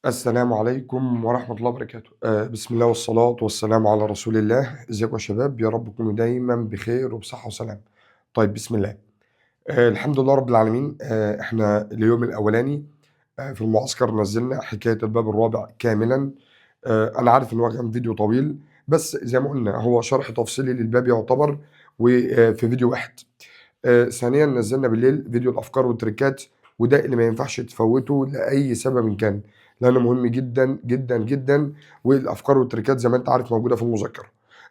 السلام عليكم ورحمة الله وبركاته. بسم الله والصلاة والسلام على رسول الله. ازيكم يا شباب؟ يا رب تكونوا دايما بخير وبصحة وسلام. طيب بسم الله. الحمد لله رب العالمين. احنا اليوم الأولاني في المعسكر نزلنا حكاية الباب الرابع كاملا. أنا عارف إن هو كان فيديو طويل، بس زي ما قلنا هو شرح تفصيلي للباب يعتبر، وفي فيديو واحد. ثانيا نزلنا بالليل فيديو الأفكار والتريكات، وده اللي ما ينفعش تفوته لأي سبب كان، لأنه مهم جدا جدا جدا. والأفكار والتريكات زي ما أنت عارف موجودة في المذكرة.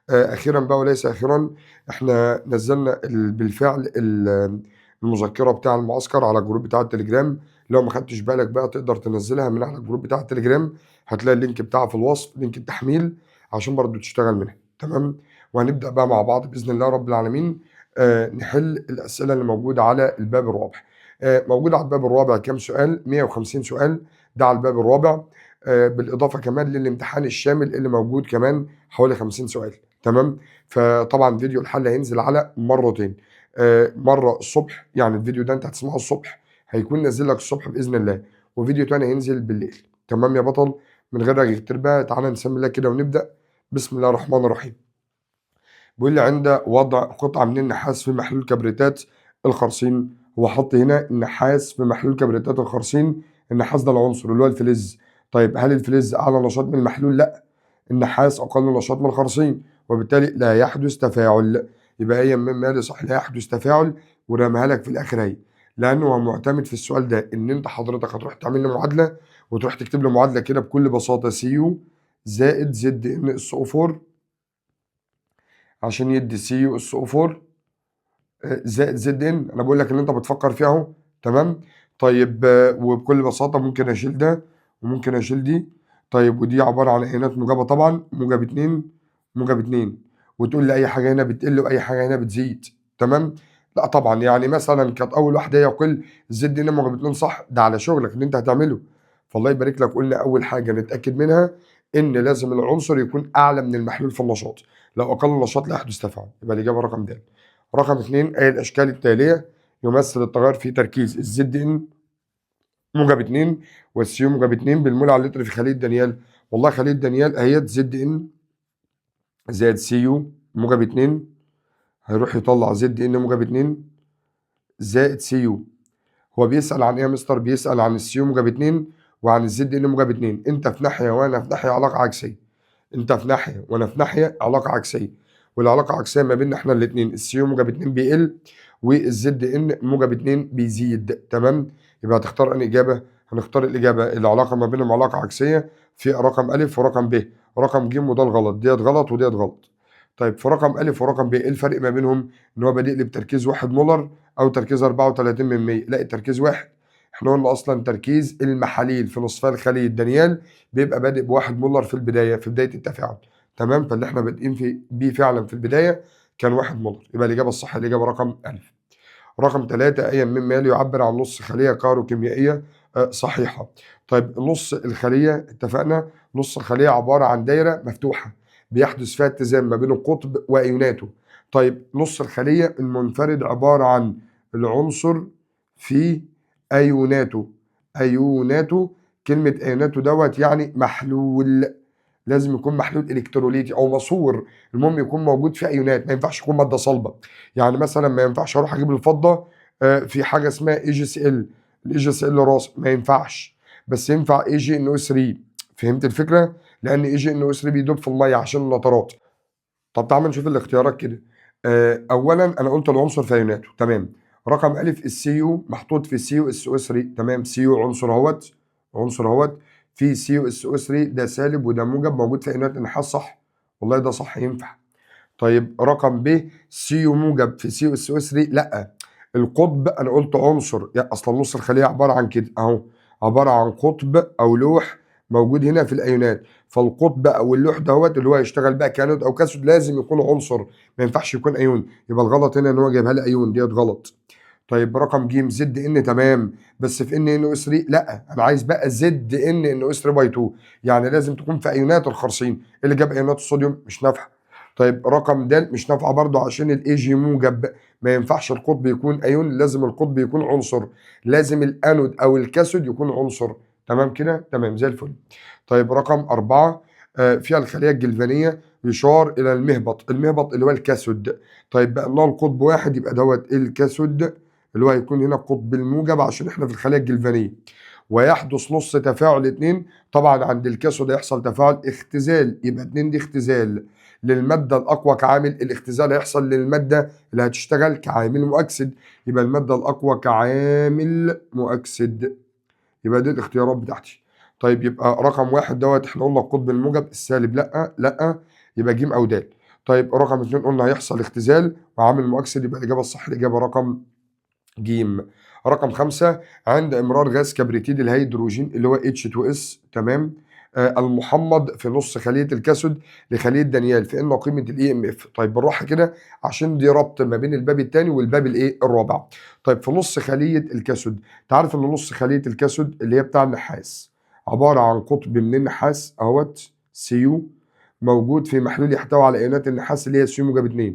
أخيرا بقى وليس آخرا، احنا نزلنا بالفعل المذكرة بتاع المعسكر على الجروب بتاع التليجرام. لو ما خدتش بالك بقى تقدر تنزلها من على الجروب بتاع التليجرام، هتلاقي اللينك بتاعها في الوصف، لينك التحميل، عشان برضه تشتغل منها. تمام. وهنبدأ بقى مع بعض بإذن الله رب العالمين نحل الأسئلة اللي موجودة على الباب الرابع. موجود على الباب الرابع كام سؤال؟ 150 سؤال، ده على الباب الرابع. بالإضافة كمان للامتحان الشامل اللي موجود كمان حوالي 50 سؤال. تمام. فطبعا فيديو الحل هينزل على مرتين. مرة الصبح، يعني الفيديو ده أنت هتسمعه الصبح، هيكون نازل لك الصبح بإذن الله، وفيديو تاني هينزل بالليل. تمام يا بطل. من غير رغي كتير بقى، تعالى نسمي الله كده ونبدأ. بسم الله الرحمن الرحيم. بيقول لي عند وضع قطعة من النحاس في محلول كبريتات الخرسين. هو حط هنا النحاس في محلول كبريتات الخرسين. النحاس ده العنصر اللي هو الفلز. طيب هل الفلز أعلى نشاط من المحلول؟ لا، النحاس أقل نشاط من الخرسين، وبالتالي لا يحدث تفاعل. يبقى هي من مالي صح، لا يحدث تفاعل، ورميها لك في الآخر اهي. لأنه هو معتمد في السؤال ده إن أنت حضرتك هتروح تعمل لي معادلة، وتروح تكتب لي معادلة كده بكل بساطة سي يو زائد زد ان اس او 4 عشان يدي سي يو اس او 4 زائد زد ان. انا بقول لك اللي انت بتفكر فيه اهو. تمام. طيب وبكل بساطه ممكن اشيل ده وممكن اشيل دي. طيب ودي عباره عن ايونات موجبه طبعا، موجب 2 موجب 2. وتقول لي اي حاجه هنا بتقل واي حاجه هنا بتزيد. تمام. لا طبعا، يعني مثلا كانت اول واحده هي يقل زد ان موجب 2 صح، ده على شغلك اللي انت هتعمله. فالله يبارك لك. قلنا اول حاجه نتاكد منها ان لازم العنصر يكون اعلى من المحلول في النشاط. لو اقل النشاط لا يحدث تفاعل. يبقى الاجابه رقم د. رقم 2، أي الأشكال التالية يمثل التغير في تركيز الزد إن موجب 2 والسيو موجب 2 بالمول على اللتر في خلية دانيال. والله خلية دانيال أهيت زد إن زائد سيو موجب 2، هيروح يطلع زد إن موجب 2 زائد سيو. هو بيسأل عن إيه يا مستر؟ بيسأل عن السيو موجب 2 وعن الزد إن موجب 2. أنت في ناحية وأنا في ناحية، علاقة عكسية. أنت في ناحية وأنا في ناحية، علاقة عكسية. والعلاقة عكسية ما بيننا إحنا الاتنين، السيو موجب 2 بيقل والزد ان موجب 2 بيزيد. تمام. يبقى هتختار انهي اجابه؟ هنختار الاجابه العلاقه ما بينهم علاقه عكسيه في رقم الف ورقم ب. رقم ج وده الغلط، ديت غلط وديت غلط. طيب في رقم الف ورقم ب ايه الفرق ما بينهم؟ ان هو بادئ لي بتركيز 1 مولر او تركيز 34 من 100. لا، التركيز واحد. احنا قلنا اصلا تركيز المحاليل في نصفي الخليه دانيال بيبقى بادئ بواحد مولر في البدايه، في بدايه التفاعل. تمام. فاللي احنا بادئين في بيه فعلا في البدايه كان 1 مولر. يبقى الاجابه الصح الاجابه رقم الف. رقم 3، أي مما يلي يعبر عن نص خلية كهروكيميائية صحيحة. طيب نص الخلية اتفقنا، نص الخلية عبارة عن دايرة مفتوحة بيحدث فيها اتزان ما بين القطب وأيوناته. طيب نص الخلية المنفرد عبارة عن العنصر في أيوناته. أيوناته، كلمة أيوناته دوت يعني محلول. لازم يكون محلول الكتروليتي او مصور. المهم يكون موجود في ايونات، ما ينفعش يكون ماده صلبه. يعني مثلا ما ينفعش اروح اجيب الفضه في حاجه اسمها اي جي سي ال، الاي جي سي ال راس، ما ينفعش. بس ينفع اي جي ان او 3. فهمت الفكره؟ لان اي جي ان او 3 بيدوب في الميه عشان النترات. طب تعال نشوف الاختيارات كده. اولا انا قلت العنصر في ايوناته. تمام. رقم الف السي يو محطوط في سي يو اس او 3. تمام. سي يو عنصر اهوت، عنصر اهوت في سي يو اس او 3، ده سالب وده موجب، موجود في ايونات النحاس صح. والله ده صح ينفع. طيب رقم ب سي يو موجب في سي يو اس او 3، لا. القطب انا قلت عنصر، يعني اصلا نص الخليه عباره عن كده اهو، عباره عن قطب او لوح موجود هنا في الايونات. فالقطب او اللوح دوت اللي هو يشتغل بقى كانود او كاثود لازم يكون عنصر، ما ينفعش يكون ايون. يبقى الغلط هنا ان هو جايبها لي ايون، ديت غلط. طيب رقم ج زد ان، تمام. بس في ان ان او 3 لا، انا عايز بقى زد ان ان او 3 باي 2، يعني لازم تكون في ايونات الخرسين. اللي جاب ايونات الصوديوم مش نافعه. طيب رقم د مش نافعه برضه عشان الاي جي موجب، ما ينفعش القطب يكون ايون، لازم القطب يكون عنصر. لازم الانود او الكاثود يكون عنصر. تمام كده؟ تمام زي الفل. طيب رقم 4 فيها الخلية الجلفانية يشار إلى المهبط، المهبط اللي هو الكاثود. طيب بقى لنا القطب واحد يبقى دوّة الكاثود اللي هو هيكون هنا القطب الموجب عشان إحنا في الخلية الجلفانية. ويحدث نُص تفاعل 2 طبعًا عند الكاثود هيحصل تفاعل اختزال، يبقى 2 دي اختزال للمادة الأقوى كعامل، الاختزال هيحصل للمادة اللي هتشتغل كعامل مؤكسد، يبقى المادة الأقوى كعامل مؤكسد. يبقى دي الاختيارات بتاعتي. طيب يبقى رقم 1 دوّة إحنا قُلنا القطب الموجب، السالب لأ، لأ، يبقى ج أو د. طيب رقم 2 قُلنا هيحصل اختزال وعامل مؤكسد، يبقى الإجابة الصح الإجابة رقم ج. رقم 5 عند إمرار غاز كبريتيد الهيدروجين اللي هو H2S تمام، المُحمّض في نُص خلية الكاثود لخلية دانيال، فإن قيمة الEMF. طيب بالراحة كده عشان دي ربط ما بين الباب التاني والباب الرابع. طيب في نُص خلية الكاثود، أنت عارف إن نُص خلية الكاثود اللي هي بتاع النحاس عبارة عن قطب من النحاس أهوّة Cu موجود في محلول يحتوي على أيونات النحاس اللي هي Cu-2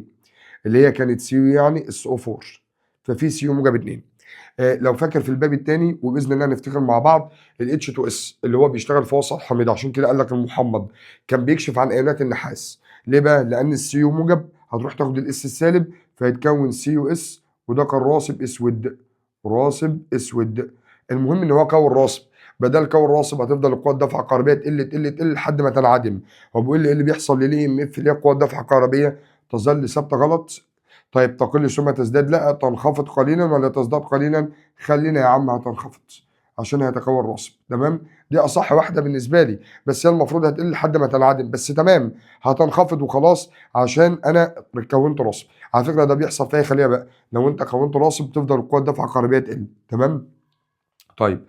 اللي هي كانت Cu يعني SO4 ففي Cu-2. لو فاكر في الباب التاني وبإذن الله نفتكر مع بعض الH2S اللي هو بيشتغل في وسط حامضي، عشان كده قال لك المحمض كان بيكشف عن أيونات النحاس. ليه بقى؟ لأن الCu موجب هتروح تاخد الS السالب فيتكون CuS وده كان راسب أسود، راسب أسود. المهم إن هو كون راسب، بدل كون راسب هتفضل القوة الدافعة الكهربائية تقل لحد ما تنعدم. هو بيقول لي إيه اللي بيحصل للEMF اللي هي القوة الدافعة الكهربائية؟ تظل ثابتة غلط. طيب تقل ثم تزداد لأ، تنخفض قليلًا ولا تزداد قليلًا؟ خلّينا يا عم هتنخفض عشان هيتكون راسب تمام، دي أصح واحدة بالنسبة لي، بس هي المفروض هتقل لحد ما تنعدم، بس تمام هتنخفض وخلاص عشان أنا كوّنت راسب. على فكرة ده بيحصل في أي خلية بقى، لو أنت كوّنت راسب تفضل القوة الدافعة الكهربائية تقل تمام. طيب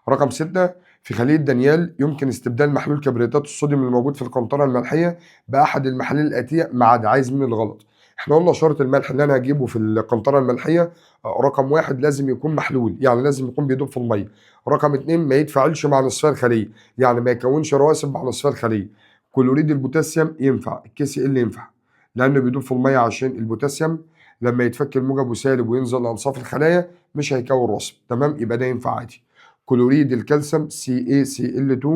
رقم 6 في خلية دانيال يمكن استبدال محلول كبريتات الصوديوم الموجود في القنطرة الملحية بأحد المحاليل الآتية ما عدا، عايز مني الغلط. احنا قلنا شرط الملح اللي انا هجيبه في القنطرة الملحية رقم 1 لازم يكون محلول، يعني لازم يكون بيدوب في المية. رقم 2 ما يتفاعلش مع نصفي الخلية، يعني ما يكونش رواسب مع نصفي الخلية. كلوريد البوتاسيوم ينفع، الKCl ينفع لأنه بيدوب في المية، عشان البوتاسيوم لما يتفك الموجب وسالب وينزل لأنصاف الخلايا مش هيكون راسب تمام، يبقى ده ينفع عادي. كلوريد الكالسيوم CaCl2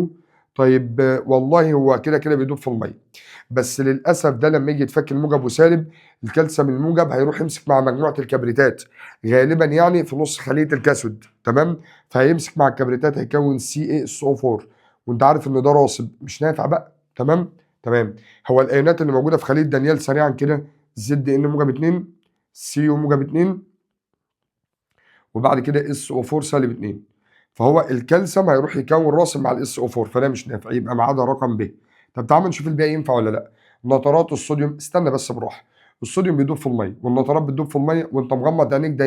طيب والله هو كده بيدوب في المية، بس للأسف ده لما يجي يتفك الموجب وسالب الكالسيوم الموجب هيروح يمسك مع مجموعة الكبريتات غالبا يعني في نص خلية الكاثود تمام، فهيمسك مع الكبريتات هيكون CaSO4 وأنت عارف إن ده راسب مش نافع بقى تمام. تمام. هو الأيونات اللي موجودة في خلية دانيال سريعا كده ZN موجب 2 Cu موجب 2 وبعد كده SO4 سالب 2، فهو الكالسيوم هيروح يكون راسب مع الاس او 4 فده مش نافع، يبقى ما عدا رقم ب. طب تعالى نشوف الباقي ينفع ولا لا. نترات الصوديوم، استنى بس بالراحه، الصوديوم بيدوب في الميه والنترات بتدوب في الميه وانت مغمض عينيك، ده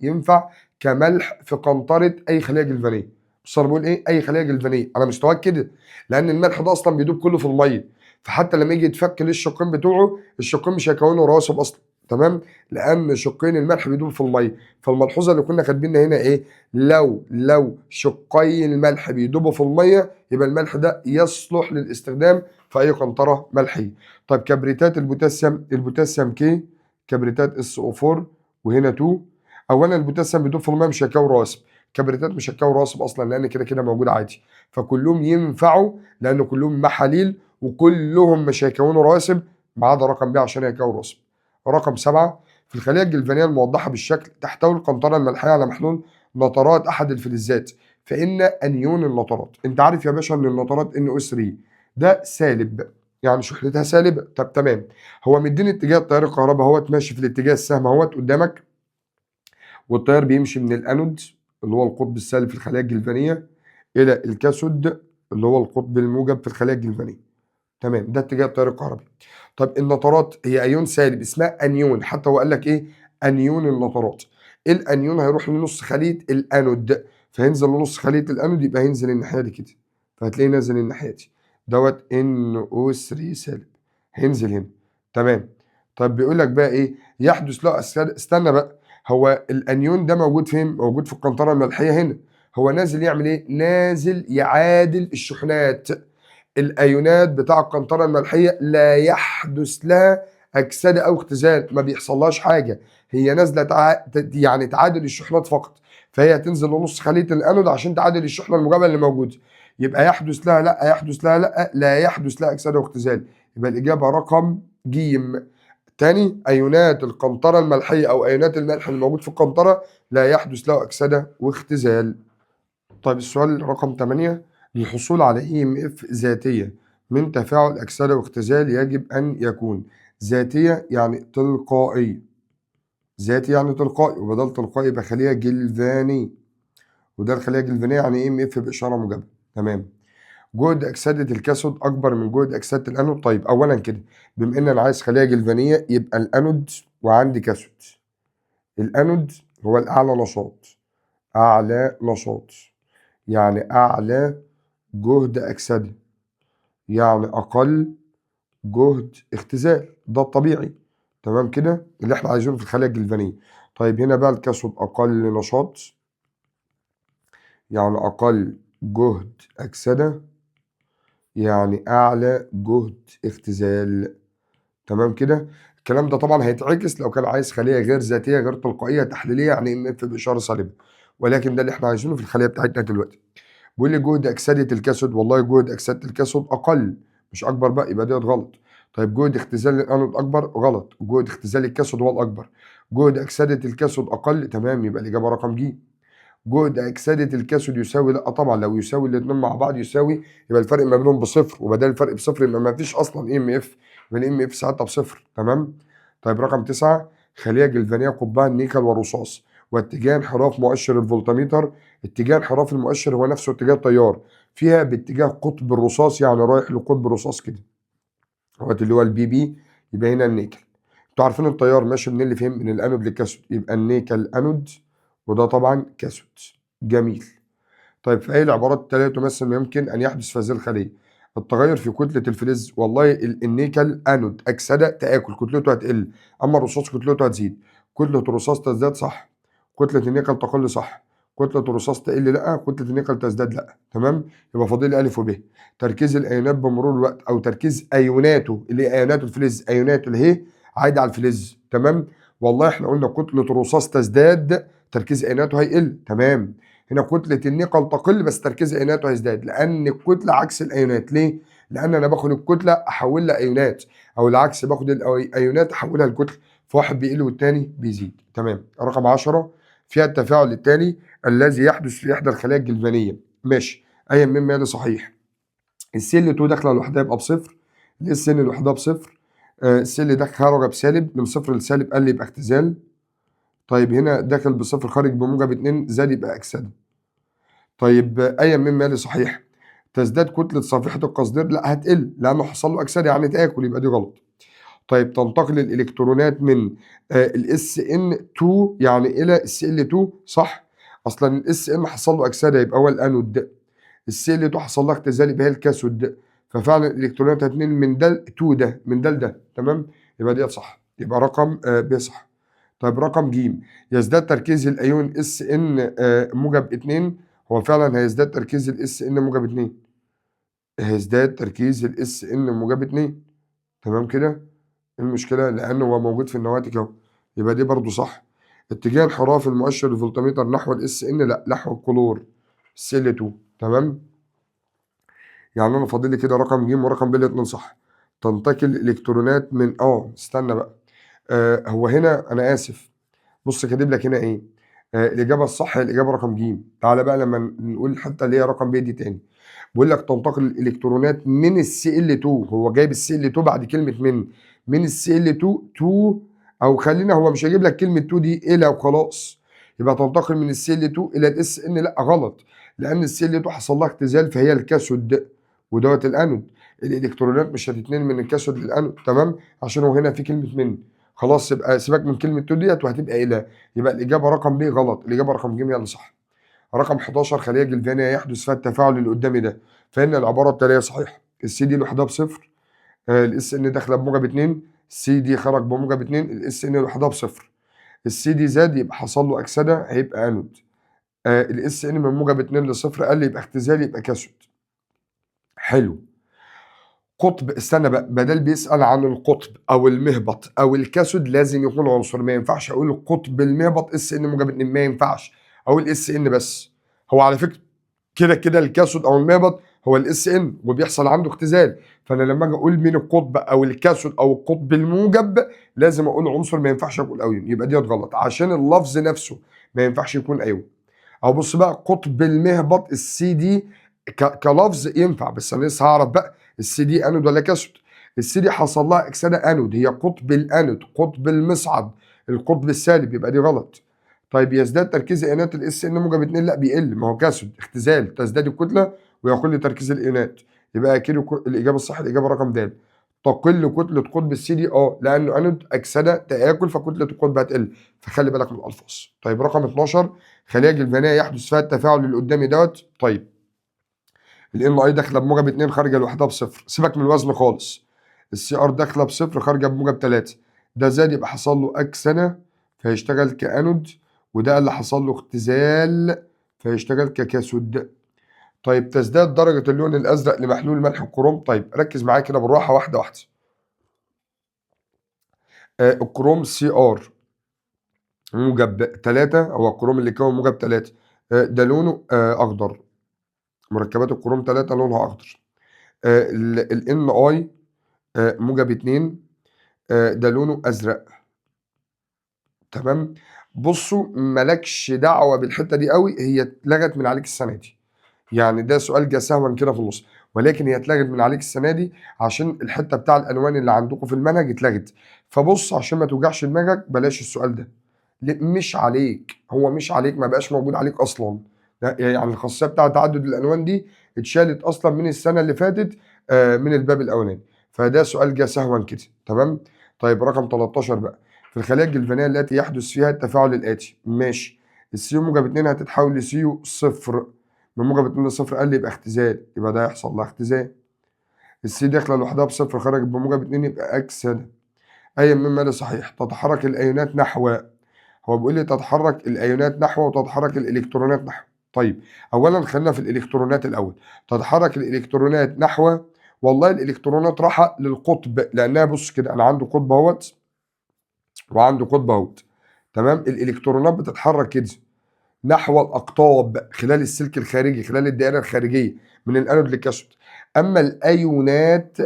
ينفع كملح في قنطره اي خليه جلفانيه. بص انا بقول ايه؟ اي خليه جلفانيه على مستواك كده، لان الملح ده اصلا بيدوب كله في الميه، فحتى لما يجي يتفك للشقين بتوعه الشقين مش هيكونوا رواسب اصلا تمام، لان شقين الملح بيدوب في الميه. فالملحوظه اللي كنا كاتبينها هنا ايه؟ لو شقي الملح بيدوبوا في الميه يبقى الملح ده يصلح للاستخدام في اي قنطره ملحيه. طيب كبريتات البوتاسيوم، البوتاسيوم كي كبريتات SO4 وهنا 2. اولا البوتاسيوم بيدوب في الميه مش هيكون رواسب، كبريتات مش هتكون رواسب اصلا لان كده موجود عادي، فكلهم ينفعوا لان كلهم محاليل وكلهم مش هيكونوا رواسب ما عدا رقم ب عشان هيكون راسب. رقم 7 في الخليه الجلفانيه الموضحه بالشكل تحتوي القنطره الملحيه على محلول نترات احد الفلزات، فان انيون النترات، انت عارف يا باشا ان النترات NO3 ده سالب يعني شحنتها سالبه. طب تمام، هو مديني اتجاه التيار الكهرباء اهوت ماشي في الاتجاه السهم اهوت قدامك، والتيار بيمشي من الانود اللي هو القطب السالب في الخلايا الجلفانيه الى الكاثود اللي هو القطب الموجب في الخلايا الجلفانيه تمام، ده اتجاه التيار الكهربي. طب النترات هي ايون سالب اسمها انيون، حتى هو قال لك ايه؟ انيون النترات. الانيون هيروح لنص خليه الانود فهينزل لنص خليه الانود، يبقى هينزل الناحيه دي كده، فهتلاقيه نازل الناحيه دي دوت NO3 سالب هينزل هنا تمام. طب بيقول لك بقى ايه؟ يحدث له استنى بقى، هو الانيون ده موجود فين؟ موجود في القنطره الملحيه هنا، هو نازل يعمل ايه؟ نازل يعادل الشحنات. الايونات بتاع القنطره الملحيه لا يحدث لها اكسده او اختزال، ما بيحصلهاش حاجه، هي نازله يعني تعادل الشحنات فقط، فهي هتنزل لنص خليه الانود عشان تعادل الشحنه الموجبه اللي موجوده. يبقى يحدث لها لا، يحدث لها لا، لا يحدث لها اكسده واختزال. يبقى الاجابه رقم ج. تاني، ايونات القنطره الملحيه او ايونات الملح اللي موجود في القنطره لا يحدث له اكسده واختزال. طيب السؤال رقم 8، للحصول على EMF ذاتية من تفاعل أكسدة واختزال يجب أن يكون ذاتية يعني تلقائي، ذاتي يعني تلقائي، وبدل تلقائي يبقى خلية جلفانية، وده الخلية الجلفانية يعني EMF بإشارة موجبة. تمام. جهد أكسدة الكاثود أكبر من جهد أكسدة الأنود. طيب أولا كده، بما إن أنا عايز خلية جلفانية يبقى الأنود وعندي كاثود. الأنود هو الأعلى نشاط، أعلى نشاط يعني أعلى جهد أكسدة، يعني أقل جهد اختزال، ده الطبيعي. تمام كده اللي احنا عايزينه في الخلايا الجلفانية. طيب هنا بقى الكاثود أقل نشاط يعني أقل جهد أكسدة يعني أعلى جهد اختزال. تمام كده. الكلام ده طبعا هيتعكس لو كان عايز خلية غير ذاتية غير تلقائية تحليلية يعني MF بإشارة سالبة، ولكن ده اللي احنا عايزينه في الخلية بتاعتنا دلوقتي. بيقول لي جهد أكسدة الكاثود، والله جهد أكسدة الكاثود أقل مش أكبر بقى، يبقى ديت غلط. طيب جهد اختزال الأنود أكبر، غلط، جهد اختزال الكاثود هو الأكبر. جهد أكسدة الكاثود أقل، تمام، يبقى الإجابة رقم ج. جهد أكسدة الكاثود يساوي، لا طبعا لو يساوي الاتنين مع بعض يساوي، يبقى الفرق ما بينهم بصفر، وبدل الفرق بصفر يبقى ما فيش أصلا EMF، يبقى الEMF ساعتها بصفر. تمام. طيب رقم 9، خلية جلفانية قطبها النيكل والرصاص، واتجاه انحراف مؤشر الفولتميتر، اتجاه انحراف المؤشر هو نفسه اتجاه التيار، فيها باتجاه قطب الرصاص يعني رايح لقطب الرصاص كده، هو اللي هو الBB، يبقى هنا النيكل. انتوا عارفين التيار ماشي منين اللي فهم؟ من الانود للكاثود، يبقى النيكل انود وده طبعا كاثود. جميل. طيب في أي العبارات التالية تمثل ما يمكن أن يحدث في هذه الخلية؟ التغير في كتلة الفلز، والله النيكل أنود أكسدة تآكل كتلته هتقل، أما الرصاص كتلته هتزيد. كتلة الرصاص تزداد، صح. كتلة النيكل تقل، صح. كتلة الرصاص تقل، لا. كتلة النيكل تزداد، لا. تمام. يبقى فاضل لي ألف وب. تركيز الأيونات بمرور الوقت أو تركيز أيوناته اللي هي أيونات الفلز، أيوناته اللي هي عايدة على الفلز. تمام. والله إحنا قلنا كتلة الرصاص تزداد تركيز أيوناته هيقل. تمام. هنا كتلة النيكل تقل بس تركيز ايوناته هيزداد، لأن الكتلة عكس الأيونات. ليه؟ لأن أنا باخد الكتلة أحولها أيونات، أو العكس باخد الأيونات أحولها لكتلة، فواحد بيقل والتاني بيزيد. تمام. رقم 10، فيها التفاعل التالي الذي يحدث في إحدى الخلايا الجلفانية. ماشي. أيا مما يلي صحيح. السي 2 داخلة لوحدها يبقى بصفر، الاس ان لوحدها بصفر، السي اللي داخل خرج بسالب، من صفر لسالب قل يبقى اختزال. طيب هنا داخل بصفر خارج بموجب 2 زاد يبقى أكسدة. طيب أيا مما يلي صحيح. تزداد كتلة صفيحة القصدير، لا هتقل لأنه حصل له أكسدة يعني تآكل، يبقى دي غلط. طيب تنتقل الإلكترونات من الاس ان 2 يعني إلى السي ال 2، صح. أصلا الاس ان حصل له أكسدة يبقى هو الأنود، السي ال 2 حصل لها اختزال يبقى هي الكاثود، ففعلا الإلكترونات هتنقل من ده 2 ده من ده لده. تمام. يبقى ديت صح، يبقى رقم ب صح. طيب رقم ج، يزداد تركيز الايون اس ان موجب 2، هو فعلا هيزداد تركيز الاس ان موجب 2، هيزداد تركيز الاس ان موجب 2. تمام كده. إيه المشكله؟ لانه هو موجود في النواتج اهو، يبقى دي برضو صح. اتجاه انحراف المؤشر الفولتميتر نحو الاس ان، لا نحو الكلور سي 2. تمام. يعني انا فاضل لي كده رقم ج ورقم ب الاثنين صح. تنتقل الالكترونات من استنى بقى، هو هنا انا اسف، بص كاتب لك هنا ايه؟ الاجابه الصح هي الاجابه رقم ج. تعالى بقى لما نقول حتى اللي هي رقم ب دي تاني، بيقول لك تنتقل الالكترونات من السي ال 2، هو جايب السي ال 2 بعد كلمه من السي ال 2 تو، او خلينا هو مش هيجيب لك كلمه تو دي الى وخلاص، يبقى تنتقل من السي ال 2 الى الاس ان، لا غلط، لان السي ال 2 حصل لها اختزال فهي الكاثود ودوت الانود، الالكترونات مش هتتنقل من الكاثود للانود. تمام. عشان هو هنا في كلمه من، خلاص يبقى سيبك من كلمه تو ديت وهتبقى الى، يبقى الاجابه رقم ب غلط، الاجابه رقم ج هي اللي صح. رقم 11، خليه جلفانيه يحدث فيها التفاعل اللي قدامي ده، فان العباره التاليه صحيحه. السي دي لوحدها بصفر، الاس ان داخله بموجب 2، السي دي خرج بموجب 2، الاس ان لوحدها بصفر. السي دي زاد يبقى حصل له اكسده هيبقى انود، الاس ان من موجب 2 لصفر قل يبقى اختزال يبقى كاثود. حلو. قطب، استنى بقى، بدل بيسأل عن القطب او المهبط او الكاثود لازم يكون عنصر، ما ينفعش اقول القطب المهبط اس ان موجب 2، ما ينفعش، او الاس ان بس. هو على فكره كده الكاثود او المهبط هو الاس ان وبيحصل عنده اختزال، فانا لما اجي اقول مين القطب او الكاثود او القطب الموجب لازم اقول عنصر ما ينفعش اقول ايون، يبقى ديت غلط عشان اللفظ نفسه ما ينفعش يكون ايون. او بص بقى قطب المهبط السي دي كلفظ ينفع، بس انا لسه هعرف بقى السي دي انود ولا كاثود. السي دي حصل لها اكسده انود، هي قطب الانود، قطب المصعد، القطب السالب، يبقى دي غلط. طيب يزداد تركيز ايونات الاس ان موجب 2، لا بيقل، ما هو كاثود اختزال تزداد الكتله ويقل تركيز الايونات، يبقى اكيد الاجابه الصح الاجابه رقم د. تقل كتله قطب السي دي لانه انود اكسده تاكل فكتله القطب هتقل، فخلي بالك من الالفاظ. طيب رقم 12 خلايا جلفانيه يحدث فيها التفاعل اللي قدامي دوت. طيب الان اي داخله بموجب 2 خارجه لوحدها بصفر، سيبك من الوزن خالص. السي ار داخله بصفر خارجه بموجب 3، ده زاد يبقى حصل له اكسنه فيشتغل كانود، وده اللي حصل له اختزال فيشتغل ككاثود. طيب تزداد درجه اللون الازرق لمحلول ملح الكروم. طيب ركز معايا كده بالراحه واحده واحده. الكروم سي ار موجب 3، هو الكروم اللي كون موجب 3 ده لونه اخضر، مركبات الكروم 3 لونها اخضر. الان اي موجب 2 ده لونه ازرق. تمام. بصوا مالكش دعوه بالحته دي قوي، هي اتلغت من عليك السنه دي، يعني ده سؤال جه سهوا كده في النص، ولكن هي اتلغت من عليك السنه دي عشان الحته بتاع الالوان اللي عندكم في المنهج اتلغت. فبص عشان ما توجعش دماغك بلاش السؤال ده، مش عليك، هو مش عليك، ما بقاش موجود عليك اصلا. يعني الخاصيه بتاعه تعدد الالوان دي اتشالت اصلا من السنه اللي فاتت من الباب الاولاني، فده سؤال جه سهوا كده. تمام. طيب رقم 13 بقى، في الخلايا الجلفانيه التي يحدث فيها التفاعل الاتي. ماشي. السيو موجب 2 هتتحول لسيو صفر، من موجب 2 لصفر قال لي يبقى اختزال، يبقى ده يحصل لها اختزال. السي داخله لوحدها بصفر خرجت بموجب 2 يبقى اكسده. اي مما ده صحيح. تتحرك الايونات نحو، هو بيقول لي تتحرك الايونات نحو وتتحرك الالكترونات نحو. طيب اولا خلينا في الالكترونات الاول. تتحرك الالكترونات نحو، والله الالكترونات راحه للقطب، لانها بص كده انا عندي قطب اهوت وعنده قطب اهوت. تمام. الالكترونات بتتحرك كده نحو الاقطاب خلال السلك الخارجي، خلال الدائره الخارجيه من الانود للكاثود. اما الايونات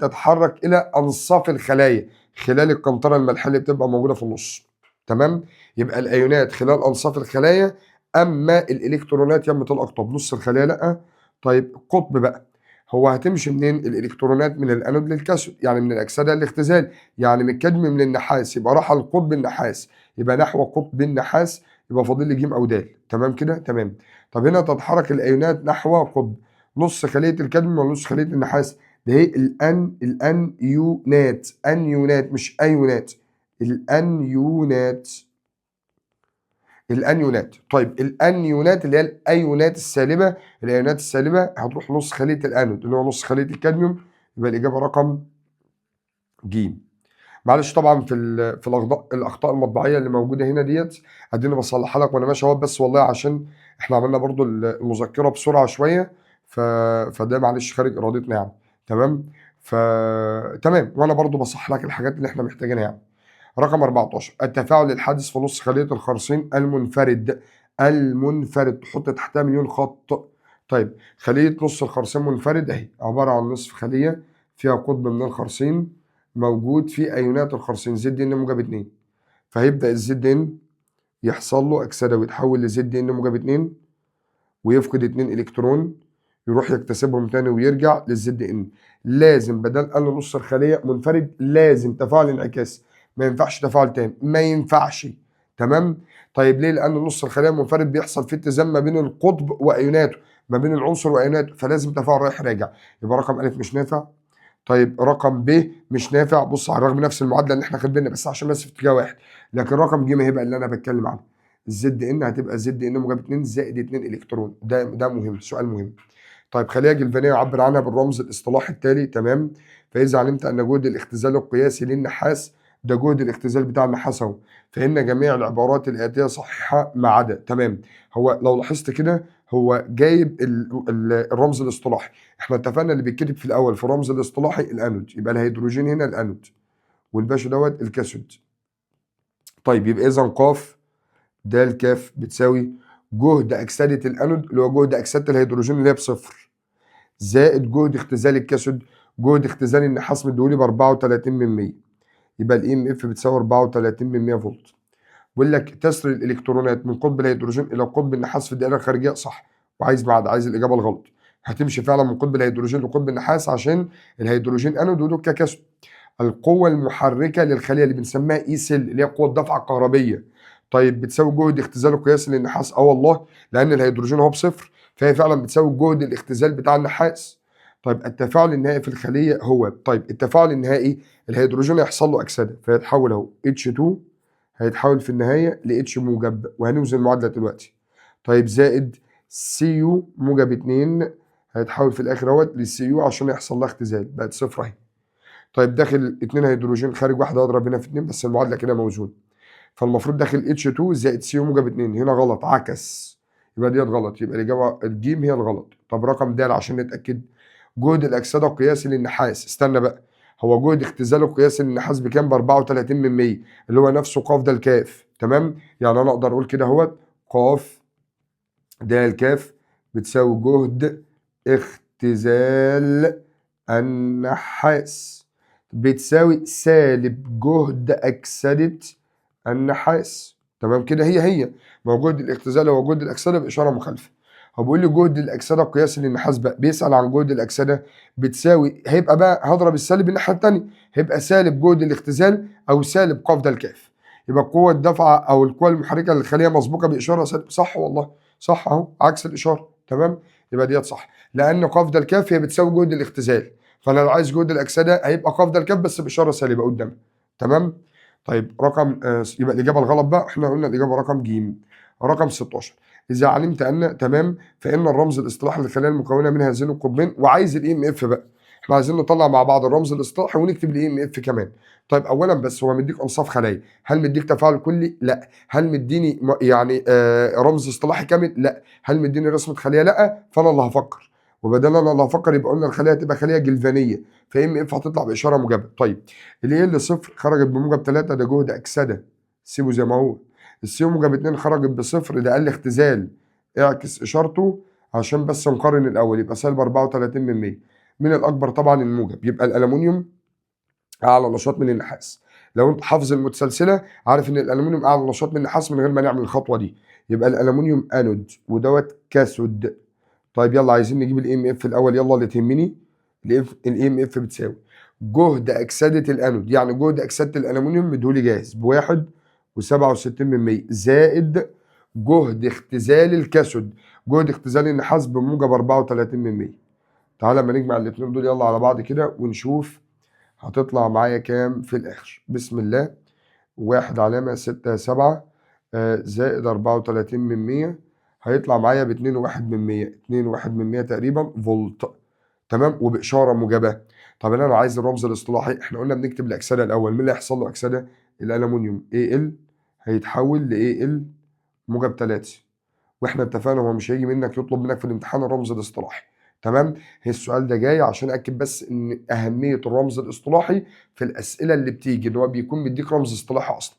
تتحرك الى انصاف الخلايا خلال القنطره الملحيه اللي بتبقى موجوده في النص. تمام. يبقى الايونات خلال انصاف الخلايا، اما الالكترونات يمه الاقطاب نص الخلايا لا. طيب القطب بقى، هو هتمشي منين الالكترونات؟ من الانود للكاثود، يعني من الاكسده للاختزال، يعني من الكدم من النحاس، يبقى راح القطب النحاس، يبقى نحو قطب النحاس، يبقى فاضل لي ج او د. تمام كده. تمام. طب هنا تتحرك الايونات نحو قطب، نص خليه الكدم ولا نص خليه النحاس؟ ده هي الانيونات، انيونات مش ايونات، الانيونات. الانيونات. طيب الانيونات اللي هي الايونات السالبه، الايونات السالبه هتروح نص خليه الانود اللي هو نص خليه الكادميوم، يبقى الاجابه رقم ج. معلش طبعا في الاخطاء المطبعيه اللي موجوده هنا ديت اديني بصلحها لك وانا ماشي اهو، بس والله عشان احنا عملنا برضو المذكره بسرعه شويه، فده معلش خارج ارادتنا يعني. تمام. تمام، وانا برضو بصحح لك الحاجات اللي احنا محتاجينها يعني. رقم 14 التفاعل الحادث في نص خليه الخرسين المنفرد. المنفرد تحط تحتها مليون خط. طيب خليه نص الخرسين منفرد اهي عباره عن نصف خليه فيها قطب من الخرسين موجود في ايونات الخرسين زد ان موجب 2، فهيبدا الزد ان يحصل له اكسده ويتحول لزد ان موجب 2 ويفقد 2 الكترون، يروح يكتسبهم تاني ويرجع للزد ان. لازم بدل قال نص الخليه منفرد لازم تفاعل انعكاس، ما ينفعش تفاعل تاني، ما ينفعش. تمام. طيب ليه؟ لان نص الخليه منفرد بيحصل فيه اتزان ما بين القطب وايوناته، ما بين العنصر وايوناته، فلازم تفاعل رايح راجع، يبقى رقم ا مش نافع. طيب رقم ب مش نافع، بص على الرغم نفس المعادله اللي احنا كاتبينها بس عشان بس في اتجاه واحد، لكن رقم ج هيبقى اللي انا بتكلم عنه، الزد ان هتبقى زد ان موجب 2 زائد 2 الكترون، ده مهم، سؤال مهم. طيب خليه جلفانيه يعبر عنها بالرمز الاصطلاحي التالي. تمام. فاذا علمت ان جهد الاختزال القياسي للنحاس، ده جهد الاختزال بتاع النحاس اهو، فان جميع العبارات الاتيه صحيحه ما عدا. تمام. هو لو لاحظت كده هو جايب الرمز الاصطلاحي، احنا اتفقنا اللي بيتكتب في الاول في الرمز الاصطلاحي الانود، يبقى الهيدروجين هنا الانود والباشا دوت الكاثود. طيب يبقى اذا ق د ك بتساوي جهد أكسدة الأنود اللي هو جهد أكسدة الهيدروجين اللي هي بصفر، زائد جهد اختزال الكاثود، جهد اختزال النحاس مديهولي ب34%، يبقى الاي ام اف بتساوي 34% فولت. بيقول لك تسري الالكترونات من قطب الهيدروجين الى قطب النحاس في الدائره الخارجيه، صح، وعايز بعد عايز الاجابه الغلط. هتمشي فعلا من قطب الهيدروجين لقطب النحاس عشان الهيدروجين انود ودول كاثود. القوه المحركه للخليه اللي بنسميها اي سيل اللي هي قوه الدفعه الكهربيه، طيب بتساوي جهد اختزال القياسي للنحاس. والله لان الهيدروجين هو بصفر فهي فعلا بتساوي جهد الاختزال بتاع النحاس. طيب التفاعل النهائي في الخليه هو، طيب التفاعل النهائي الهيدروجين هيحصل له اكسده فيتحول اهو H2 هيتحول في النهايه ل H موجب، وهنوزن المعادله دلوقتي. طيب زائد Cu موجب 2 هيتحول في الاخر اهوت للCu عشان يحصل لها اختزال، بقت صفر اهي. طيب داخل 2 هيدروجين خارج واحده اضرب هنا في 2 بس المعادله كده موزونه، فالمفروض داخل H2 زائد Cu موجب 2، هنا غلط عكس، يبقى ديت غلط، يبقى الاجابه الجيم هي الغلط. طب رقم د عشان نتاكد، جهد الاكسده القياسي للنحاس، استنى بقى، هو جهد اختزاله القياسي للنحاس بكام؟ ب 34 من 100 اللي هو نفسه ق د الكاف، تمام؟ يعني انا اقدر اقول كده اهوت ق د الكاف بتساوي جهد اختزال النحاس بتساوي سالب جهد اكسده النحاس، تمام كده؟ هي ما هو جهد الاختزال هو جهد الاكسده باشاره مخالفه. هو بيقول لي جهد الاكسده القياسي للنحاس بقى، بيسال عن جهد الاكسده بتساوي، هيبقى بقى هضرب السالب الناحيه الثانيه، هيبقى سالب جهد الاختزال او سالب ق د الكاف، يبقى قوه الدفعه او القوه المحركه للخليه مسبوقه باشاره سالب، صح والله، صح اهو عكس الاشاره، تمام؟ يبقى ديت صح، لان ق د الكاف هي بتساوي جهد الاختزال، فانا لو عايز جهد الاكسده هيبقى ق د الكاف بس باشاره سالبه قدامها، تمام؟ طيب رقم يبقى الاجابه الغلط بقى، احنا قلنا الاجابه رقم ج. رقم 16، اذا علمت ان، تمام، فان الرمز الاصطلاحي للخلايا المكونه من هذين القطبين، وعايز الاي ام اف بقى، احنا عايزين نطلع مع بعض الرمز الاصطلاحي ونكتب الاي ام اف كمان. طيب اولا بس هو مديك انصاف خلايا، هل مديك تفاعل كلي؟ لا. هل مديني يعني رمز اصطلاحي كامل؟ لا. هل مديني رسمه خليه؟ لا. فانا اللي هفكر، وبدل انا اللي هفكر يبقى قلنا الخليه هتبقى خليه جلفانيه، فام اف هتطلع باشاره موجبه. طيب الايه اللي صفر خرجت بموجب 3 ده جهد اكسده، سيبه زي ما هو. السي موجب 2 خرجت بصفر ده قل اختزال، اعكس اشارته عشان بس نقارن الاول، يبقى سالب 34 من 100. من الاكبر طبعا الموجب، يبقى الالومنيوم اعلى نشاط من النحاس. لو انت حافظ المتسلسله عارف ان الالومنيوم اعلى نشاط من النحاس من غير ما نعمل الخطوه دي، يبقى الالومنيوم انود ودوت كاثود. طيب يلا عايزين نجيب الاي ام اف الاول، يلا اللي تهمني الاي ام اف بتساوي جهد اكسده الانود، يعني جهد اكسده الالومنيوم مديهولي جاهز ب 1.67% زائد جهد اختزال الكاثود، جهد اختزال النحاس بموجب 34%. تعالى اما نجمع الاثنين دول يلا على بعض كده ونشوف هتطلع معايا كام في الاخر. بسم الله، 1.67 زائد 34% هيطلع معايا ب 2.1%، 2.1% تقريبا فولت، تمام، وباشاره موجبه. طب انا لو عايز الرمز الاصطلاحي، احنا قلنا بنكتب الاكسده الاول، مين اللي هيحصل له اكسده؟ الالومنيوم Al هيتحول ل Al موجب 3، واحنا اتفقنا هو مش هيجي منك يطلب منك في الامتحان الرمز الاصطلاحي، تمام؟ هي السؤال ده جاي عشان اكد بس ان اهميه الرمز الاصطلاحي في الاسئله اللي بتيجي، ان هو بيكون مديك رمز اصطلاحي اصلا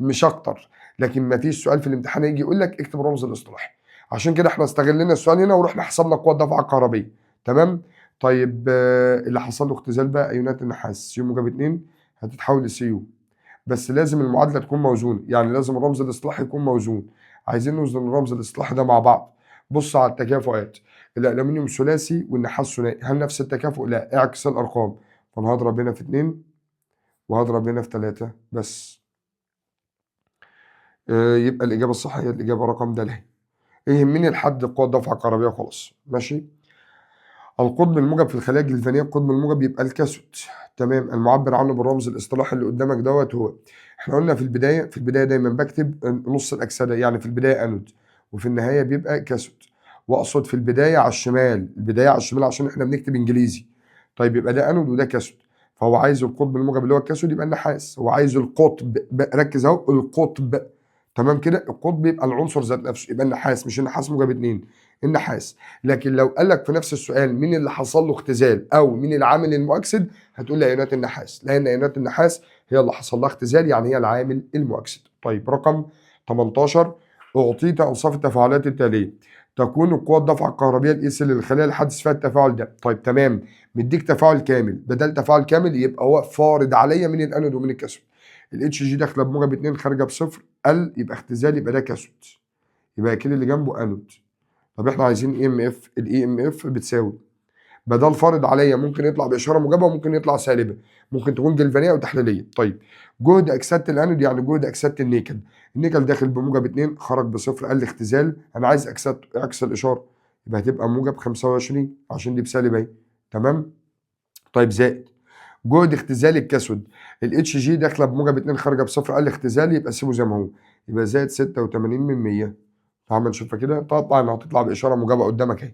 مش اكتر، لكن ما فيش سؤال في الامتحان يجي يقول لك اكتب رمز الاصطلاحي. عشان كده احنا استغلنا السؤال هنا ورحنا حسبنا قوه الدفعه الكهربيه، تمام؟ طيب اللي حصل له اختزال بقى ايونات النحاس، سيو موجب 2 هتتحول لسيو، بس لازم المعادله تكون موزونه، يعني لازم الرمز الاصطلاحي يكون موزون. عايزين نوزن الرمز الاصطلاحي ده مع بعض. بص على التكافؤات، الالومنيوم ثلاثي والنحاس ثنائي، هل نفس التكافؤ؟ لا، اعكس الارقام، فانا هضرب هنا في 2 وهضرب هنا في 3 بس. يبقى الاجابه الصح هي الاجابه رقم د اهي. يهمني الحد قوه الدفعه الكهربيه وخلاص، ماشي. القطب الموجب في الخلايا الجلفانيه، القطب الموجب يبقى الكاثود، تمام، المعبر عنه بالرمز الاصطلاحي اللي قدامك دوت هو، احنا قلنا في البدايه دايما بكتب نص الاكسده، يعني في البدايه انود وفي النهايه بيبقى كاثود، واقصد في البدايه على الشمال، البدايه على الشمال عشان احنا بنكتب انجليزي. طيب يبقى ده انود وده كاثود، فهو عايز القطب الموجب اللي هو الكاثود يبقى النحاس، هو عايز القطب، ركز اهو القطب، تمام كده، القطب يبقى العنصر ذات نفسه يبقى النحاس، مش النحاس موجب 2، النحاس. لكن لو قال لك في نفس السؤال مين اللي حصل له اختزال او مين العامل المؤكسد، هتقول لي ايونات النحاس، لان ايونات النحاس هي اللي حصل لها اختزال، يعني هي العامل المؤكسد. طيب رقم 18، أعطيت أوصاف التفاعلات التالية، تكون القوى الدفع الكهربية الإيس للخلية اللي حدث فيها التفاعل ده. طيب تمام، مديك تفاعل كامل، بدل تفاعل كامل يبقى هو فارض عليا من الأنود ومن الكاثود. الاتش جي داخله بموجب 2 خارجه بصفر، ال يبقى اختزال، يبقى ده كاثود، يبقى اكيد اللي جنبه انود. طب احنا عايزين اي ام اف، الاي ام اف بتساوي، بدل فرض عليا ممكن يطلع باشاره موجبه وممكن يطلع سالبه، ممكن تكون جلفانيه او تحليليه. طيب جهد اكسده الانود يعني جهد اكسده النيكل، النيكل داخل بموجب 2 خرج بصفر، قال لي اختزال، انا عايز اكسد عكس الاشاره، يبقى هتبقى موجب 25 عشان دي بسالب اهي. تمام. طيب زائد جهد اختزال الكاثود، الاتش جي داخله بموجب 2 خارجه بصفر، قال لي اختزال، يبقى سيبه زي ما هو، يبقى زائد 86 من 100. تعال نشوفها كده، طبعا هتطلع باشاره موجبه قدامك اهي،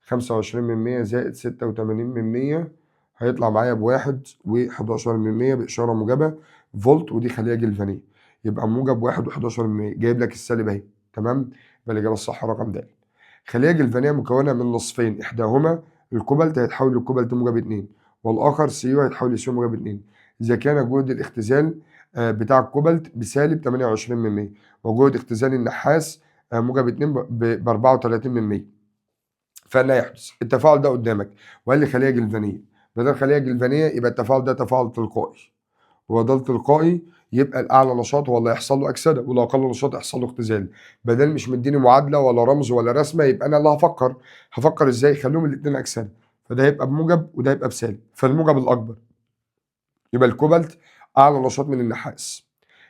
25 من 100 زائد 86 من 100 هيطلع معايا بواحد و11 من 100 بإشارة موجبة فولت، ودي خلية جلفانية، يبقى موجب 1 و11 من 100، جايب لك السالب اهي. تمام. يبقى الإجابة الصح رقم د. خلية جلفانية مكونة من نصفين، إحداهما الكوبالت هيتحول لكوبالت موجب 2 والآخر سيو هيتحول لسيو موجب 2. إذا كان جهد الاختزال بتاع الكوبالت بسالب 28 من 100 وجهد اختزال النحاس موجب 2 ب 34 من 100، فلا يحدث التفاعل ده قدامك، وقال لي خليه جلفانيه، بدل خليه جلفانيه يبقى التفاعل ده تفاعل تلقائي، وبدل تلقائي يبقى الاعلى نشاط هو اللي هيحصل له اكسده والاقل نشاط يحصل له اختزال. بدل مش مديني معادله ولا رمز ولا رسمه، يبقى انا اللي هفكر ازاي خليهم الاثنين اكسده، فده يبقى بموجب وده يبقى بسالب، فالموجب الاكبر يبقى الكوبالت اعلى نشاط من النحاس،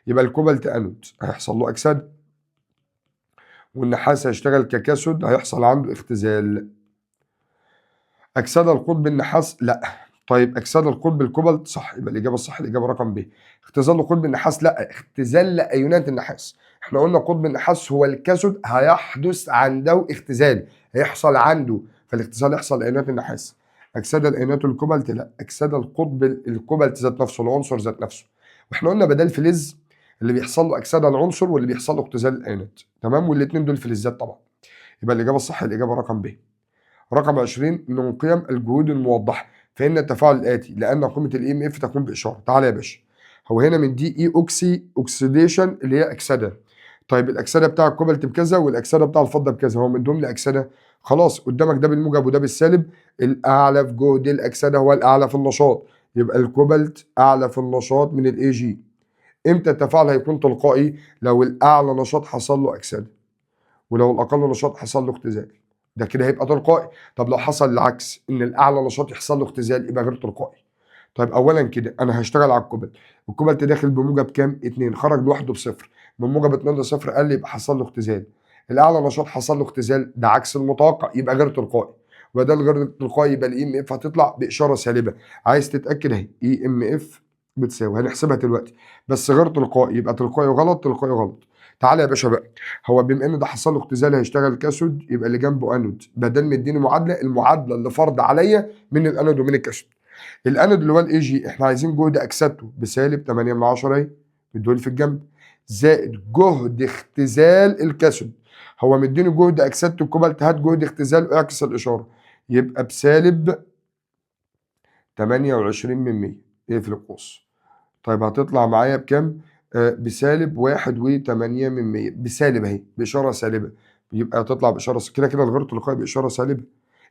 يبقى الكوبالت انود هيحصل له اكسده، والنحاس هيشتغل ككاثود هيحصل عنده اختزال. أكسدة القطب النحاس لا. طيب أكسدة القطب الكوبالت صح، يبقى الإجابة الصح الإجابة رقم ب. اختزال قطب النحاس لا، اختزال أيونات النحاس. احنا قلنا قطب النحاس هو الكاثود، هيحدث عنده اختزال، هيحصل عنده، فالاختزال يحصل لأيونات النحاس. أكسدة الأيونات الكوبالت لا، أكسدة القطب الكوبالت ذات نفسه، العنصر ذات نفسه. واحنا قلنا بدل فلز اللي بيحصل له أكسدة العنصر واللي بيحصل له اختزال الأيونات. تمام، والاثنين دول فلزات طبعا. يبقى الإجابة الصح الإجابة رقم ب. رقم 20 من قيم الجهود الموضحه، فان التفاعل الاتي لان قيمه الاي ام اف تكون باشاره. تعالى يا باشا، هو هنا من دي اي اوكسيديشن اللي هي اكسده. طيب الاكسده بتاع الكوبالت بكذا والاكسده بتاع الفضه بكذا، هو مديهم لي اكسده، خلاص قدامك ده بالموجب وده بالسالب، الاعلى في جهد الاكسده هو الاعلى في النشاط، يبقى الكوبالت اعلى في النشاط من الاي جي. امتى التفاعل هيكون تلقائي؟ لو الاعلى نشاط حصل له اكسده ولو الاقل نشاط حصل له اختزال، ده كده هيبقى تلقائي. طب لو حصل العكس ان الاعلى نشاط يحصل له اختزال يبقى غير تلقائي. طيب اولا كده انا هشتغل على الكوبالت، الكوبالت داخل بموجب كام؟ 2 خرج لوحده بصفر، من موجب 2 لصفر قال لي يبقى حصل له اختزال، الاعلى نشاط حصل له اختزال، ده عكس المتوقع يبقى غير تلقائي، وبدل غير تلقائي يبقى الاي ام اف هتطلع باشاره سالبه. عايز تتاكد اهي اي ام اف بتساوي، هنحسبها دلوقتي، بس غير تلقائي يبقى تلقائي غلط، تلقائي غلط. تعالى يا باشا بقى، هو بما ان ده حصل له اختزال هيشتغل كاثود، يبقى اللي جنبه انود، بدل ما يديني معادله، المعادله اللي فرض عليا من الانود ومن الكاثود. الانود اللي هو الاي جي احنا عايزين جهد اكسدته بسالب 8 من 10 اهي، مديهولي في الجنب، زائد جهد اختزال الكاثود، هو مديني جهد اكسدته الكوبالت، هات جهد اختزال اعكس الاشاره، يبقى بسالب 28 من 100، اقفل القوس. طيب هتطلع معايا بكام؟ بسالب 1.8 من 100، بسالب اهي بإشارة سالبة، يبقى تطلع بإشارة كده كده الغير تلقائي بإشارة سالبة.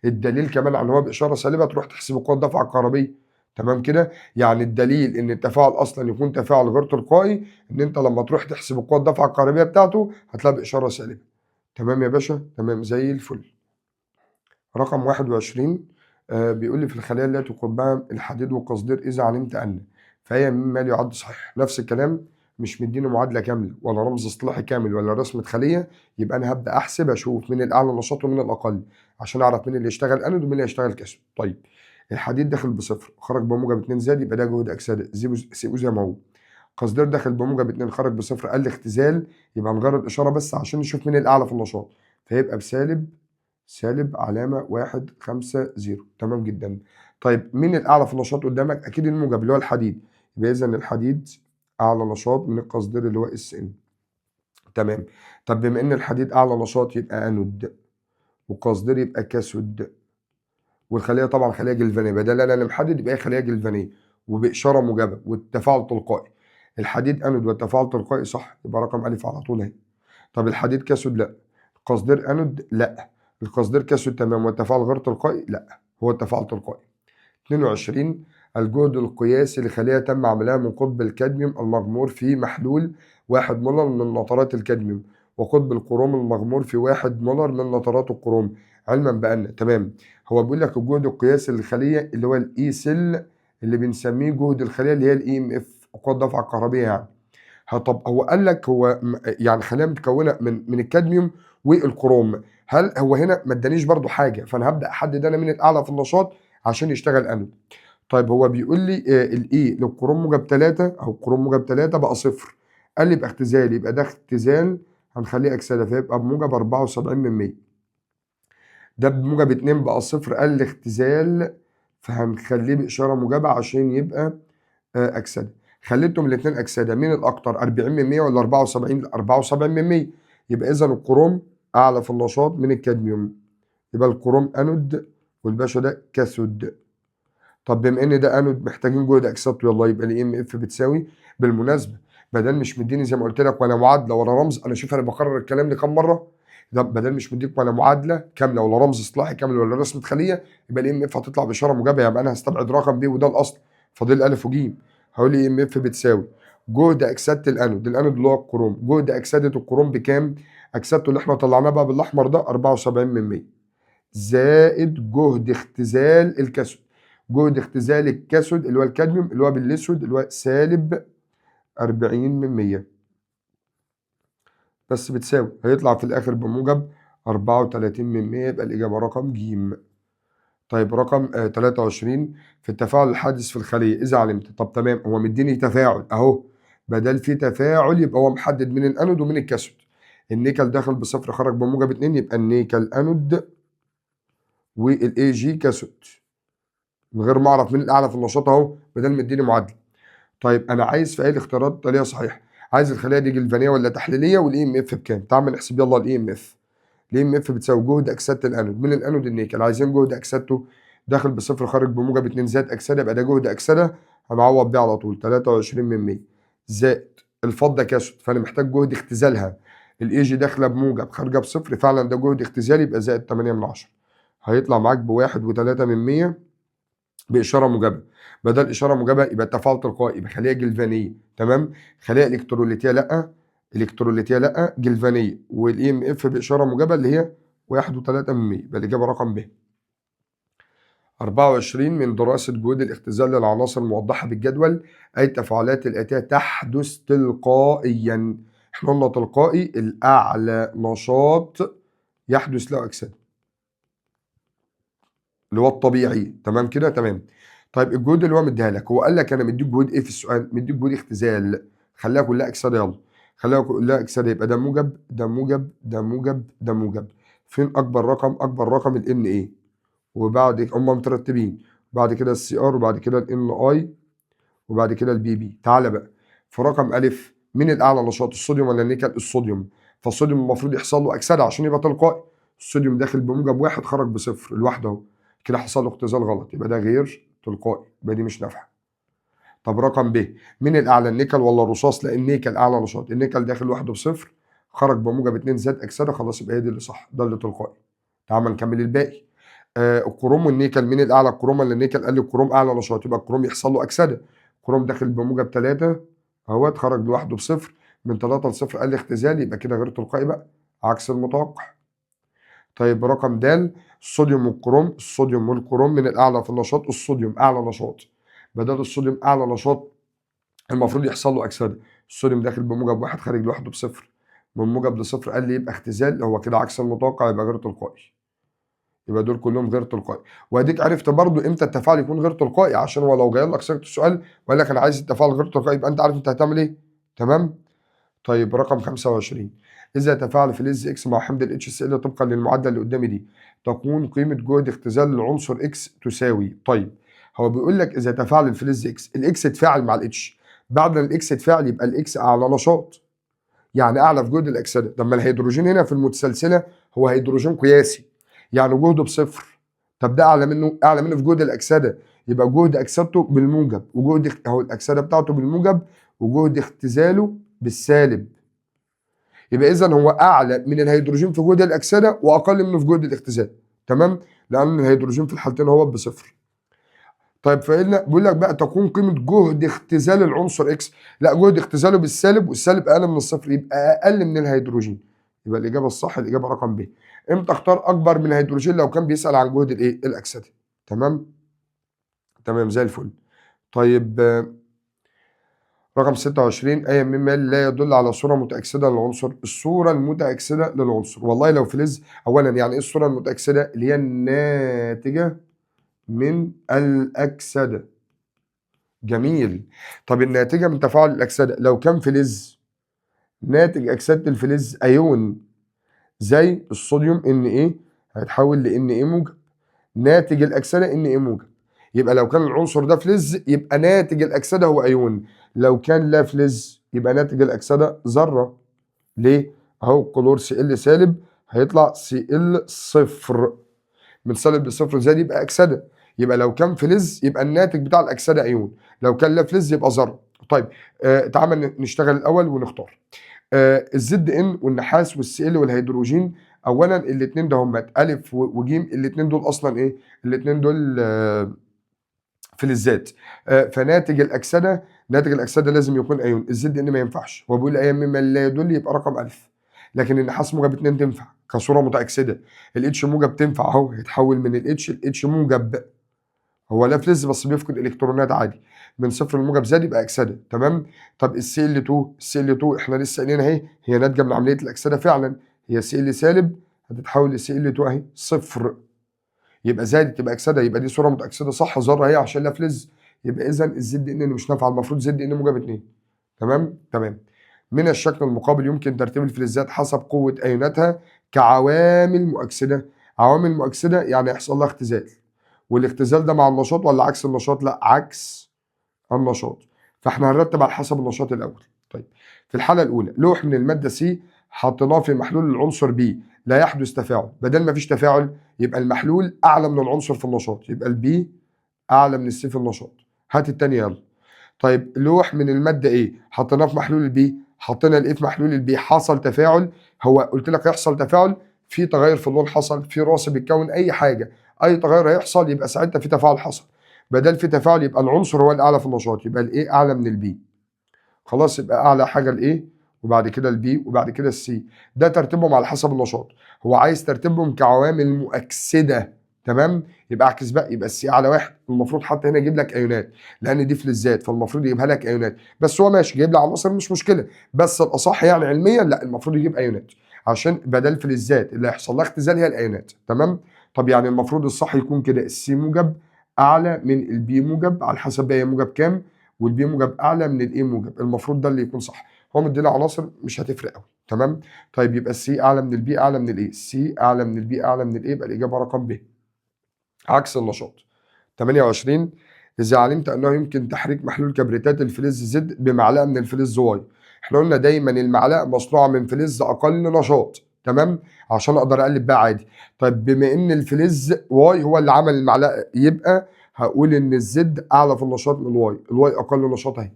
الدليل كمان عن هو بإشارة سالبة تروح تحسب قوة الدفعة الكهربية. تمام كده؟ يعني الدليل إن التفاعل أصلا يكون تفاعل غير تلقائي، إن أنت لما تروح تحسب قوة الدفعة الكهربية بتاعته هتلاقي بإشارة سالبة. تمام يا باشا؟ تمام زي الفل. رقم 21 بيقول لي في الخلايا التي قطبها الحديد والقصدير إذا علمت أن، فهي مما لا يعد صحيح. نفس الكلام، مش مديني معادلة كاملة ولا رمز اصطلاحي كامل ولا رسمة خلية، يبقى أنا هبدأ أحسب أشوف مين الأعلى نشاط ومين الأقل عشان أعرف مين اللي يشتغل أنود ومين اللي يشتغل كاثود. طيب الحديد داخل بصفر خرج بموجب 2 زائد، يبقى ده جهد أكسدة، سيبه زي ما هو. قصدير داخل بموجب 2 خرج بصفر قال لي اختزال، يبقى نغير الإشارة بس عشان نشوف مين الأعلى في النشاط، فيبقى بسالب علامة 1 5 0. تمام جدا. طيب مين الأعلى في النشاط قدامك؟ أكيد الموجب اللي هو الحديد، يبقى إذا الحديد أعلى نشاط من القصدير اللي هو اس ان. تمام. طب بما إن الحديد أعلى نشاط يبقى أنود، والقصدير يبقى كاثود، والخلية طبعا خلية جلفانية، بدل أنا اللي محدد يبقى هي خلية جلفانية وبإشارة موجبة والتفاعل تلقائي. الحديد أنود والتفاعل تلقائي صح، يبقى رقم ألف على طول أهي. طب الحديد كاسود لا. القصدير انود لا. القصدير كاسود تمام. والتفاعل غير تلقائي لا. هو التفاعل تلقائي. 22 الجهد القياسي لخلية تم عملها من قطب الكادميوم المغمور في محلول 1 مولر من نترات الكادميوم وقطب الكروم المغمور في 1 مولر من نترات الكروم، علما بأن تمام. هو بيقول لك الجهد القياسي للخلية اللي هو الاي سيل اللي بنسميه جهد الخلية اللي هي الاي ام اف، قوة الدفعة الكهربية يعني. طب هو قال لك هو يعني خلية متكونة من الكادميوم والكروم، هل هو هنا ما ادانيش برضو حاجة، فانا هبدأ احدد انا من الاعلى في النشاط عشان يشتغل انود. طيب هو بيقول لي الاي لو كروم موجب 3 او كروم موجب 3 بقى صفر، قال لي يبقى اختزال، يبقى ده اختزال هنخليه اكسده فيبقى بموجب 74%. ده بموجب 2 بقى صفر، قال لي اختزال فهنخليه باشاره موجبه عشان يبقى اكسده. خليتهم الاثنين اكسده، مين الاكتر 40% ولا 74؟ 74%. يبقى اذا الكروم اعلى في النشاط من الكادميوم، يبقى الكروم انود والباشا ده كاثود. طب بما ان ده انود محتاجين جهد اكسدته، يلا يبقى الاي ام اف بتساوي، بالمناسبه بدل مش مديني زي ما قلت لك ولا معادله ولا رمز، انا شوف انا بكرر الكلام ده كام مره، ده بدل مش مديك ولا معادله كامله ولا رمز اصطلاحي كامل ولا رسمه خليه، يبقى الاي ام اف هتطلع باشاره موجبه، يبقى انا هستبعد رقم ب وده الاصل، فاضل الف وج. هقول اي ام اف بتساوي جهد اكسده الانود اللي هو الكروم، جهد اكسده الكروم بكام؟ اكسدته اللي احنا طلعناه بقى بالاحمر ده 74%، زائد جهد اختزال الكاثود. جهد اختزال الكاثود اللي هو الكادميوم اللي هو بالاسود اللي هو سالب 40%، بس بتساوي هيطلع في الاخر بموجب 34%، يبقى الاجابه رقم ج. طيب رقم 23 في التفاعل الحادث في الخليه اذا علمت. طب تمام، هو مديني تفاعل اهو، بدل في تفاعل يبقى هو محدد من الانود ومن الكاثود. النيكل داخل بصفر خرج بموجب 2، يبقى النيكل انود والاي جي كاثود، من غير ما اعرف مين الاعلى في النشاط اهو، بدل ما اديني معادله. طيب انا عايز في اي الاختيارات طريقه صحيحه، عايز الخليه دي جلفانيه ولا تحليليه، والاي ام اف بكام؟ تعال نحسب يلا الاي ام اف. الاي ام اف بتساوي جهد اكسده الانود من الانود النيكل، عايزين جهد اكسدته داخل بصفر خارج بموجب 2 زائد اكسده، يبقى ده جهد اكسده هنعوض بيه على طول 23% زائد الفضه كاثود، فانا محتاج جهد اختزالها، الاي جي داخله بموجب خارجه بصفر، فعلا ده جهد اختزالي يبقى زائد 8 من 10، هيطلع معاك بواحد و3 من 100 باشاره موجبه. بدل اشاره موجبه يبقى التفاعل تلقائي، يبقى خليه جلفانيه تمام. خليه الكتروليتيه لا، الكتروليتيه لا، جلفانيه، والاي ام اف باشاره موجبه اللي هي 1.3 من 100، يبقى الاجابه رقم ب. 24 من دراسه جهود الاختزال للعناصر الموضحه بالجدول اي التفاعلات الاتيه تحدث تلقائيا. احنا قلنا تلقائي الاعلى نشاط يحدث له اكسده اللي هو الطبيعي، تمام كده تمام. طيب الجهود اللي هو مديها لك، هو قال لك انا مديك جهود ايه في السؤال؟ مديك جهود اختزال، خليها كلها اكسده يلا، خليها كلها اكسده، يبقى ده موجب ده موجب ده موجب ده موجب. فين اكبر رقم؟ اكبر رقم الان ايه، وبعد هم مترتبين، بعد كده السي ار وبعد كده الان اي وبعد كده البي بي. تعالى بقى في رقم الف، مين الاعلى نشاط الصوديوم ولا النيكل؟ الصوديوم. فالصوديوم المفروض يحصل له اكسده عشان يبقى تلقائي، الصوديوم داخل بموجب 1 خرج بصفر لوحده اهو، كده حصل له اختزال غلط، يبقى ده غير تلقائي، يبقى دي مش نافعه. طب رقم ب، مين الاعلى النيكل ولا الرصاص؟ لا النيكل اعلى نشاط، النيكل داخل لوحده بصفر خرج بموجب 2 زائد اكسده، خلاص يبقى هي دي اللي صح، ده اللي تلقائي. تعال نكمل الباقي. الكروم والنيكل، مين الاعلى الكروم ولا النيكل؟ قال لي الكروم اعلى نشاط، يبقى الكروم يحصل له اكسده، الكروم داخل بموجب 3 اهوت خرج لوحده بصفر، من 3 ل0 قال لي اختزال، يبقى كده غير تلقائي بقى عكس المتوقع. طيب رقم د، الصوديوم والكروم، الصوديوم والكروم من الاعلى في النشاط، الصوديوم اعلى نشاط، بدل الصوديوم اعلى نشاط المفروض يحصل له اكسده، الصوديوم داخل بموجب 1 خارج لوحده بصفر، من موجب ل0 قال لي يبقى اختزال، هو كده عكس المتوقع يبقى غير تلقائي، يبقى دول كلهم غير تلقائي. واديك عرفت برضو امتى التفاعل يكون غير تلقائي، عشان هو لو جاي لك صيغه السؤال وقال لك انا عايز التفاعل غير تلقائي يبقى انت عارف انت هتعمل ايه، تمام. طيب رقم 25 اذا تفاعل فلز اكس مع حمض الاتش سي ال طبقا للمعادله اللي قدامي دي تكون قيمه جهد اختزال العنصر اكس تساوي. طيب هو بيقول لك اذا تفاعل الفلز اكس، الاكس اتفاعل مع الاتش، بعد ما الاكس اتفاعل يبقى الاكس اعلى نشاط، يعني اعلى في جهد الاكسده. لما الهيدروجين هنا في المتسلسله هو هيدروجين قياسي، يعني جهده بصفر، طب ده اعلى منه في جهد الاكسده، يبقى جهد اكسدته بالموجب اهو الاكسده بتاعته بالموجب وجهد اختزاله بالسالب، يبقى اذا هو اعلى من الهيدروجين في جهد الاكسده واقل منه في جهد الاختزال. تمام، لان الهيدروجين في الحالتين هو بصفر. طيب فقلنا بيقول لك بقى تكون قيمه جهد اختزال العنصر اكس، لا جهد اختزاله بالسالب والسالب اقل من الصفر يبقى اقل من الهيدروجين. يبقى الاجابه الصح الاجابه رقم ب. امتى اختار اكبر من الهيدروجين؟ لو كان بيسال عن جهد الايه الاكسده. تمام تمام زي الفل. طيب رقم 26 أي مما لا يدل على صورة متأكسدة للعنصر. الصورة المتأكسدة للعنصر والله لو فلز، أولا يعني إيه الصورة المتأكسدة؟ اللي هي الناتجة من الأكسدة. جميل. طب الناتجة من تفاعل الأكسدة لو كان فلز، ناتج أكسدة الفلز أيون زي الصوديوم Na هيتحول ل Na موجب، ناتج الأكسدة Na موجب. يبقى لو كان العنصر ده فلز يبقى ناتج الأكسدة هو أيون، لو كان لا فلز يبقى ناتج الأكسدة ذرة. ليه؟ أهو كلور Cl سالب هيطلع Cl صفر، من سالب لصفر زائد يبقى أكسدة. يبقى لو كان فلز يبقى الناتج بتاع الأكسدة أيون، لو كان لا فلز يبقى ذرة. طيب تعالى نشتغل الأول ونختار. الزد ان والنحاس والسي ال والهيدروجين، اولا الاثنين ده هم الف وجيم، الاثنين دول اصلا ايه؟ الاثنين دول فلزات. فناتج الاكسده، ناتج الاكسده لازم يكون ايون. الزد ان ما ينفعش، هو بيقول اي مما لا يدل يبقى رقم الف. لكن النحاس موجب 2 تنفع كصوره متاكسده، الاتش موجب تنفع اهو، هيتحول من الاتش موجب، هو لا فلز بس بيفقد الكترونات عادي، من صفر لموجب زائد يبقى اكسده. تمام. طب السي ال 2، السي ال 2 احنا لسه قايلين اهي هي ناتجه من عمليه الاكسده فعلا، هي سي ال سالب هتتحول لسي ال 2 اهي صفر، يبقى زادت تبقى اكسده، يبقى دي صوره متاكسده صح، ذره اهي عشان لا فلز. يبقى اذا الزد ان مش نافعه، المفروض زد ان موجب 2. تمام تمام. من الشكل المقابل يمكن ترتيب الفلزات حسب قوه ايوناتها كعوامل مؤكسده. عوامل مؤكسده يعني يحصل لها اختزال، والاختزال ده مع النشاط ولا عكس النشاط؟ لا عكس النشاط. فاحنا هنرتب على حسب النشاط الاول. طيب في الحاله الاولى لوح من الماده سي حطيناه في محلول العنصر بي لا يحدث تفاعل، بدل ما فيش تفاعل يبقى المحلول اعلى من العنصر في النشاط، يبقى البي اعلى من السي في النشاط. هات الثانيه يلا. طيب لوح من الماده ايه حطيناه في محلول البي، حطينا الايه في محلول البي، حصل تفاعل، هو قلت لك هيحصل تفاعل، في تغير في اللون حصل، في راسب اتكون، اي حاجه، اي تغير هيحصل يبقى ساعتها في تفاعل حصل. بدل في تفاعل يبقى العنصر هو الاعلى في النشاط، يبقى الايه اعلى من البي. خلاص يبقى اعلى حاجه الايه، وبعد كده البي، وبعد كده السي. ده ترتيبهم على حسب النشاط، هو عايز ترتيبهم كعوامل مؤكسده. تمام. يبقى اعكس بقى، يبقى السي اعلى واحد، المفروض حتى هنا يجيب لك ايونات لان دي فلزات، فالمفروض يجيبها لك ايونات، بس هو ماشي جايب لي عناصر مش مشكله، بس الاصح يعني علميا لا المفروض يجيب ايونات، عشان بدل فلزات اللي هيحصل لها اختزال هي الايونات. تمام. طب يعني المفروض الصح يكون كده السي موجب اعلى من البي موجب، على حسب بقى هي موجب كام، والبي موجب اعلى من الاي موجب، المفروض ده اللي يكون صح. هو مدينا عناصر مش هتفرق قوي. تمام. طيب يبقى السي اعلى من البي اعلى من الاي، السي اعلى من البي اعلى من الاي، يبقى الاجابه رقم ب. عكس النشاط. 28 اذا علمت انه يمكن تحريك محلول كبريتات الفلز زد بمعلقه من الفلز واي. احنا قلنا دايما المعلقه مصنوعه من فلز اقل نشاط. تمام، عشان اقدر اقلب بقى عادي. طيب بما ان الفلز واي هو اللي عمل المعلقه، يبقى هقول ان الزد اعلى في النشاط من الواي، الواي اقل نشاط اهي.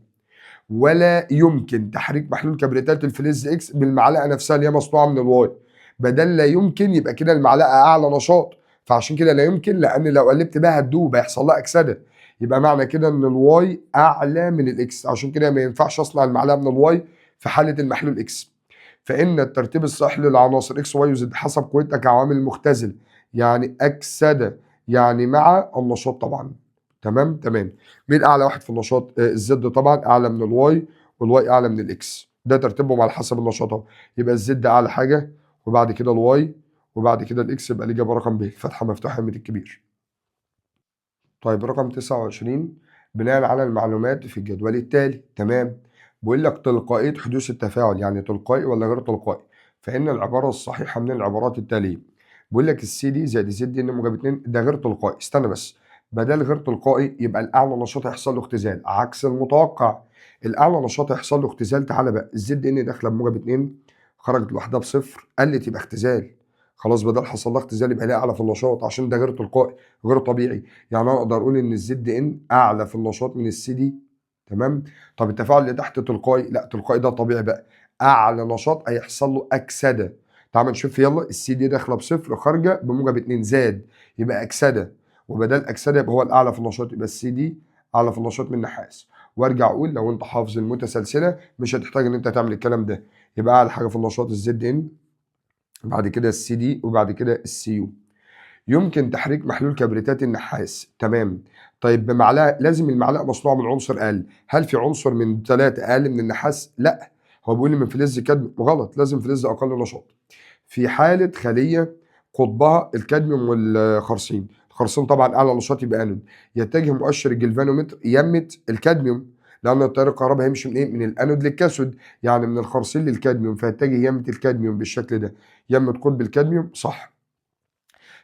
ولا يمكن تحريك محلول كبريتات الفلز اكس بالمعلقه نفسها اللي هي مصنوعه من الواي، بدل لا يمكن يبقى كده المعلقه اعلى نشاط، فعشان كده لا يمكن، لان لو قلبت بها هتدوب هيحصل لها اكسده، يبقى معنى كده ان الواي اعلى من الاكس، عشان كده ما ينفعش اصنع المعلقه من الواي في حاله المحلول اكس. فان الترتيب الصحيح للعناصر اكس واي وزد حسب قوتها كعوامل مختزل، يعني اكسده، يعني مع النشاط طبعا. تمام تمام. مين اعلى واحد في النشاط؟ الزد طبعا اعلى من الواي، والواي اعلى من الاكس، ده ترتيبهم على حسب النشاط اهو. يبقى الزد اعلى حاجه، وبعد كده الواي، وبعد كده الاكس، يبقى الاجابه رقم ب، الفتحه مفتوحه يمين الكبير. طيب رقم 29 بناء على المعلومات في الجدول التالي. تمام. بيقول لك تلقائيه حدوث التفاعل، يعني تلقائي ولا غير تلقائي؟ فان العباره الصحيحه من العبارات التاليه. بيقول لك السي دي زائد زد دي ان موجب 2 ده غير تلقائي. استنى بس، بدل غير تلقائي يبقى الاعلى نشاط هيحصل له اختزال عكس المتوقع. الاعلى نشاط هيحصل له اختزال، تعالى بقى الزد ان داخله بموجب 2 خرجت لوحدها بصفر، قلت يبقى اختزال، خلاص بدل حصل لها اختزال يبقى ليها اعلى في النشاط، عشان ده غير تلقائي غير طبيعي. يعني انا اقدر اقول ان الزد ان اعلى في النشاط من السي دي. تمام. طب التفاعل اللي تحت تلقائي؟ لا تلقائي ده طبيعي بقى، اعلى نشاط هيحصل له اكسده. تعال نشوف يلا، السي دي داخله بصفر خارجه بموجب 2 زاد يبقى اكسده، وبدل اكسده يبقى هو الاعلى في النشاط، يبقى السي دي اعلى في النشاط من النحاس. وارجع اقول لو انت حافظ المتسلسله مش هتحتاج ان انت تعمل الكلام ده، يبقى اعلى حاجه في النشاط الزد ان، بعد كده السي دي، وبعد كده السي يو. يمكن تحريك محلول كبريتات النحاس، تمام. طيب بمعلقه، لازم المعلقه مصنوعه من عنصر اقل، هل في عنصر من 3 اقل من النحاس؟ لا، هو بيقول لي من فلز كادميوم، غلط، لازم فلز اقل نشاط. في حاله خليه قطبها الكادميوم والخرسين، الخرسين طبعا اعلى نشاط يبقى انود، يتجه مؤشر الجلفانومتر يمه الكادميوم، لان التيار الكهربائي هيمشي من ايه؟ من الانود للكاثود، يعني من الخرسين للكادميوم، فيتجه يمه الكادميوم بالشكل ده، يمه قطب الكادميوم، صح.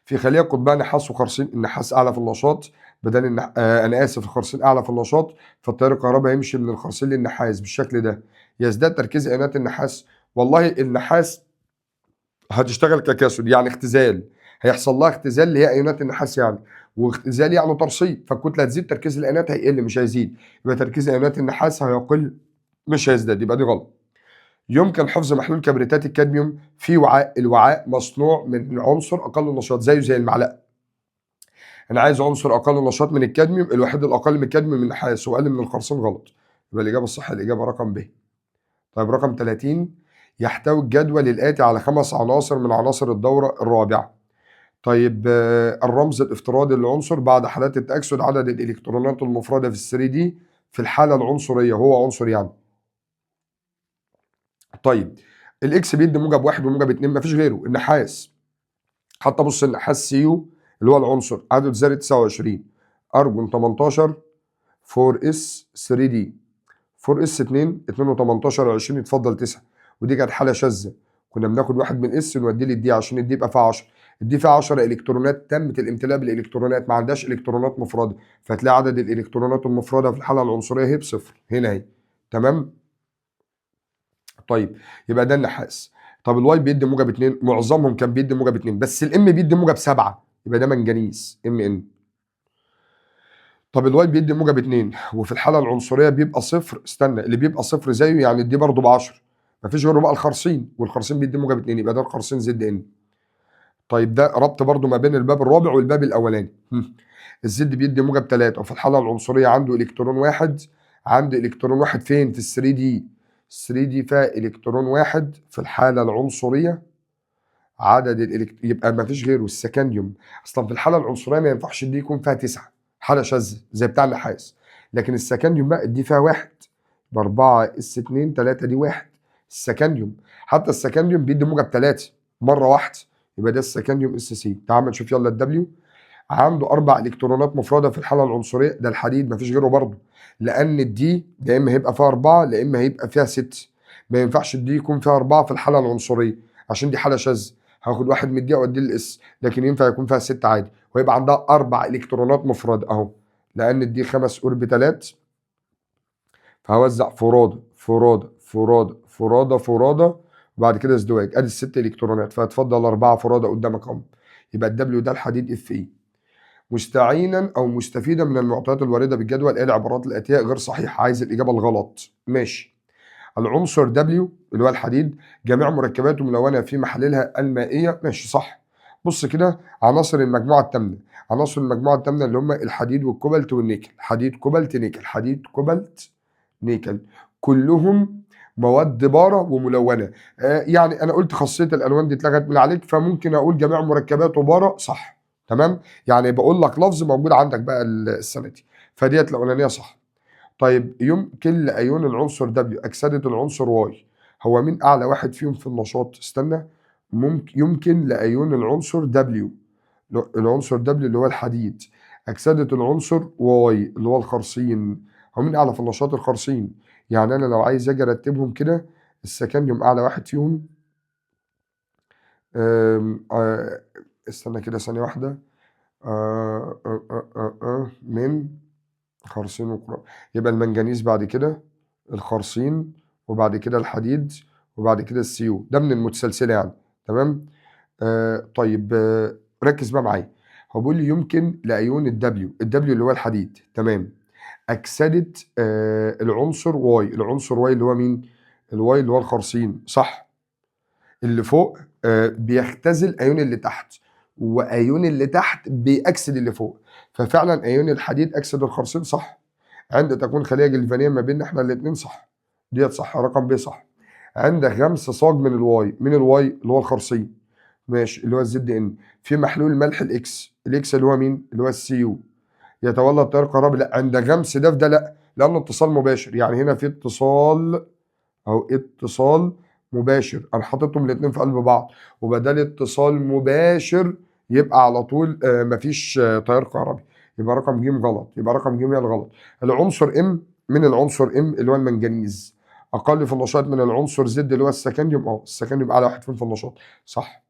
في خليه قطبها نحاس وخرسين، النحاس اعلى في النشاط، بدل انا اسف، الخرسين اعلى في النشاط، فالتيار الكهربائي هيمشي من الخرسين للنحاس بالشكل ده. يزداد تركيز ايونات النحاس، والله النحاس هتشتغل ككاثود يعني اختزال، هيحصل لها اختزال اللي هي ايونات النحاس يعني، واختزال يعني ترسيب، فالكتله هتزيد، تركيز الايونات هيقل مش هيزيد، يبقى تركيز ايونات النحاس هيقل مش هيزداد، يبقى دي غلط. يمكن حفظ محلول كبريتات الكادميوم في وعاء، الوعاء مصنوع من عنصر اقل نشاط زيه زي المعلقه. انا عايز عنصر اقل نشاط من الكادميوم، الوحيد الاقل من الكادميوم النحاس، واقل من الخرسين، غلط، يبقى الاجابه الصح الاجابه رقم ب. طيب رقم 30، يحتوي الجدول الاتي على 5 عناصر من عناصر الدوره الرابعه. طيب الرمز الافتراضي للعنصر بعد حالات التاكسد عدد الالكترونات المفرده في ال 3 دي في الحاله العنصريه، هو عنصر يعني. طيب الاكس بيدي موجب 1 وموجب 2، مفيش غيره النحاس. حتى بص النحاس سي يو اللي هو العنصر عدد ذري 29، ارجون 18، 4 اس 3 دي، 4 اس 2 و18 و20 يتفضل 9، ودي كانت حاله شاذه، كنا بناخد واحد من اس نوديه للدي عشان الدي يبقى فيها 10، الدي فيها 10 الكترونات تمت الامتلاء بالالكترونات، ما عندهاش الكترونات مفرده، فتلاقي عدد الالكترونات المفرده في الحاله العنصريه هي بصفر هنا اهي، تمام. طيب يبقى ده النحاس. طب الواي بيدي موجب 2، معظمهم كان بيدي موجب 2، بس الام بيدي موجب 7، يبقى ده منجنيز ام ان. طب الواي بيدي موجب 2 وفي الحاله العنصريه بيبقى صفر، استنى، اللي بيبقى صفر زيه يعني دي برضه ب 10، مفيش غيره بقى الخرسين، والخرسين بيدي موجب 2، يبقى ده الخرسين زد ان. طيب ده ربط برضه ما بين الباب الرابع والباب الاولاني. الزد بيدي موجب 3 وفي الحاله العنصريه عنده الكترون واحد، عنده الكترون واحد فين؟ في ال 3 دي، 3 دي فيها الكترون واحد في الحاله العنصريه، عدد يبقى ما فيش غيره السكنديوم، اصلا في الحاله العنصريه ما ينفعش دي يكون فيها 9، حاله شاذه زي بتاع النحاس، لكن السكنديوم بقى دي فيها واحد، باربعه اس 2 3 دي واحد، السكنديوم، حتى السكنديوم بيدي موجب 3 مره واحده، يبقى ده السكنديوم اس سي. تعال نشوف يلا الدبليو، عنده 4 الكترونات مفرده في الحاله العنصريه، ده الحديد ما فيش غيره برضه، لان الدي يا اما هيبقى فيها 4 يا اما هيبقى فيها 6، ما ينفعش الدي يكون فيها 4 في الحاله العنصريه عشان دي حاله شاذه، هاخد واحد من الدي اوديه للاس، لكن ينفع يكون فيها 6 عادي، ويبقى عندها 4 الكترونات مفرده اهو، لان الدي 5 اوربيتالات، فهوزع فرادة فرادة فرادة فرادة فرادة، وبعد كده ازدواج، ادي الست الكترونات، فهتفضل 4 فرادة قدامك اهم، يبقى الدبليو ده الحديد اف اي. مستعينا او مستفيدا من المعطيات الوارده بالجدول، ايه العبارات الاتيه غير صحيحه؟ عايز الاجابه الغلط، ماشي. العنصر دبليو اللي هو الحديد جميع مركباته ملونه في محاللها المائيه، ماشي صح. بص كده، عناصر المجموعه الثامنه، عناصر المجموعه الثامنه اللي هم الحديد والكوبالت والنيكل، حديد كوبالت نيكل، حديد كوبالت نيكل، كلهم مواد بارة وملونة. يعني أنا قلت خاصية الألوان دي اتلغت من عليك، فممكن أقول جميع مركباته بارة، صح، تمام، يعني بقول لك لفظ موجود عندك بقى السنة دي، فديت الأولانية صح. طيب يمكن لأيون العنصر دبليو أكسدة العنصر واي، هو مين أعلى واحد فيهم في النشاط؟ استنى، يمكن لأيون العنصر دبليو، العنصر دبليو اللي هو الحديد، أكسدة العنصر واي اللي هو الخرسين، هو مين أعلى في النشاط؟ الخرسين، يعني أنا لو عايز أجي أرتبهم كده، السكنديوم أعلى واحد فيهم، استنى كده ثانية واحدة، من خرسين وقراب، يبقى المنجنيز بعد كده الخرسين، وبعد كده الحديد، وبعد كده السيو، ده من المتسلسلة يعني، تمام. طيب ركز بقى معايا، هو بيقول لي يمكن لأيون الدبليو، الدبليو اللي هو الحديد، تمام، أكسدة العنصر واي، العنصر واي اللي هو مين؟ الواي اللي هو الخرسين صح. اللي فوق بيختزل ايون اللي تحت، وايون اللي تحت بيأكسد اللي فوق، ففعلا ايون الحديد اكسد الخرسين صح. عند تكون خليه جلفانيه ما بيننا احنا الاثنين صح، ديت صح، رقم ب صح. عندك غمس صاج من الواي، من الواي اللي هو الخرسين ماشي، اللي هو الزد ان، في محلول ملح الاكس، الاكس اللي هو مين؟ اللي هو السي يو، يتولد تيار كهربي. لا، عند غمس ده في ده لا، لانه اتصال مباشر، يعني هنا في اتصال او اتصال مباشر، انا حاططهم الاثنين في قلب بعض، وبدل اتصال مباشر يبقى على طول مفيش تيار كهربي، يبقى رقم ج غلط، يبقى رقم ج هي الغلط. العنصر ام، من العنصر ام اللي هو المنجنيز اقل في النشاط من العنصر زد اللي هو السكنديوم، السكنديوم اعلى واحد فين في النشاط صح،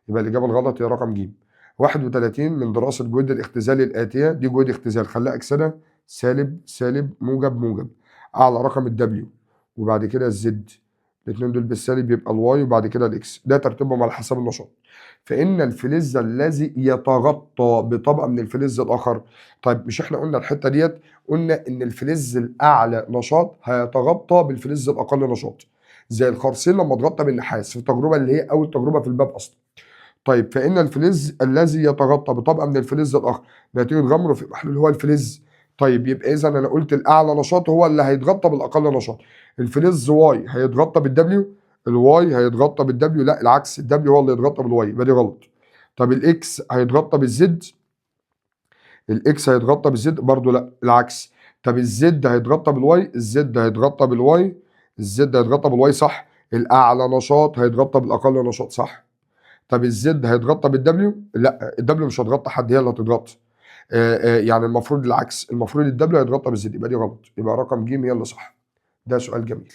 يبقى الاجابه الغلط هي رقم ج. 31 من دراسه جهود الاختزال الاتيه، دي جهود اختزال خلاها اكسده سالب سالب موجب موجب، اعلى رقم الدبليو وبعد كده الزد، الاثنين دول بالسالب يبقى الواي وبعد كده الاكس، ده ترتيبهم على حسب النشاط. فان الفلز الذي يتغطى بطبقه من الفلز الاخر، طيب مش احنا قلنا الحته ديت، قلنا ان الفلز الاعلى نشاط هيتغطى بالفلز الاقل نشاط، زي الخرسين لما اتغطى بالنحاس في التجربه اللي هي اول تجربه في الباب اصلا. طيب فإن الفلز الذي يتغطى بطبقة من الفلز الآخر نتيجة غمره في محلول هو الفلز. طيب يبقى إذا أنا قلت الأعلى نشاط هو اللي هيتغطى بالأقل نشاط. الفلز واي هيتغطى بالدبليو، الواي هيتغطى بالدبليو، لا العكس، الدبليو هو اللي يتغطى بالواي، يبقى دي غلط. طب الإكس هيتغطى بالزد، الإكس هيتغطى بالزد برضه لا العكس. طب الزد هيتغطى بالواي، الزد هيتغطى بالواي، الزد هيتغطى بالواي صح. الأعلى نشاط هيتغطى بالأقل نشاط صح. طب الزد هيتغطى بالدبليو؟ لا الدبليو مش هتغطى حد، هي اللي هتتغطى. يعني المفروض العكس، المفروض الدبليو هيتغطى بالزد، يبقى دي غلط، يبقى رقم ج هي اللي صح. ده سؤال جميل.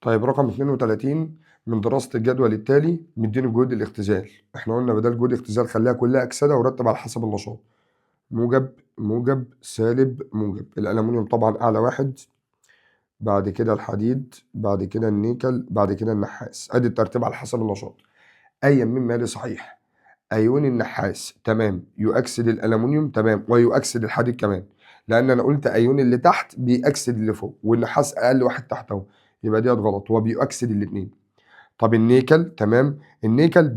طيب رقم 32 من دراسة الجدول التالي مديني جهود الاختزال، احنا قلنا بدل جهود الاختزال خليها كلها أكسدة ورتب على حسب النشاط، موجب موجب سالب موجب. الألمنيوم طبعا أعلى واحد، بعد كده الحديد، بعد كده النيكل، بعد كده النحاس، ادي الترتيب على حسب النشاط. أيا مما يلي صحيح. أيون النحاس تمام يؤكسد الألمنيوم تمام ويؤكسد الحديد كمان، لأن أنا قلت أيون اللي تحت بيأكسد اللي فوق، والنحاس أقل واحد تحت أهو، يبقى ديت غلط، هو بيؤكسد الاتنين. طب النيكل تمام، النيكل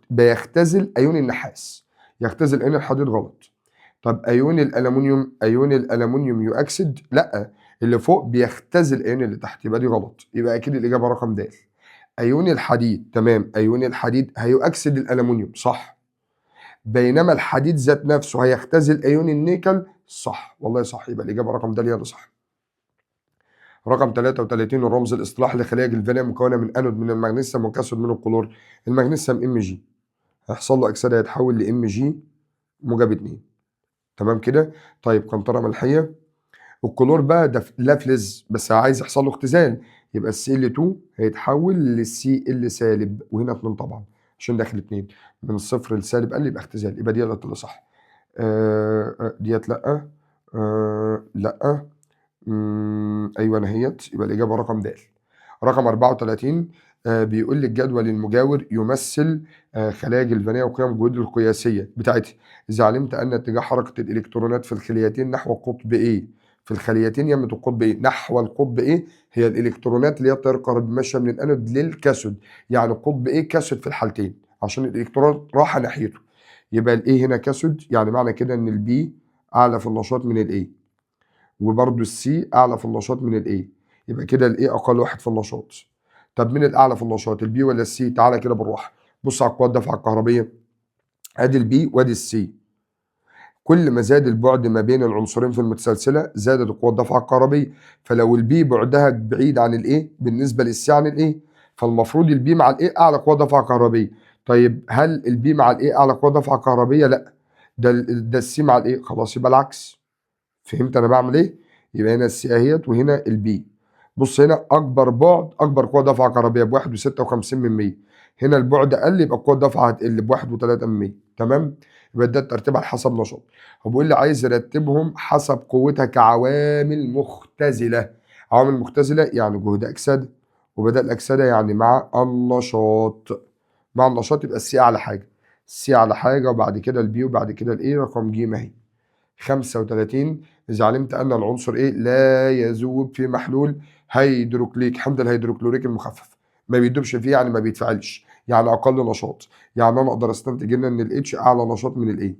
بيختزل أيون النحاس، يختزل أيون الحديد غلط. طب أيون الألمنيوم، أيون الألمنيوم يؤكسد، لأ اللي فوق بيختزل أيون اللي تحت، يبقى دي غلط، يبقى أكيد الإجابة رقم د. أيون الحديد تمام، أيون الحديد هيؤكسد الألمنيوم صح، بينما الحديد ذات نفسه هيختزل ايون النيكل صح، والله صح، يبقى الاجابه رقم د هي اللي صح. رقم 33 الرمز الاصطلاحي لخليه جلفانيه مكونه من انود من المغنيسيوم وكاثود من الكلور. المغنيسيوم ام جي هيحصل له اكسده يتحول لام جي موجب 2 تمام كده. طيب قنطره ملحيه، الكلور بقى ده لا فلز بس عايز يحصل له اختزال، يبقى السي ال 2 هيتحول للسي ال سالب، وهنا 2 طبعا عشان داخل 2 من الصفر لسالب قال يبقى اختزال، يبقى دي اللي صح. ديت لأ، لأ، أيوه نهيت، يبقى الإجابة رقم د. رقم 34 بيقول لي الجدول المجاور يمثل خلايا جلفانية وقيم الجهود القياسية بتاعتها، إذا علمت أن اتجاه حركة الإلكترونات في الخليتين نحو القطب A، في الخليتين يمة القطب A نحو القطب A، هي الإلكترونات اللي هي التيار الكهربي ماشية من الأنود للكاثود، يعني القطب A كاثود في الحالتين عشان الإلكترون راح ناحيته، يبقى الاي هنا كاسود، يعني معنى كده ان البي اعلى في النشاط من الاي، وبرده السي اعلى في النشاط من الاي، يبقى كده الاي اقل واحد في النشاط. طب مين الاعلى في النشاط، البي ولا السي؟ تعالى كده بالراحه، بص على قوات الدفعه الكهربيه، ادي البي وادي السي، كل ما زاد البعد ما بين العنصرين في المتسلسله زادت قوه الدفعه الكهربيه، فلو البي بعدها بعيد عن الاي بالنسبه للسي عن الاي، فالمفروض البي مع الاي اعلى قوه دفعه كهربيه. طيب هل البي مع الاي اعلى قوه دفعه كهربيه؟ لا، ده السي مع الايه، خلاص يبقى العكس. فهمت انا بعمل ايه؟ يبقى هنا السي اهيت وهنا البي. بص هنا اكبر بعد اكبر قوه دفعه كهربيه ب 1.56%، هنا البعد قل يبقى قوه الدفعه هتقل ب 1.3%، تمام؟ يبقى ده الترتيب على حسب نشاط. هو بيقول لي عايز يرتبهم حسب قوتها كعوامل مختزله، عوامل مختزله يعني جهد اكسده، وبدل اكسده يعني مع النشاط، مع النشاط يبقى السي اعلى حاجه، السي اعلى حاجه وبعد كده البي وبعد كده الايه، رقم ج اهي. 35 إذا علمت أن العنصر إيه لا يذوب في محلول هيدروكليك حمض الهيدروكلوريك المخفف، ما بيدوبش فيه يعني ما بيتفعلش، يعني أقل نشاط، يعني أنا أقدر أستنتج هنا إن الاتش أعلى نشاط من الإيه.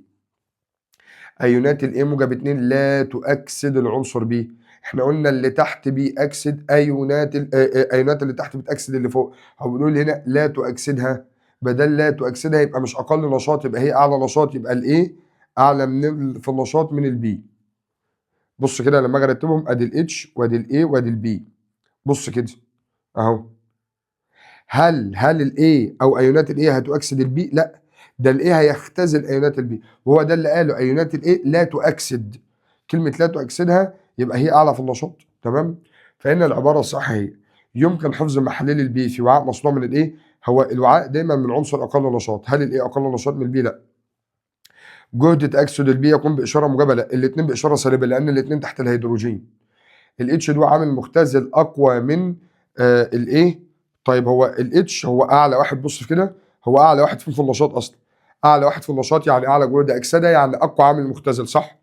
أيونات الإيه موجب 2 لا تؤكسد العنصر بي، إحنا قلنا اللي تحت بيأكسد أيونات أيونات اللي تحت بتأكسد اللي فوق، هو بنقول هنا لا تؤكسدها، بدل لا تؤكسدها يبقى مش أقل نشاط يبقى هي أعلى نشاط، يبقى الإيه أعلى في النشاط من البي. بص كده لما أجي أرتبهم أدي الاتش وأدي الإيه وأدي البي، بص كده أهو. هل الاي او ايونات الاي هتؤكسد البي؟ لا، ده الاي هيختزل ايونات البي، وهو ده اللي قاله ايونات الاي لا تؤكسد، كلمه لا تؤكسدها يبقى هي اعلى في النشاط، تمام. فان العباره الصح هي يمكن حفظ محاليل البي في وعاء مصنوع من الايه، هو الوعاء دايما من عنصر اقل نشاط، هل الايه اقل نشاط من البي؟ لا. جهد تاكسد البي يكون باشاره موجبه؟ لا، الاثنين باشاره سالبه لان الاثنين تحت الهيدروجين. الاتش ده عامل مختزل اقوى من الايه. طيب هو الاتش هو اعلى واحد، بص كده هو اعلى واحد فيه في النشاط اصلا، اعلى واحد في النشاط يعني اعلى جهد اكسده يعني اقوى عامل مختزل، صح.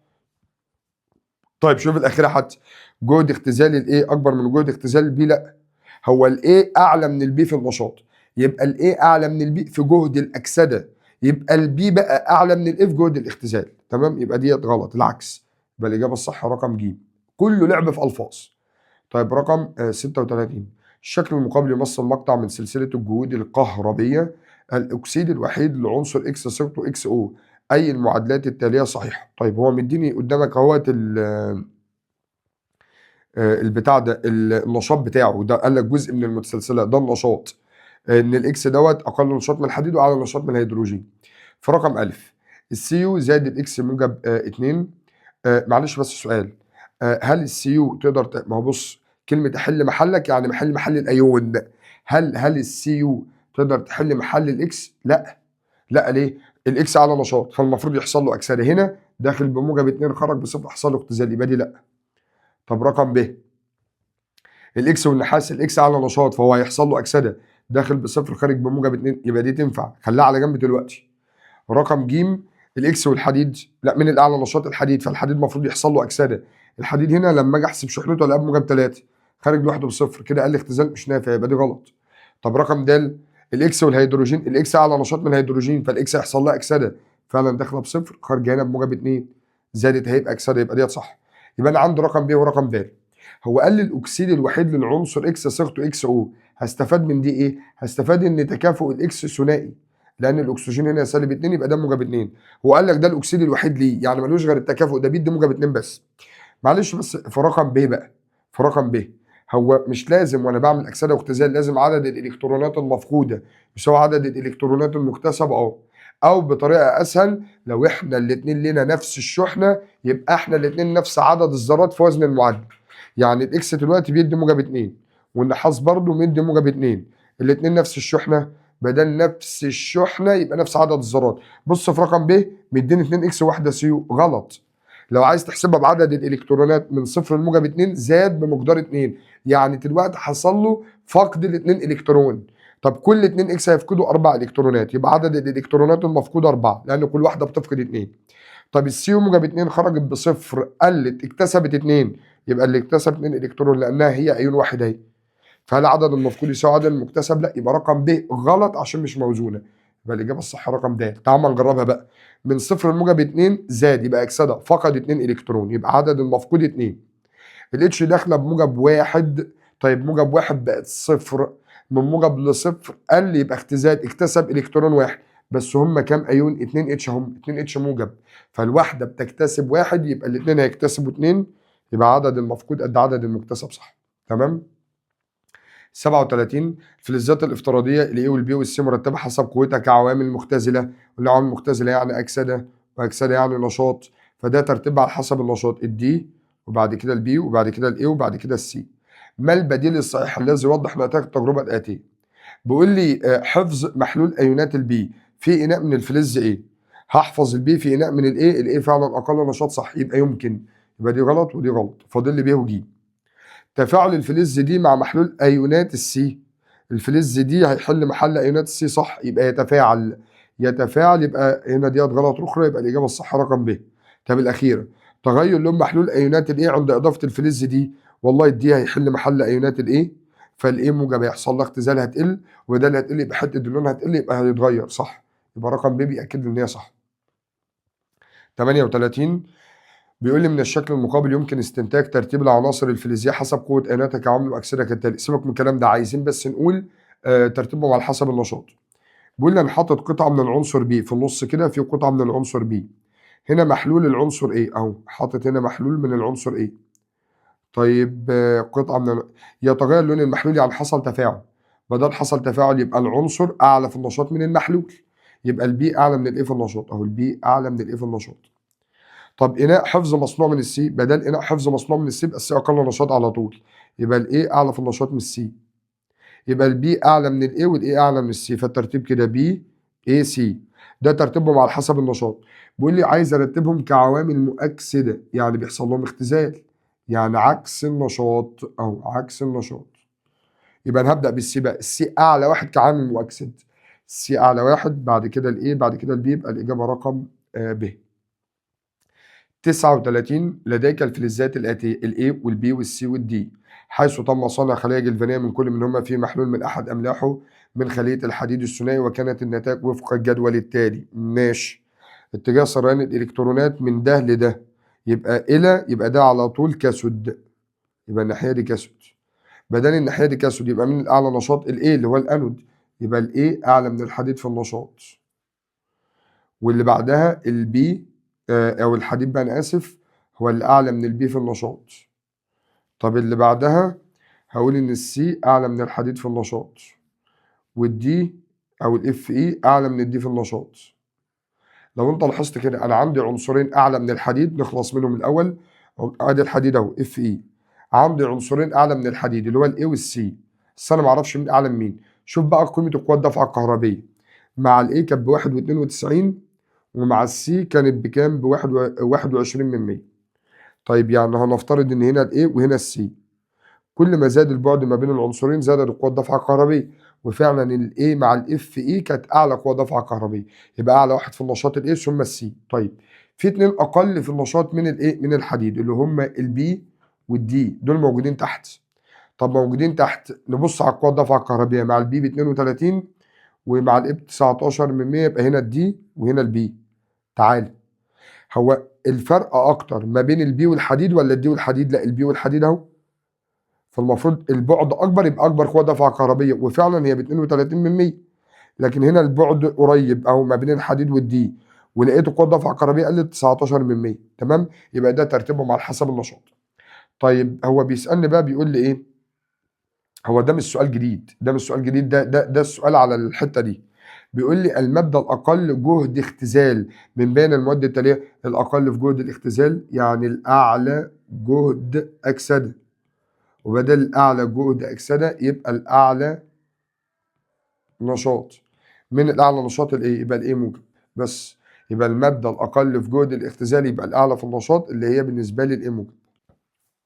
طيب شوف الاخيره حتى جهد اختزال الايه اكبر من جهد اختزال البي؟ لا، هو الايه اعلى من البي في النشاط، يبقى الايه اعلى من البي في جهد الاكسده، يبقى البي بقى اعلى من الايه في جهد الاختزال، تمام. يبقى ديت غلط، العكس، يبقى الاجابه الصح رقم ج. كله لعب في الفاظ. طيب رقم 36 الشكل المقابل يمثل مقطع من سلسلة الجهود الكهربية، الأكسيد الوحيد لعنصر إكس صيغته إكس أو، أي المعادلات التالية صحيحة. طيب هو مديني قدامك اهوت البتاع ده النشاط بتاعه ده، قال لك جزء من المتسلسلة ده النشاط، إن الإكس دوت أقل نشاط من الحديد وأعلى نشاط من الهيدروجين. في رقم ألف السي يو زائد الإكس موجب 2. معلش بس سؤال، هل السي يو تقدر ما هو بص كلمة أحل محلك يعني محل الأيون، هل السي يو تقدر تحل محل الإكس؟ لأ، لأ ليه؟ الإكس أعلى نشاط فالمفروض يحصل له أكسدة، هنا داخل بموجب 2 خرج بصفر حصل له اختزال، يبقى دي لأ. طب رقم ب الإكس والنحاس، الإكس أعلى نشاط فهو هيحصل له أكسدة، داخل بصفر خارج بموجب 2، يبقى دي تنفع، خليها على جنب دلوقتي. رقم ج الاكس والحديد، لا من الاعلى نشاط الحديد فالحديد المفروض يحصل له اكسده، الحديد هنا لما اجي احسب شحنته الاقيها بموجب 3 خارج لوحده بصفر، كده قال لي اختزال مش نافع يبقى دي غلط. طب رقم د الاكس والهيدروجين، الاكس اعلى نشاط من الهيدروجين فالاكس هيحصل لها اكسده، فعلا داخله بصفر خارجه هنا بموجب 2 زادت هيبقى اكسده، يبقى ديت صح. يبقى انا عندي رقم ب ورقم د. هو قال لي الاكسيد الوحيد للعنصر اكس صيغته اكس او، هستفاد من دي ايه؟ هستفاد ان تكافؤ الاكس ثنائي، لان الاكسجين هنا سالب 2 يبقى ده موجب 2، هو قال لك ده الاكسيد الوحيد ليه يعني ملوش غير التكافؤ ده بيدي موجب 2 بس. معلش بس في رقم ب بقى، في رقم ب هو مش لازم وانا بعمل اكسده واختزال لازم عدد الالكترونات المفقوده يساوي عدد الالكترونات المكتسبه او بطريقه اسهل لو احنا الاثنين لنا نفس الشحنه يبقى احنا الاثنين نفس عدد الذرات في وزن المعدل، يعني الاكس دلوقتي بيدي موجب 2 والنحاس برضه مدي موجب 2، الاثنين نفس الشحنه، بدل نفس الشحنه يبقى نفس عدد الذرات. بص في رقم ب مديني 2 اكس واحده سيو، غلط. لو عايز تحسبها بعدد الالكترونات من صفر لموجب 2 زاد بمقدار 2، يعني دلوقتي حصل له فقد الاثنين الكترون، طب كل 2 اكس هيفقدوا 4 الكترونات يبقى عدد الالكترونات المفقوده 4 لان كل واحده بتفقد 2. طب السيو موجب 2 خرجت بصفر قلت اكتسبت 2، يبقى اللي اكتسب 2 الكترون لانها هي ايون واحد اهي، فهل عدد المفقود يساوي عدد المكتسب؟ لا، يبقى رقم ب غلط عشان مش موزونه، يبقى الاجابه الصح رقم د. تعال ما نجربها بقى، من صفر لموجب 2 زاد يبقى اكسده فقد 2 الكترون يبقى عدد المفقود 2، الاتش داخله بموجب 1، طيب موجب 1 بقت صفر، من موجب لصفر قل يبقى اختزال اكتسب الكترون 1 بس هم كام ايون؟ 2 اتش، هم 2 اتش موجب فالواحده بتكتسب 1 يبقى الاثنين هيكتسبوا 2، يبقى عدد المفقود قد عدد المكتسب، صح تمام. 37 الفلزات الافتراضيه الاي والبي والسي مرتبه حسب قوتها كعوامل مختزله، والعوامل المختزله يعني اكسده واكسده يعني نشاط، فده ترتيبها على حسب النشاط، الدي وبعد كده البي وبعد كده الاي وبعد كده السي. ما البديل الصحيح الذي يوضح نتائج التجربه الاتيه؟ بيقول لي حفظ محلول ايونات البي في اناء من الفلز ايه، هحفظ البي في اناء من الايه فعلا اقل نشاط، صح يبقى يمكن، يبقى دي غلط ودي غلط، فاضل لي ب وج. تفاعل الفلز دي مع محلول ايونات السي، الفلز دي هيحل محل ايونات السي، صح يبقى يتفاعل، يبقى هنا ديت غلط اخرى، يبقى الاجابه الصح رقم ب. طب الاخيره تغير لون محلول ايونات الايه عند اضافه الفلز دي، والله الدي هيحل محل ايونات الايه، فالايه موجب هيحصل لها اختزال هتقل، وده اللي هتقل يبقى حته اللون هتقل يبقى هيتغير صح، يبقى رقم ب بيأكد لي ان هي صح. 38 بيقول لي من الشكل المقابل يمكن استنتاج ترتيب العناصر الفلزيه حسب قوه ايوناتها كعوامل مؤكسده كالتالي. سيبك من الكلام ده، عايزين بس نقول ترتيبهم على حسب النشاط. بيقول لي انا حاطط قطعه من العنصر بي في النص كده، في قطعه من العنصر بي، هنا محلول العنصر ايه اهو، حاطط هنا محلول من العنصر ايه. طيب قطعه من يتغير لون المحلول يعني حصل تفاعل، بدل حصل تفاعل يبقى العنصر اعلى في النشاط من المحلول، يبقى البي اعلى من الايه في النشاط اهو، البي اعلى من الايه في النشاط. طب اناء حفظ مصنوع من السي، بدل اناء حفظ مصنوع من السي يبقى السي اقل نشاط على طول، يبقى الايه اعلى في النشاط من السي، يبقى البي اعلى من الاي والاي اعلى من السي، فالترتيب كده بي اي سي، ده ترتيبهم على حسب النشاط. بيقول لي عايز ارتبهم كعوامل مؤكسده، يعني بيحصل لهم اختزال، يعني عكس النشاط او عكس النشاط. يبقى انا هبدا بالسي بقى، السي اعلى واحد كعامل مؤكسد، السي اعلى واحد، بعد كده الاي، بعد كده البي، يبقى الاجابه رقم ب. 39 لديك الفلزات الآتية الA والB والC والD، حيث تم صنع خلايا جلفانية من كل منهما في محلول من أحد أملاحه من خلية الحديد الثنائي، وكانت النتائج وفق الجدول التالي. ماشي. اتجاه سريان الإلكترونات من ده لده، يبقى ده على طول كاسود، يبقى الناحية دي كاسود. بدل الناحية دي كاسود يبقى من الأعلى نشاط الA اللي هو الأنود، يبقى الA أعلى من الحديد في النشاط. واللي بعدها البي او الحديد بقى انا اسف، هو اللي اعلى من البي في النشاط. طب اللي بعدها هقول ان السي اعلى من الحديد في النشاط، والدي او الاف اي اعلى من الدي في النشاط. لو انت لاحظت كده انا عندي عنصرين اعلى من الحديد، نخلص منهم الاول. ادي الحديد اهو اف اي، عندي عنصرين اعلى من الحديد اللي هو الاي والسي، بس انا ما اعرفش مين اعلى من مين. شوف بقى قيمه القوه الدافعه الكهربيه، مع الاي كانت ب 1.92، ومع السي كانت بكام؟ ب 21%. طيب يعني هنفترض ان هنا الاي وهنا السي، كل ما زاد البعد ما بين العنصرين زادت القوه الدافعه الكهربيه، وفعلا الاي مع الاف اي كانت اعلى قوه دافعه كهربيه، يبقى اعلى واحد في النشاط الاي ثم السي. طيب في اتنين اقل في النشاط من الايه من الحديد اللي هم البي والدي، دول موجودين تحت. طب موجودين تحت، نبص على القوه الدافعه الكهربيه، مع البي ب 32 ومع الاي ب 19%، يبقى هنا الدي وهنا البي. تعالى، هو الفرق اكتر ما بين البي والحديد ولا الدي والحديد؟ لا البي والحديد اهو، فالمفروض البعد اكبر يبقى اكبر قوه دفعه كهربيه، وفعلا هي ب 32%. لكن هنا البعد قريب او ما بين الحديد والدي، ولقيت قوه دفعه كهربيه قلت 19%. تمام، يبقى ده ترتيبهم على حسب النشاط. طيب هو بيسالني بقى بيقول لي ايه، هو ده مش سؤال جديد، ده مش سؤال جديد، ده السؤال على الحته دي. بيقول لي المادة الأقل جهد اختزال من بين المواد التالية، الأقل في جهد الاختزال يعني الأعلى جهد أكسدة، وبدل الأعلى جهد أكسدة يبقى الأعلى نشاط. من الأعلى نشاط الإيه؟ يبقى الإيه موجب بس، يبقى المادة الأقل في جهد الاختزال يبقى الأعلى في النشاط اللي هي بالنسبة لي الإيه موجب.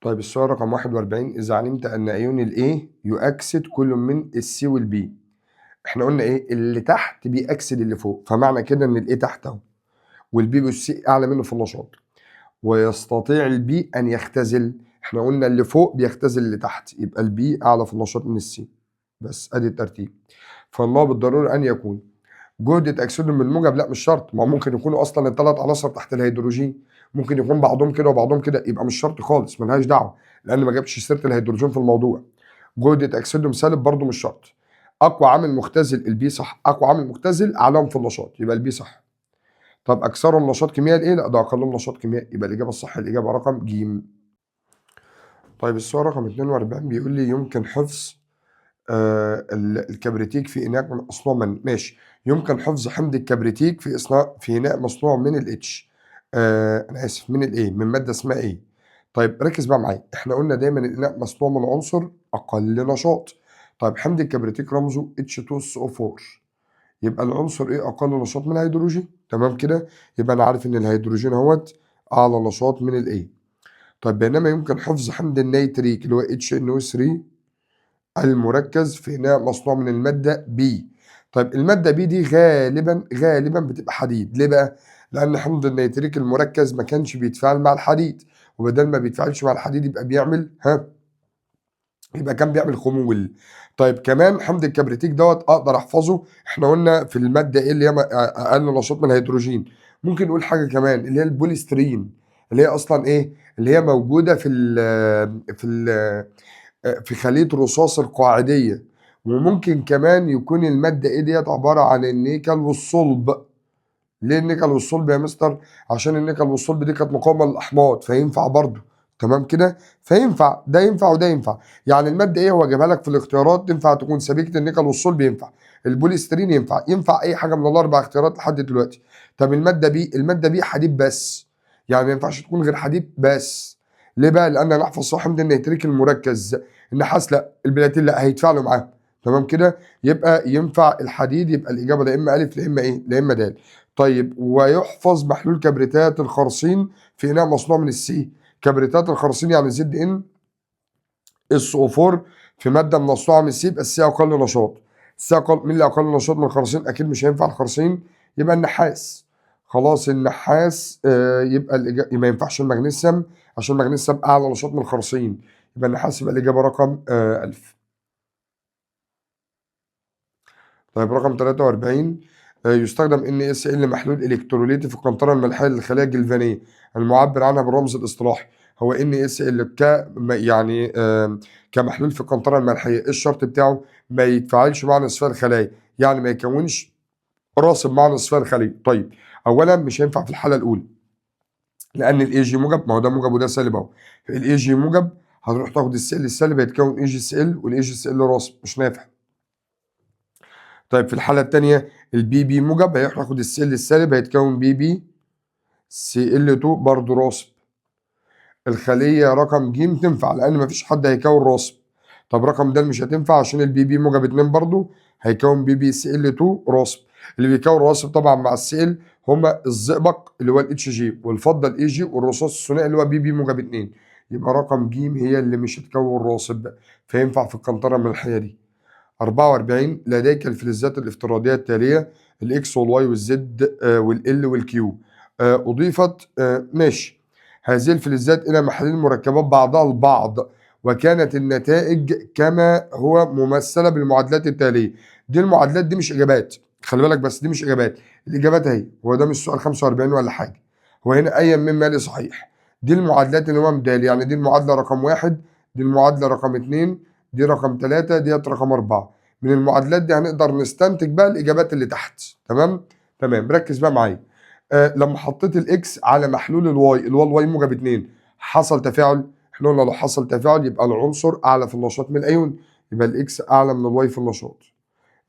طيب السؤال رقم 41، إذا علمت أن أيون الإيه يؤكسد كل من السي والبي، احنا قلنا ايه اللي تحت بيأكسد اللي فوق، فمعنى كده ان الايه تحت اهو، والبي والسي اعلى منه في النشاط، ويستطيع البي ان يختزل، احنا قلنا اللي فوق بيختزل اللي تحت، يبقى البي اعلى في النشاط من السي. بس ادي الترتيب. فالله بالضروره ان يكون جهد تأكسدهم بالموجب، لا مش شرط، ما ممكن يكونوا اصلا الثلاث عناصر تحت الهيدروجين، ممكن يكون بعضهم كده وبعضهم كده، يبقى مش شرط خالص، ملهاش دعوه، لان ما جابش سيره الهيدروجين في الموضوع. جهد تأكسدهم سالب برضه مش شرط. اقوى عامل مختزل البي صح، اقوى عامل مختزل اعلاهم في النشاط، يبقى البي صح. طب اكثرهم نشاط كيميائي الايه؟ لا ده اقلهم نشاط كيميائي، يبقى الاجابه الصح الاجابه رقم ج. طيب السؤال رقم 42 بيقول لي يمكن حفظ الكبريتيك في اناء مصنوع من، ماشي، يمكن حفظ حمض الكبريتيك في اناء مصنوع من الاتش، انا اسف من الايه، من ماده اسمها ايه. طيب ركز بقى معايا، احنا قلنا دايما الاناء مصنوع من عنصر اقل نشاط. طيب حمض الكبريتيك رمزه H2SO4، يبقى العنصر ايه اقل نشاط من الهيدروجين. تمام كده، يبقى انا عارف ان الهيدروجين اهوت اعلى نشاط من الايه. طيب بينما يمكن حفظ حمض النيتريك اللي هو HNO3 المركز في اناء مصنوع من الماده B. طيب الماده B دي غالبا بتبقى حديد، ليه بقى؟ لأن حمض النيتريك المركز ما كانش بيتفاعل مع الحديد، وبدل ما بيتفاعلش مع الحديد يبقى بيعمل يبقى كان بيعمل خمول. طيب كمان حمض الكبريتيك دوت أقدر أحفظه، إحنا قلنا في المادة إيه اللي هي أقل نشاط من الهيدروجين. ممكن نقول حاجة كمان اللي هي البوليسترين، اللي هي أصلا إيه؟ اللي هي موجودة في خلية الرصاص القاعدية. وممكن كمان يكون المادة إيه ديت عبارة عن النيكل والصلب. ليه النيكل والصلب يا مستر؟ عشان النيكل والصلب دي كانت مقاومة للأحماض، فينفع برضه. تمام كده؟ فينفع ده ينفع وده ينفع. يعني المادة إيه هو جابها لك في الاختيارات تنفع تكون سبيكة النيكل والصلب ينفع. البوليسترين ينفع أي حاجة من الأربع اختيارات لحد دلوقتي. طب المادة بي حديد بس. يعني ما ينفعش تكون غير حديد بس. ليه بقى؟ لأن أنا أحفظ صح حمض النيتريك المركز. النحاس لا، البلاتين لا، هيتفاعلوا معاه. تمام كده؟ يبقى ينفع الحديد، يبقى الإجابة لا إما ألف لا إما إيه؟ لا إما د. طيب ويحفظ محلول كبريتات الخرسين في إناء مصنوع من السي. كبريتات الخرسين يعني زد ان اس او 4 في ماده مصنوعه من السي، يبقى السي اقل نشاط. السي اقل، مين اللي اقل نشاط من الخرسين؟ اكيد مش هينفع الخرسين، يبقى النحاس. خلاص النحاس يبقى ما ينفعش المغنيسيوم عشان المغنيسيوم اعلى نشاط من الخرسين، يبقى النحاس. يبقى الاجابه رقم 1000. طيب رقم 43 يستخدم NaCl محلول الكتروليتي في القنطرة الملحية للخلايا الجلفانية المعبر عنها بالرمز الاصطلاحي. هو NaCl يعني كمحلول في القنطرة الملحية، إيه الشرط بتاعه؟ ما يتفاعلش مع نصفي الخلايا، يعني ما يكونش راسب مع نصفي الخلية. طيب أولا مش هينفع في الحالة الأولى، لأن الاي جي موجب، ما هو ده موجب وده سالب أهو. الاي جي موجب هتروح تاخد السيل السالب هيتكون AgCl، والاي جي سي ال راسب، مش نافع. طيب في الحالة التانية البي بي موجب هيروح ياخد السي السالب هيتكون بي بي سي ال 2 برضه راسب. الخلية رقم ج تنفع لأن مفيش حد هيكون راسب. طب رقم د مش هتنفع عشان البي بي موجب 2 برضه هيكون بي بي سي ال 2 راسب. اللي بيكون راسب طبعا مع السي ال هما الزئبق اللي هو الاتش جي، والفضة الاي جي، والرصاص الثنائي اللي هو بي بي موجب 2. يبقى رقم ج هي اللي مش هتكون راسب، فينفع في القنطرة الملحية دي. 44 لديك الفلزات الافتراضية التالية الإكس والواي والزد والإل والكيو أضيفت ماشي هذه الفلزات إلى محاليل مركبات بعضها البعض، وكانت النتائج كما هو ممثلة بالمعادلات التالية. دي المعادلات دي مش إجابات، خلي بالك بس، دي مش إجابات. الإجابات أهي، هو ده مش سؤال 45 ولا حاجة، هو هنا أي من مالي صحيح. دي المعادلات اللي هو مدالي، يعني دي المعادلة رقم 1، دي المعادلة رقم 2، دي رقم 3، ديت رقم 4. من المعادلات دي هنقدر نستنتج بقى الإجابات اللي تحت. تمام؟ تمام، ركز بقى معايا. لما حطيت الإكس على محلول الواي، الواي موجب 2، حصل تفاعل. احنا قلنا لو حصل تفاعل يبقى العنصر أعلى في النشاط من الأيون، يبقى الإكس أعلى من الواي في النشاط.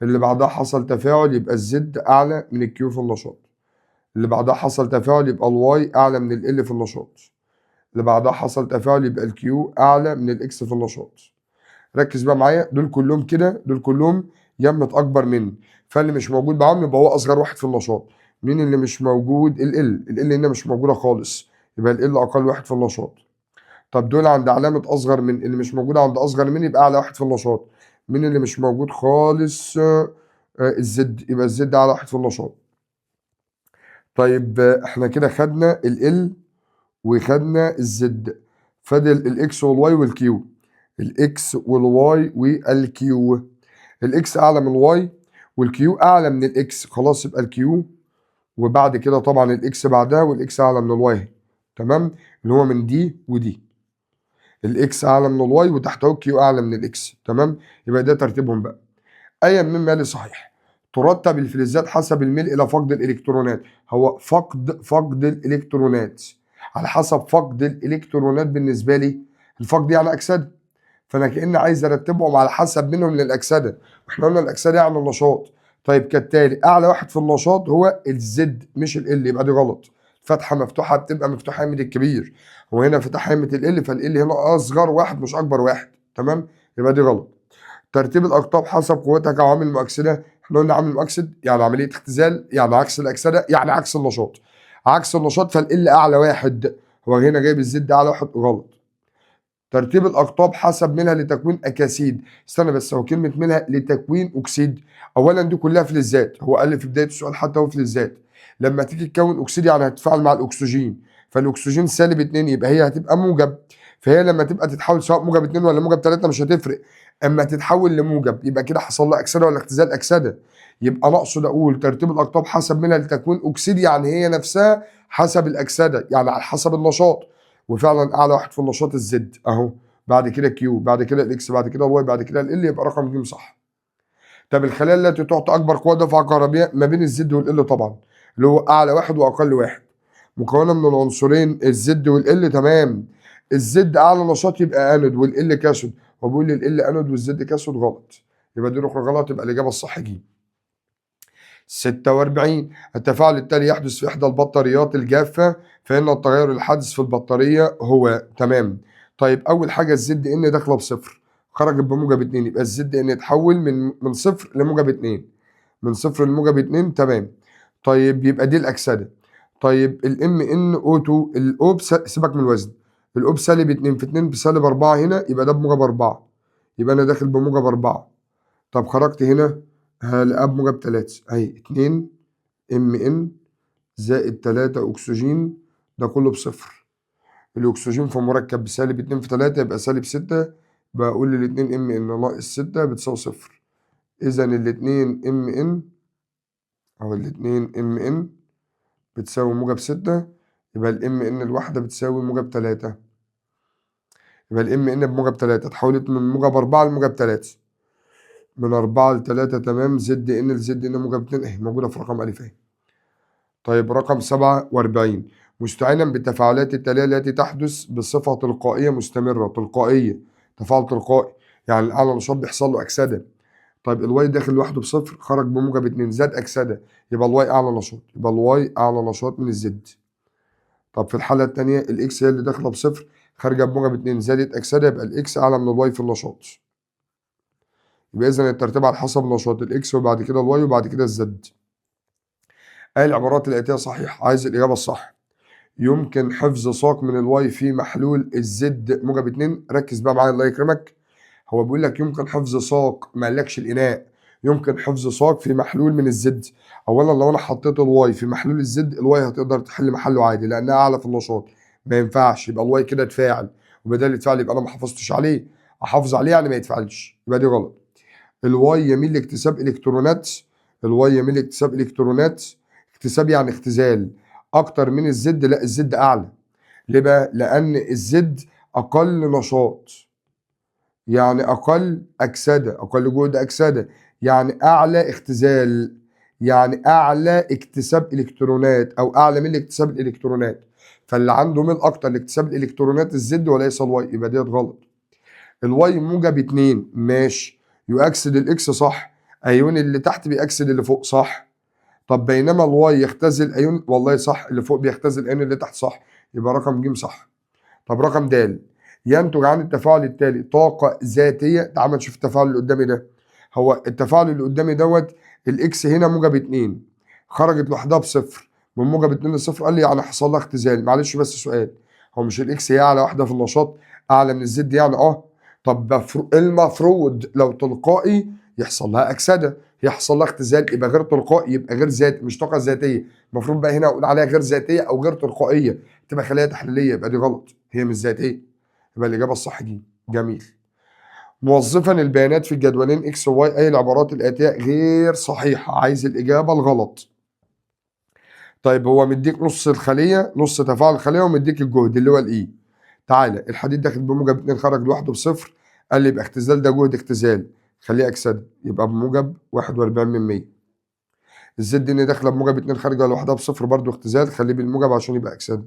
اللي بعدها حصل تفاعل يبقى الزد أعلى من الكيو في النشاط. اللي بعدها حصل تفاعل يبقى الواي أعلى من ال في النشاط. اللي بعدها حصل تفاعل يبقى الكيو أعلى من الإكس في النشاط. ركز بقى معايا، دول كلهم كده، دول كلهم يمة اكبر مني، فاللي مش موجود معاهم يبقى هو اصغر واحد في النشاط. مين اللي مش موجود؟ ال هنا مش موجوده خالص، يبقى ال اقل واحد في النشاط. طب دول عند علامه اصغر من، اللي مش موجوده عند اصغر من يبقى اعلى واحد في النشاط. مين اللي مش موجود خالص؟ الزد، يبقى الزد اعلى واحد في النشاط. طيب احنا كده خدنا ال وخدنا الزد، فاضل الاكس والواي والكيو. الاكس والواي والكيو، الاكس اعلى من الواي والكيو اعلى من الاكس، خلاص يبقى الكيو، وبعد كده طبعا الاكس بعدها، والاكس اعلى من الواي. تمام، اللي هو من دي ودي، الاكس اعلى من الواي وتحته الكيو اعلى من الاكس. تمام، يبقى ده ترتيبهم بقى. ايا مما يلي صحيح. ترتب الفلزات حسب الميل الى فقد الالكترونات. هو فقد الالكترونات على حسب فقد الالكترونات بالنسبه لي. الفقد يعني اكسده، فانا كاني عايز ارتبهم على حسب منهم للاكسده، واحنا قلنا الاكسده يعني النشاط. طيب كالتالي اعلى واحد في النشاط هو الزد مش ال، يبقى دي غلط. فتحه مفتوحه بتبقى مفتوحه يمة الكبير، وهنا فتحها يمة ال، فال هنا اصغر واحد مش اكبر واحد. تمام، يبقى دي غلط. ترتيب الاقطاب حسب قوتها كعوامل مؤكسده. احنا قلنا عامل مؤكسد يعني عمليه اختزال، يعني عكس الاكسده، يعني عكس النشاط. عكس النشاط فال اعلى واحد، هو هنا جايب الزد اعلى واحد، غلط. ترتيب الأقطاب حسب منها لتكوين أكاسيد. استنى بس، هو كلمة منها لتكوين أكسيد، أولا دي كلها فلزات، هو قال لي في بداية السؤال حتى هو فلزات، لما تيجي تكون اكسيد يعني هتتفاعل مع الاكسجين، فالاكسجين -2 يبقى هي هتبقى موجب، فهي لما تبقى تتحول سواء موجب 2 ولا موجب 3 مش هتفرق، اما تتحول لموجب يبقى كده حصل لها اكسده ولا اختزال اكسده. يبقى انا اقصد اقول ترتيب الاقطاب حسب منها لتكوين اكسيد، يعني هي نفسها حسب الاكسده، يعني على حسب النشاط. وفعلا اعلى واحد في النشاط الزد اهو، بعد كده كيو، بعد كده الاكس، بعد كده الواي، بعد كده ال، يبقى رقم ج صح. طب الخلايا التي تعطي اكبر قوه دفعه كهربيه ما بين الزد والال طبعا، اللي هو اعلى واحد واقل واحد، مكونه من العنصرين الزد والال. تمام، الزد اعلى نشاط يبقى انود والال كاثود، وبقول لي ال انود والزد كاثود غلط، يبقى دي رقم غلط، يبقى الاجابه الصح ج. 46 التفاعل التالي يحدث في احدى البطاريات الجافه، فان التغير الحادث في البطاريه هو. تمام. طيب اول حاجه الزد ان داخله بصفر، خرجت بموجب 2، يبقى الزد ان اتحول من صفر لموجب 2، من صفر لموجب 2. تمام. طيب يبقى دي الاكسده. طيب الام ان او 2 الاو سيبك من الوزن، الاو بسالب 2 في 2 بسالب 4 هنا، يبقى ده بموجب 4، يبقى انا داخل بموجب 4. طب خرجت هنا هلاقيها بموجب 3 اهي، 2 ام ان زائد 3 اكسجين، ده كله بصفر. الاكسجين في مركب بسالب 2 في 3 يبقى سالب 6، بقول لل 2 ام ان ناقص 6 بتساوي صفر. اذا ال 2 ام ان او ال 2 ام ان بتساوي موجب 6، يبقى الام ان الواحدة بتساوي موجب 3، يبقى الام ان بموجب 3 اتحولت من موجب 4 لموجب 3، من 4 ل 3. تمام. زد ان لزد ان موجب 2 اهي موجودة في رقم الف اهي. طيب رقم 47 مستعينا بالتفاعلات التالية التي تحدث بصفة تلقائية مستمرة. تلقائية، تفاعل تلقائي، يعني الأعلى نشاط بيحصل له أكسدة. طيب الواي داخل لوحده بصفر، خرج بموجب 2، زاد أكسدة، يبقى الواي أعلى نشاط، يبقى الواي أعلى نشاط من الزد. طب في الحالة التانية الإكس هي اللي داخلة بصفر، خارجة بموجب 2، زادت أكسدة، يبقى الإكس أعلى من الواي في النشاط. يبقى إذا الترتيب على حسب نشاط الإكس وبعد كده الواي وبعد كده الزد. أي العبارات الآتية صحيح؟ عايز الإجابة الصح. يمكن حفظ ساق من الواي في محلول الزد موجب 2. ركز بقى معايا الله يكرمك، هو بيقول لك يمكن حفظ ساق، ما قالكش الإناء. يمكن حفظ ساق في محلول من الزد. أولا لو أنا حطيت الواي في محلول الزد، الواي هتقدر تحل محله عادي لأنها أعلى في النشاط، ما ينفعش يبقى الواي كده اتفاعل، وبدل يتفاعل يبقى أنا ما حافظتش عليه، أحافظ عليه يعني ما يتفعلش، يبقى دي غلط. الواي يميل لاكتساب إلكترونات، الواي يميل لاكتساب إلكترونات، اكتساب يعني اختزال، أكتر من الزد. لا الزد أعلى. ليه بقى؟ لأن الزد أقل نشاط، يعني أقل أكسدة، أقل جهد أكسدة، يعني أعلى اختزال، يعني أعلى اكتساب إلكترونات أو أعلى من اكتساب الإلكترونات. فاللي عنده ميل أكتر لاكتساب الإلكترونات الزد وليس الواي، يبقى ديت غلط. الواي موجب 2 ماشي، يؤكسد الإكس صح، أيون اللي تحت بيأكسد اللي فوق صح. طب بينما الواي يختزل أيون، والله صح، اللي فوق بيختزل أيون اللي تحت صح، يبقى رقم ج صح. طب رقم د ينتج عن التفاعل التالي طاقة ذاتية. تعال نشوف التفاعل اللي قدامي ده. هو التفاعل اللي قدامي دوت الاكس هنا موجب 2، خرجت لوحدها بصفر، من موجب 2 لصفر، قال لي يعني حصل لها اختزال. معلش بس سؤال، هو مش الاكس هي اعلى واحدة في النشاط، اعلى من الزد يعني؟ طب المفروض لو تلقائي يحصل لها اكسده، يحصل لها اختزال، يبقى غير تلقائي، يبقى غير ذاتي، مش طاقه ذاتيه. المفروض بقى هنا اقول عليها غير ذاتيه او غير تلقائيه، تبقى خلايا تحليليه، يبقى دي غلط، هي مش ذاتيه، يبقى الاجابه الصح دي. جميل. موظفا البيانات في الجدولين اكس وواي اي العبارات الاتيه غير صحيحه. عايز الاجابه الغلط. طيب هو مديك نص الخليه، نص تفاعل الخليه، ومديك الجهد اللي هو الاي. تعالى الحديد داخل بموجب 2 خرج لوحده بصفر، قال لي يبقى اختزال ده جهد اختزال، خليه اكسده، يبقى بموجب 41 من 100. الزد ان داخله بموجب 2 خارجه لوحدها بصفر، برضه اختزال، خليه بالموجب عشان يبقى اكسده.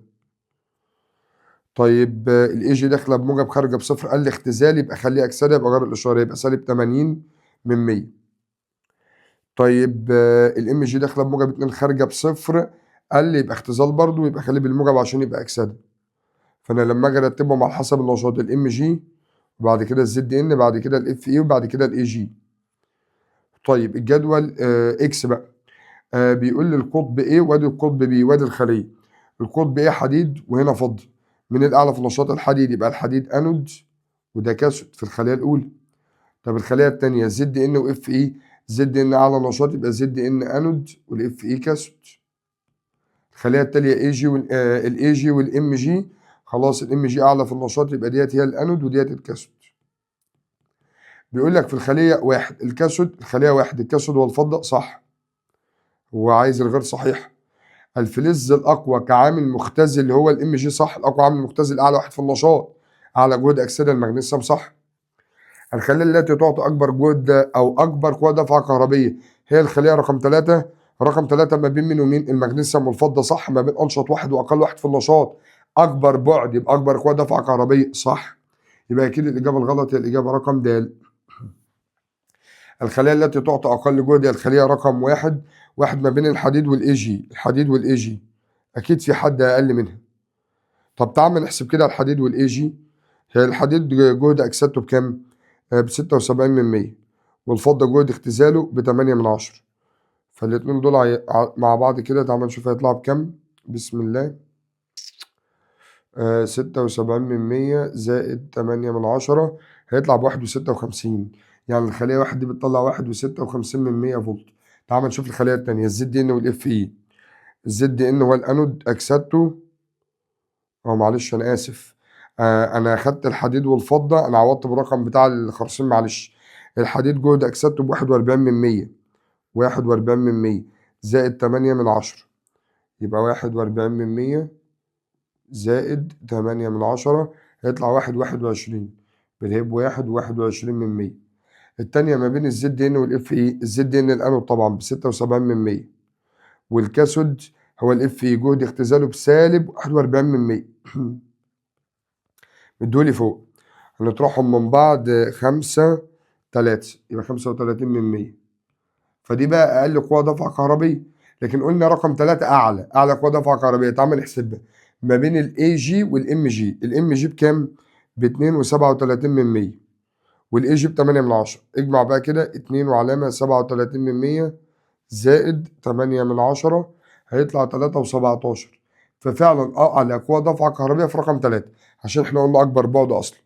طيب الاي جي داخله بموجب خارجه بصفر، قال لي اختزال، يبقى خليه اكسده، يبقى غير الاشاره، يبقى سالب 80 من 100. طيب الام جي داخله بموجب 2 خارجه بصفر، قال لي يبقى اختزال برضه، يبقى خليه بالموجب عشان يبقى اكسده. فانا لما اجي ارتبهم على حسب النشاط، الام جي وبعد كده الزد ان، بعد كده الاف اي، وبعد كده الاي جي. طيب الجدول اكس بقى، بيقول لي القطب A وادي القطب B وادي الخليه. القطب A حديد وهنا فضه، من الاعلى في نشاط الحديد، يبقى الحديد انود وده كاثود في الخليه الاولى. طب الخليه الثانيه زد ان واف اي، زد ان اعلى نشاط، يبقى زد ان انود والاف اي كاثود. الخليه التاليه اي جي الاي جي والام جي. خلاص الام جي اعلى في النشاط، يبقى ديت هي الانود وديت الكاثود. بيقول لك في الخليه واحد الكاثود، الخليه واحد الكاثود والفضه صح، هو عايز الغير صحيح. الفلز الاقوى كعامل مختزل اللي هو الام جي صح، الاقوى عامل مختزل اعلى واحد في النشاط، اعلى جهد اكسده المغنيسيوم صح. الخليه التي تعطي اكبر جهد او اكبر قوه دفعه كهربيه هي الخليه رقم 3. رقم 3 ما بين مين ومين؟ المغنيسيوم والفضه صح، ما بين انشط واحد واقل واحد في النشاط. اكبر بعد يبقى اكبر قوه دفعه كهربيه صح، يبقى اكيد الاجابه الغلط هي الاجابه رقم د. الخليه التي تعطي اقل جهد هي الخليه رقم واحد، واحد ما بين الحديد والاي جي، الحديد والاي جي اكيد في حد اقل منها. طب تعال نحسب كده الحديد والاي جي. هي الحديد جهد اكسدته بكام؟ ب 76%، والفضه جهد اختزاله ب 8/10. فالاتنين دول مع بعض كده تعال نشوف هيطلعوا بكام. بسم الله. 76% زائد 8/10 هيطلع ب1.56. يعني الخلية واحد دي بتطلع 1.56 فولت. تعال نشوف الخلية التانية الزد دي ان والاف اي. الزد دي ان هو الانود اكسدته، معلش انا اسف، انا اخدت الحديد والفضة، انا عوضت بالرقم بتاع الخرسين معلش. الحديد جهد اكسدته ب41%، 41% زائد 8/10 يبقى 41% زائد 8/10 هيطلع 21 بالهيب 1.21%. التانية ما بين الزد ان والاف اي، الزد ان الانود طبعا ب76%، والكاثود هو الاف اي جهد اختزاله بسالب 41%. مدولي فوق هنطرحهم من بعض 5/3 يبقى 35%. فدي بقى اقل قوه دفعه كهربيه، لكن قلنا رقم 3 اعلى قوه دفعه كهربيه. تعال نحسبها ما بين الاي جي والام جي. الام جي بكام؟ ب 2.37%، والاي جي ب 8/10. اجمع بقى كده 2 وعلامه 37% زائد 8/10 هيطلع 3.17. ففعلا اعلى قوه دفعه كهربيه في رقم 3 عشان احنا قلنا اكبر بعد اصلا،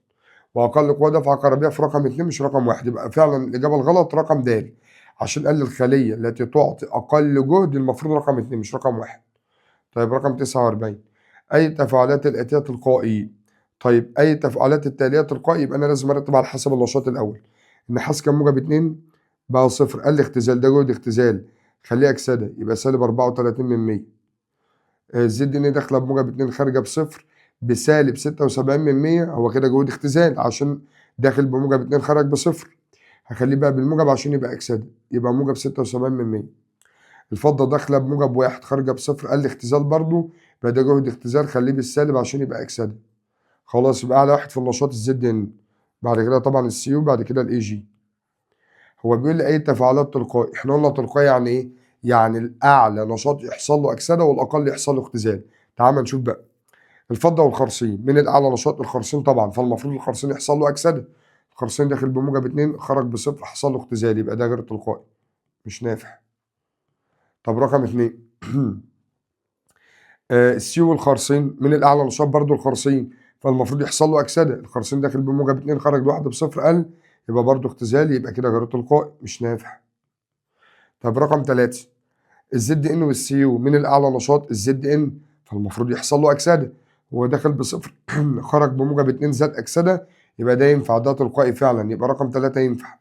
واقل قوه دفعه كهربيه في رقم 2 مش رقم 1. يبقى فعلا الاجابه الغلط رقم د، عشان قال الخليه التي تعطي اقل جهد المفروض رقم 2 مش رقم 1. طيب رقم 49 اي تفاعلات الاتيه تلقائي. طيب اي تفاعلات التاليه تلقائي يبقى انا لازم ارتب على حسب النشاط الاول. النحاس كان موجب 2 بقى صفر، قال الاختزال ده جهد اختزال خليه اكسده يبقى سالب 34%. الزد ان داخله بموجب 2 خارجه بصفر بسالب 76%، هو كده جهد اختزال عشان داخل بموجب 2 خرج بصفر. هخليه بقى بالموجب عشان يبقى اكسده يبقى موجب 76%. الفضه داخله بموجب 1 خارجه بصفر، قال لي اختزال برضه يبقى ده جهد اختزال خليه بالسالب عشان يبقى اكسده. خلاص يبقى اعلى واحد في النشاط الزد ان، بعد كده طبعا السي يو، بعد كده الاي جي. هو بيقول لي اي تفاعلات تلقائي. احنا قلنا تلقائي يعني ايه؟ يعني الاعلى نشاط يحصل له اكسده والاقل يحصل له اختزال. تعال نشوف بقى الفضه والخرسين. من الاعلى نشاط؟ الخرسين طبعا، فالمفروض الخرسين يحصل له اكسده. الخرسين داخل بموجب 2 خرج بصفر حصل له اختزال يبقى ده غير تلقائي مش نافع. طب رقم 2 السيو والخرسين من الاعلى نشاط برضو الخرسين، فالمفروض يحصل له اكسده. الخرسين داخل بموجب 2 خرج بواحده بصفر قل يبقى برضو اختزال يبقى كده غير تلقائي مش نافع. طب رقم 3 الزد ان والسيو من الاعلى نشاط الزد ان، فالمفروض يحصل له اكسده. هو داخل بصفر خرج بموجب 2 زاد اكسده يبقى ده ينفع، ده تلقائي فعلا يبقى رقم 3 ينفع.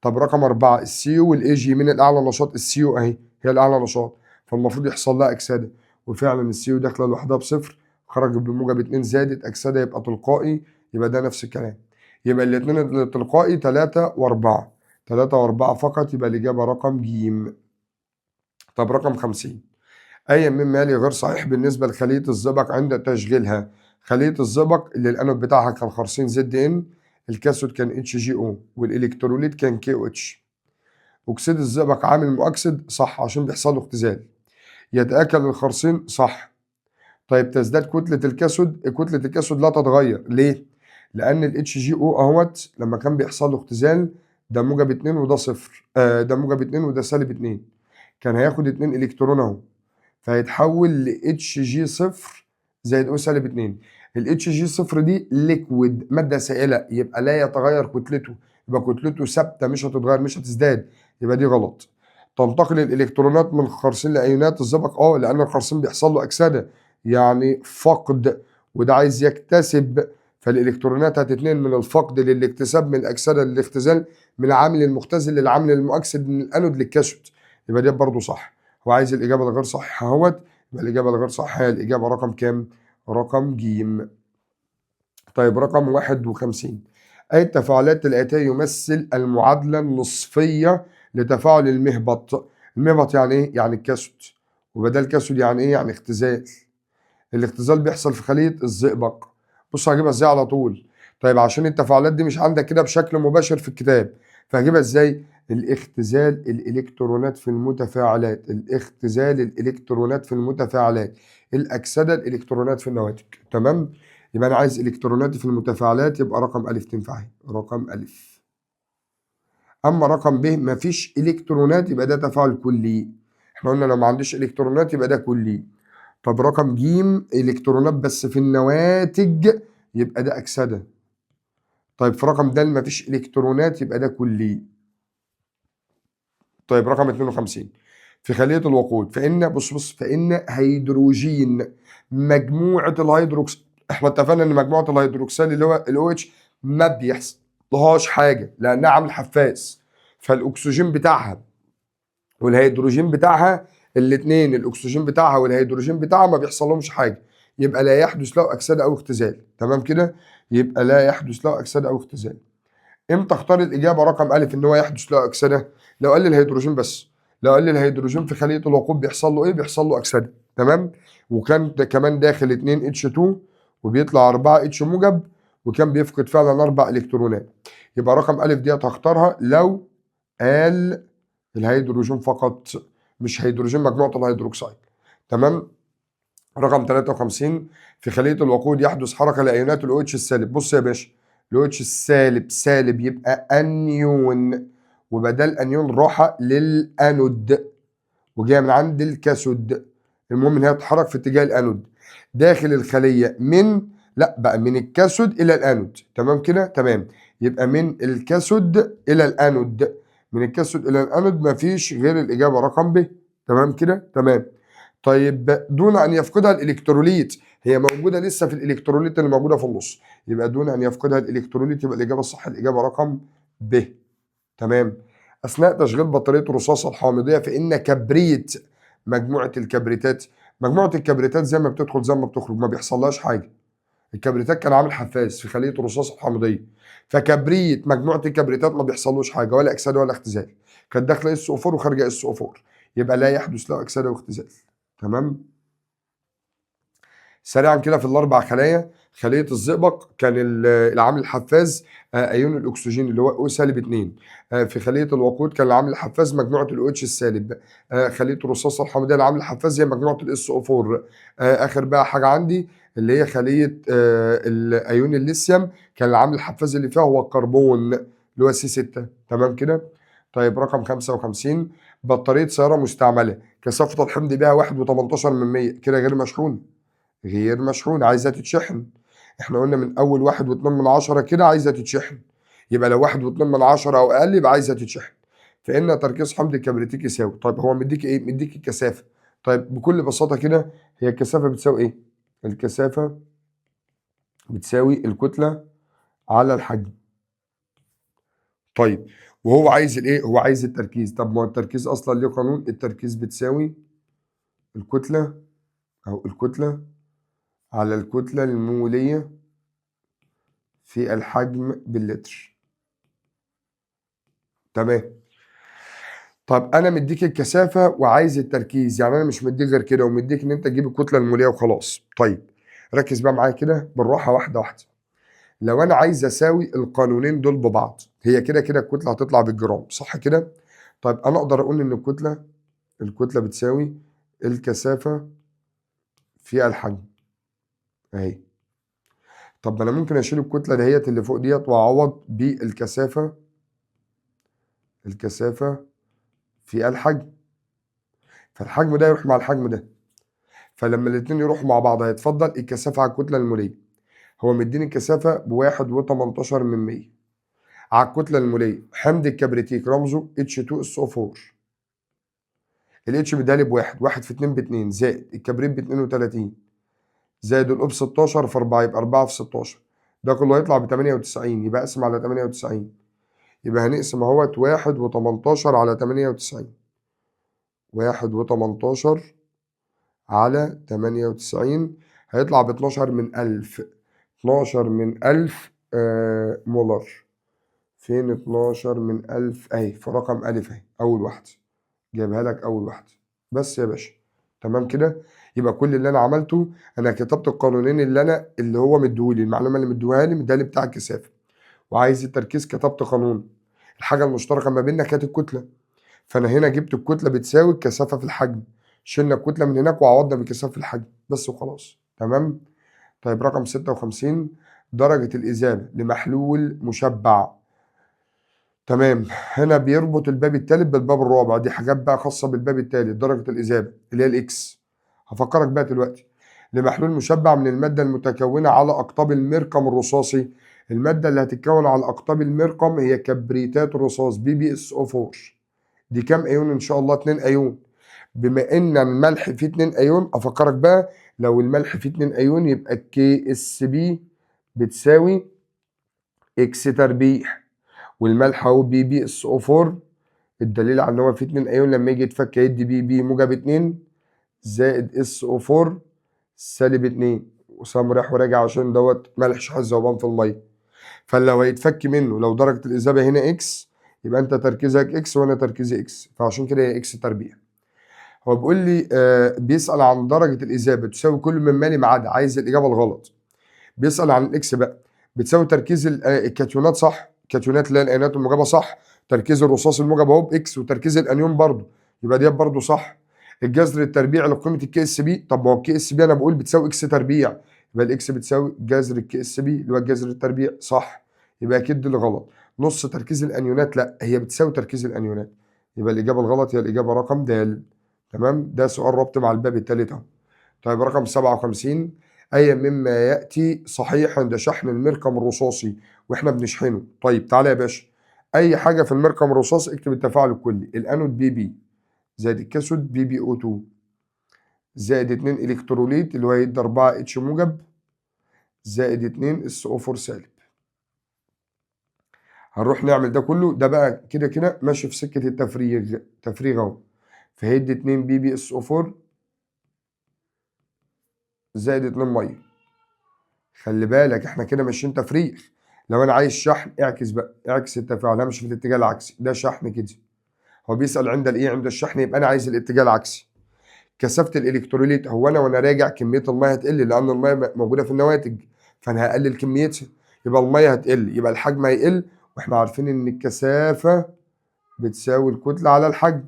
طب رقم 4 السيو والاي جي من الاعلى نشاط، السيو اهي هي الاعلى نشاط فالمفروض يحصل لها اكسده، وفعلا السيو داخله لوحدها بصفر خرج بموجب 2 زادت اكسده يبقى تلقائي يبقى ده نفس الكلام. يبقى الاثنين التلقائي 3 و4، 3 و4 فقط يبقى الاجابه رقم ج. طب رقم 50 أي مما يلي غير صحيح بالنسبة لخلية الزئبق عند تشغيلها. خلية الزئبق اللي الأنود بتاعها كان خرسين زد إن، الكاثود كان اتش جي او، والإلكتروليت كان كي او اتش. أكسيد الزئبق عامل مؤكسد صح عشان بيحصل له اختزال. يتآكل الخرسين صح. طيب تزداد كتلة الكاثود، كتلة الكاثود لا تتغير ليه؟ لأن الاتش جي او اهوت لما كان بيحصل له اختزال ده موجب 2 وده صفر، ده موجب 2 وده سالب 2، كان هياخد 2 إلكترون اهو فهيتحول ل اتش جي صفر زائد او سالب 2. الاتش جي صفر دي ليكويد ماده سائله يبقى لا يتغير كتلته، يبقى كتلته ثابته مش هتتغير مش هتزداد، يبقى دي غلط. تنتقل الالكترونات من الخرسين لايونات الزئبق، لان الخرسين بيحصل له اكسده يعني فقد، وده عايز يكتسب، فالالكترونات هتتنقل من الفقد للاكتساب، من الاكسده للاختزال، من العامل المختزل للعامل المؤكسد، من الانود للكاثود. يبقى ده برضه صح. هو عايز الاجابه الغير صحيحه اهوت، يبقى الاجابه الغير صحيحه هي الاجابه رقم كام؟ رقم ج. طيب رقم 51. أي التفاعلات الآتية يمثل المعادلة النصفية لتفاعل المهبط؟ المهبط يعني إيه؟ يعني الكسود، وبدل الكسود يعني إيه؟ يعني اختزال. الاختزال بيحصل في خلية الزئبق. بص هجيبها إزاي على طول. طيب عشان التفاعلات دي مش عندك كده بشكل مباشر في الكتاب، فهجيبها إزاي؟ الاختزال الإلكترونات في المتفاعلات، الاختزال الإلكترونات في المتفاعلات، الأكسدة الإلكترونات في النواتج. تمام؟ يبقى أنا عايز إلكتروناتي في المتفاعلات، يبقى رقم أ تنفع اهي، رقم أ. أما رقم ب مفيش إلكترونات، يبقى ده تفاعل كلي. إحنا قلنا لو ما عنديش إلكترونات يبقى ده كلي. طب رقم ج إلكترونات بس في النواتج، يبقى ده أكسدة. طيب في رقم د مفيش إلكترونات، يبقى ده كلي. طيب رقم 52. في خلية الوقود فإن هيدروجين مجموعة الهيدروكس، احنا اتفقنا ان مجموعة الهيدروكسال اللي هو ال OH ما بيحصلهاش حاجة لأنها عامل حفاز، فالأكسجين بتاعها والهيدروجين بتاعها الاثنين، الأكسجين بتاعها والهيدروجين بتاعها ما بيحصلهمش حاجة، يبقى لا يحدث له أكسدة أو اختزال. تمام كده؟ يبقى لا يحدث له أكسدة أو اختزال. امتى اختار الاجابه رقم الف ان هو يحدث له اكسده؟ لو قال لي الهيدروجين بس. لو قال لي الهيدروجين في خليه الوقود بيحصل له ايه؟ بيحصل له اكسده. تمام؟ وكان كمان داخل 2 اتش 2 وبيطلع 4 اتش موجب، وكان بيفقد فعلا 4 الكترونات. يبقى رقم الف ديت هختارها لو قال الهيدروجين فقط، مش هيدروجين مجموعه الهيدروكسيد. تمام؟ رقم 53. في خليه الوقود يحدث حركه لايونات الاو اتش السالب. بص يا باشا، الاو اتش السالب سالب يبقى انيون، وبدل انيون راحه للانود وجايه من عند الكاثود. المهم ان هي تتحرك في اتجاه الانود داخل الخليه من الكاثود الى الانود. تمام كده؟ تمام. يبقى من الكاثود الى الانود، من الكاثود الى الانود مفيش غير الاجابه رقم ب. تمام كده؟ تمام. طيب دون ان يفقدها الالكتروليت، هي موجوده لسه في الالكتروليت اللي موجوده في النص، يبقى دون ان يفقدها الالكتروليت، يبقى الاجابه الصح الاجابه رقم ب. تمام. اثناء تشغيل بطاريه الرصاصه الحامضيه فان كبريت مجموعه الكبريتات، مجموعه الكبريتات زي ما بتدخل زي ما بتخرج ما بيحصلهاش حاجه. الكبريتات كان عامل حفاز في خليه الرصاصه الحامضيه، فكبريت مجموعه الكبريتات ما بيحصلوش حاجه ولا اكسده ولا اختزال، كانت داخله اس او 4 وخارجه اس او 4، يبقى لا يحدث له اكسده واختزال. تمام. سريعا كده في الاربع خلايا، خليه الزئبق كان العامل الحفاز ايون الاكسجين اللي هو او سالب 2. في خليه الوقود كان العامل الحفاز مجموعه الاو اتش السالب. خليه الرصاصه الحامضيه العامل الحفاز هي مجموعه الاس او 4. اخر بقى حاجه عندي اللي هي خليه ايون الليثيوم كان العامل الحفاز اللي فيها هو الكربون اللي هو سي 6. تمام كده؟ طيب رقم 55. بطاريه سياره مستعمله كثافه الحمض بها 1.18 كده غير مشحون، غير مشحون، عايزة تتشحن. احنا قلنا من اول 1.2 كده عايزة تتشحن، يبقى لو 1.2 او اقل يبقى عايزة تتشحن. فإن تركيز حمض الكبريتيك يساوي، طيب هو مديك ايه؟ مديك الكثافة. طيب بكل بساطة كده هي الكثافة بتساوي ايه؟ الكثافة بتساوي الكتلة على الحجم. طيب وهو عايز الايه؟ هو عايز التركيز. طب ما هو التركيز اصلا ليه قانون، التركيز بتساوي الكتلة او الكتلة على الكتلة المولية في الحجم باللتر. تمام. طب انا مديك الكثافه وعايز التركيز، يعني انا مش مديك غير كده ومديك ان انت تجيب الكتله الموليه وخلاص. طيب ركز بقى معايا كده بالراحه واحده واحده. لو انا عايز اساوي القانونين دول ببعض، هي كده كده الكتله هتطلع بالجرام، صح كده؟ طيب انا اقدر اقول ان الكتله بتساوي الكثافه في الحجم اهي. طب ما انا ممكن اشيل الكتله دهيت اللي فوق ديت واعوض بالكثافه، الكثافه في الحجم، فالحجم ده يروح مع الحجم ده، فلما الاتنين يروحوا مع بعض هيتفضل الكثافة على الكتلة المولية. هو مديني الكثافة ب1.18 على الكتلة المولية. حمض الكبريتيك رمزه H2SO4. الاتش مديهالي بواحد، 1 في 2 ب2 زائد الكبريت ب32 زائد الأوب 16 في 4 يبقى 4 في 16، ده كله هيطلع ب98، يبقى اقسم على 98، يبقى هنقسم اهوت 1 و18 على 98، 1 و18 على 98 هيطلع ب 12 من 1000، 12 من 1000 مولر. فين 12 من 1000 اهي في رقم ألف اهي، أول واحدة جايبها لك أول واحدة بس يا باشا. تمام كده؟ يبقى كل اللي أنا عملته أنا كتبت القانونين اللي هو مديهولي، المعلومة اللي مديهالي بتاع الكثافة، وعايز التركيز كتبت قانون. الحاجة المشتركة ما بيننا كانت الكتلة، فأنا هنا جبت الكتلة بتساوي الكثافة في الحجم، شلنا الكتلة من هناك وعوضنا بالكثافة في الحجم بس وخلاص. تمام؟ طيب رقم 56 درجة الإذابة لمحلول مشبع. تمام، هنا بيربط الباب الثالث بالباب الرابع، دي حاجات بقى خاصة بالباب الثالث، درجة الإذابة اللي هي الإكس. هفكرك بقى دلوقتي، لمحلول مشبع من المادة المتكونة على أقطاب المرقم الرصاصي. المادة اللي هتتكون على أقطاب المرقم هي كبريتات الرصاص BbSO4. دي كام أيون إن شاء الله؟ 2 أيون. بما إن الملح فيه 2 أيون أفكرك بقى، لو الملح فيه 2 أيون يبقى KSB بتساوي إكس تربيع، والملح اهو BbSO4 الدليل على ان هو فيه 2 ايون لما يجي يتفك هيدي BB موجب 2 زائد SO4 سالب 2، وسام رايح وراجع عشان دوت ملح شحاذ ذوبان في الميه. فلو هيتفك منه، لو درجه الاذابه هنا اكس يبقى انت تركيزك اكس وانا تركيزي اكس، فعشان كده هي اكس تربيع. هو بيقول لي بيسال عن درجه الاذابه تساوي كل من مالي ما عدا، عايز الاجابه الغلط. بيسال عن الاكس بقى، بتساوي تركيز الكاتيونات صح، الكاتيونات اللي هي الايونات الموجبه صح، تركيز الرصاص الموجب اهو باكس، وتركيز الانيون برضه يبقى ديت برضه صح. الجذر التربيعي لقيمه الكي اس بي، طب ما هو الكي اس بي انا بقول بتساوي اكس تربيع، يبقى الاكس بتساوي جذر الكي اس بي اللي هو الجذر التربيع صح، يبقى اكيد دي اللي غلط. نص تركيز الانيونات لا، هي بتساوي تركيز الانيونات، يبقى الاجابه الغلط هي الاجابه رقم د. تمام، ده سؤال ربط مع الباب الثالث اهو. طيب رقم 57 أي مما يأتي صحيح عند شحن المركم الرصاصي وإحنا بنشحنه. طيب تعالى يا باشا، أي حاجة في المركم الرصاصي اكتب التفاعل الكلي، الأنود BB زائد الكاثود BbO2 زائد 2 إلكتروليت اللي هو يدي 4 H موجب زائد 2 SO4 سالب. هنروح نعمل ده كله، ده بقى كده كده ماشي في سكة تفريغ أهو، فهيدي 2 BbSO4 زائد 2 ميه. خلي بالك احنا كده ماشيين تفريغ، لو انا عايز شحن اعكس بقى، اعكس التفاعل، همشي في الاتجاه العكسي، ده شحن كده. هو بيسأل عند الايه؟ عند الشحن، يبقى انا عايز الاتجاه العكسي. كثافة الالكتروليت، هو انا وانا راجع كمية الميه هتقل لان الميه موجودة في النواتج، فانا هقلل كميتها، يبقى الميه هتقل، يبقى الحجم هيقل، واحنا عارفين ان الكثافة بتساوي الكتلة على الحجم.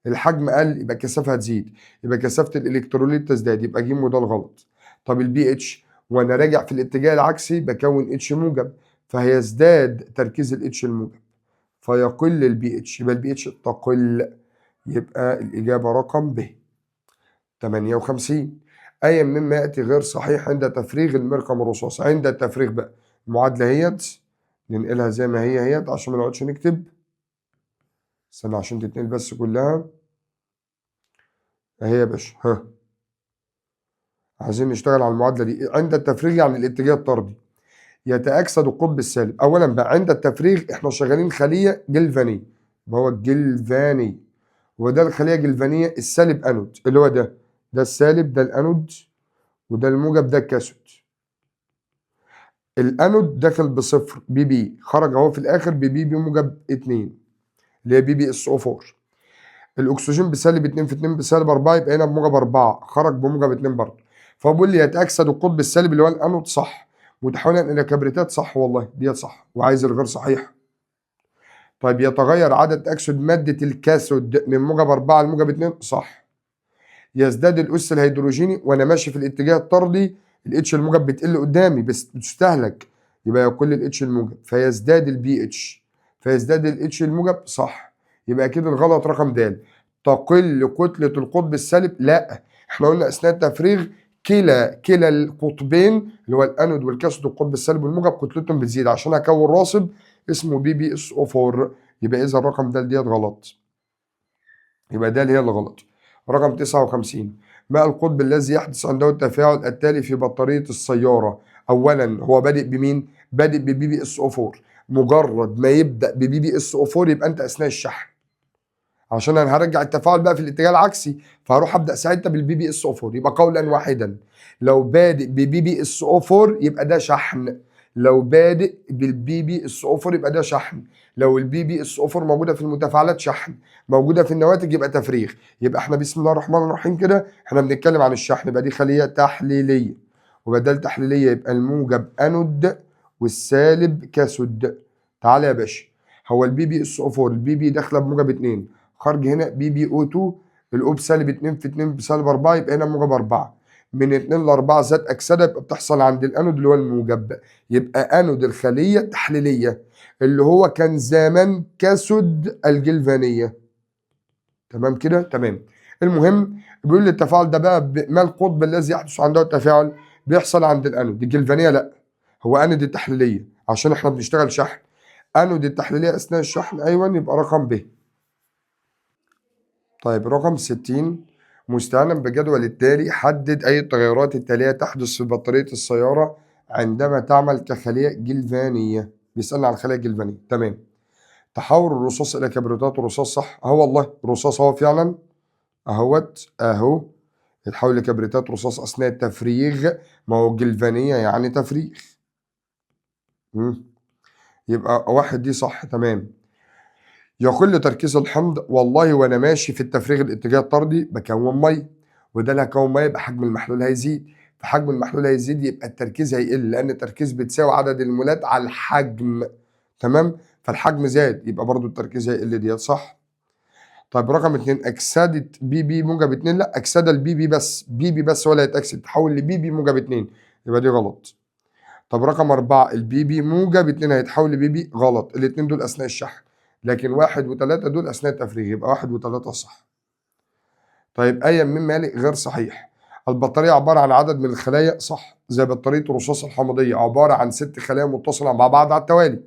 الحجم قل يبقى الكثافة هتزيد، يبقى كثافة الالكتروليت تزداد، يبقى ج وده الغلط. طب البي اتش وانا راجع في الاتجاه العكسي بكون اتش موجب، فهيزداد تركيز الاتش الموجب فيقل البي اتش، يبقى البي اتش تقل، يبقى الاجابه رقم ب. 58 اي مما ياتي غير صحيح عند تفريغ المركم الرصاصي. عند التفريغ بقى المعادله هيت ننقلها زي ما هي عشان ما نقعدش نكتب، استنى عشان تتنقل بس كلها اهي يا باشا. ها، عايزين نشتغل على المعادله دي. عند التفريغ يعني الاتجاه الطردي يتأكسد القطب السالب. اولا بقى عند التفريغ احنا شغالين خليه جلفانيه، هو الجلفاني، وده الخليه الجلفانيه السالب انود اللي هو ده السالب، ده الانود، وده الموجب، ده الكاثود. الانود داخل بصفر BB، خرج اهو في الاخر BB بموجب 2 اللي هي BbSO4. الاكسجين بسالب 2 في 2 بسالب 4، يبقى هنا بموجب 4 خرج بموجب 2 برضه. فهو بيقول لي يتأكسد القطب السالب اللي هو الانود صح، متحولا الى كبريتات صح، والله ديت صح، وعايز الغير صحيح. طيب يتغير عدد تأكسد مادة الكاثود من موجب 4 لموجب 2 صح. يزداد الأس الهيدروجيني وأنا ماشي في الاتجاه الطردي، الاتش الموجب بتقل قدامي بس بتستهلك، يبقى يقل الاتش الموجب فيزداد البي اتش، فيزداد الاتش الموجب صح، يبقى كده الغلط رقم د. تقل كتلة القطب السالب لا، احنا قلنا أثناء التفريغ كلا القطبين اللي هو الانود والكاثود القطب السالب والموجب كتلتهم بتزيد عشان اكون راصب اسمه BbSO4، يبقى اذا الرقم ده ديت غلط. يبقى ده هي اللي غلط. رقم 59، ما القطب الذي يحدث عنده التفاعل التالي في بطارية السيارة؟ أولا هو بادئ بمين؟ بادئ ببي بي اس او 4. مجرد ما يبدأ ببي بي اس او 4 يبقى أنت أثناء الشحن، عشان أنا هرجع التفاعل بقى في الاتجاه العكسي، فهروح أبدأ ساعتها بالبي بي اس او 4. يبقى قولا واحدا لو بادئ ببي بي اس او 4 يبقى ده شحن. لو بادئ بالبي بي اس او 4 يبقى ده شحن. لو البي بي اس او 4 موجوده في المتفاعلات شحن، موجوده في النواتج يبقى تفريغ. يبقى احنا بسم الله الرحمن الرحيم كده احنا بنتكلم عن الشحن، يبقى دي خليه تحليليه، وبدل تحليليه يبقى الموجب انود والسالب كاثود. تعالى يا باشا، هو البي بي اس او 4 البي بي داخله بموجب 2، خارج هنا بي بي او 2، الاو بسالب 2 في 2 بسالب 4، يبقى هنا موجب 4. من 2 ل 4 ذات اكسده يبقى بتحصل عند الانود اللي هو الموجب، يبقى انود الخليه تحليليه اللي هو كان زمان كاسود الجلفانيه. تمام كده؟ تمام. المهم بيقول لي التفاعل ده بقى ما القطب الذي يحدث عنده التفاعل؟ بيحصل عند الانود. الجلفانيه لا، هو انود التحليليه عشان احنا بنشتغل شحن. انود التحليليه اثناء الشحن، ايوه، يبقى رقم ب. طيب رقم 60، مستعينا بجدول التالي حدد أي التغيرات التالية تحدث في بطارية السيارة عندما تعمل كخلية جلفانية. بيسألنا عن الخلايا الجلفانية. تمام. تحول الرصاص إلى كبريتات الرصاص، صح؟ أهو والله رصاص أهو فعلا، أهوت أهو يتحول لكبريتات رصاص أثناء التفريغ. ما هو جلفانية يعني تفريغ. يبقى واحد دي صح. تمام. يقل تركيز الحمض، والله وانا ماشي في التفريغ الاتجاه الطردي بكون ميه، وده اللي هكون ميه يبقى حجم المحلول هيزيد، فحجم المحلول هيزيد يبقى التركيز هيقل، لان التركيز بتساوي عدد المولات على الحجم. تمام. فالحجم زاد يبقى برضو التركيز هيقل، ديت صح. طيب رقم 2، اكسده بي بي موجب 2، لا اكسده البي بي بس، بي بي بس ولا يتاكسد، تحول لبي بي موجب 2، يبقى دي غلط. طب رقم 4، البي بي موجب 2 هيتحول لبي بي، غلط، الاثنين دول أثناء الشحن، لكن 1 و3 دول أثناء التفريغ، يبقى 1 و3 صح. طيب أي من مالك غير صحيح. البطارية عبارة عن عدد من الخلايا، صح، زي بطارية الرصاص الحمضية عبارة عن 6 خلايا متصلة مع بعض على التوالي.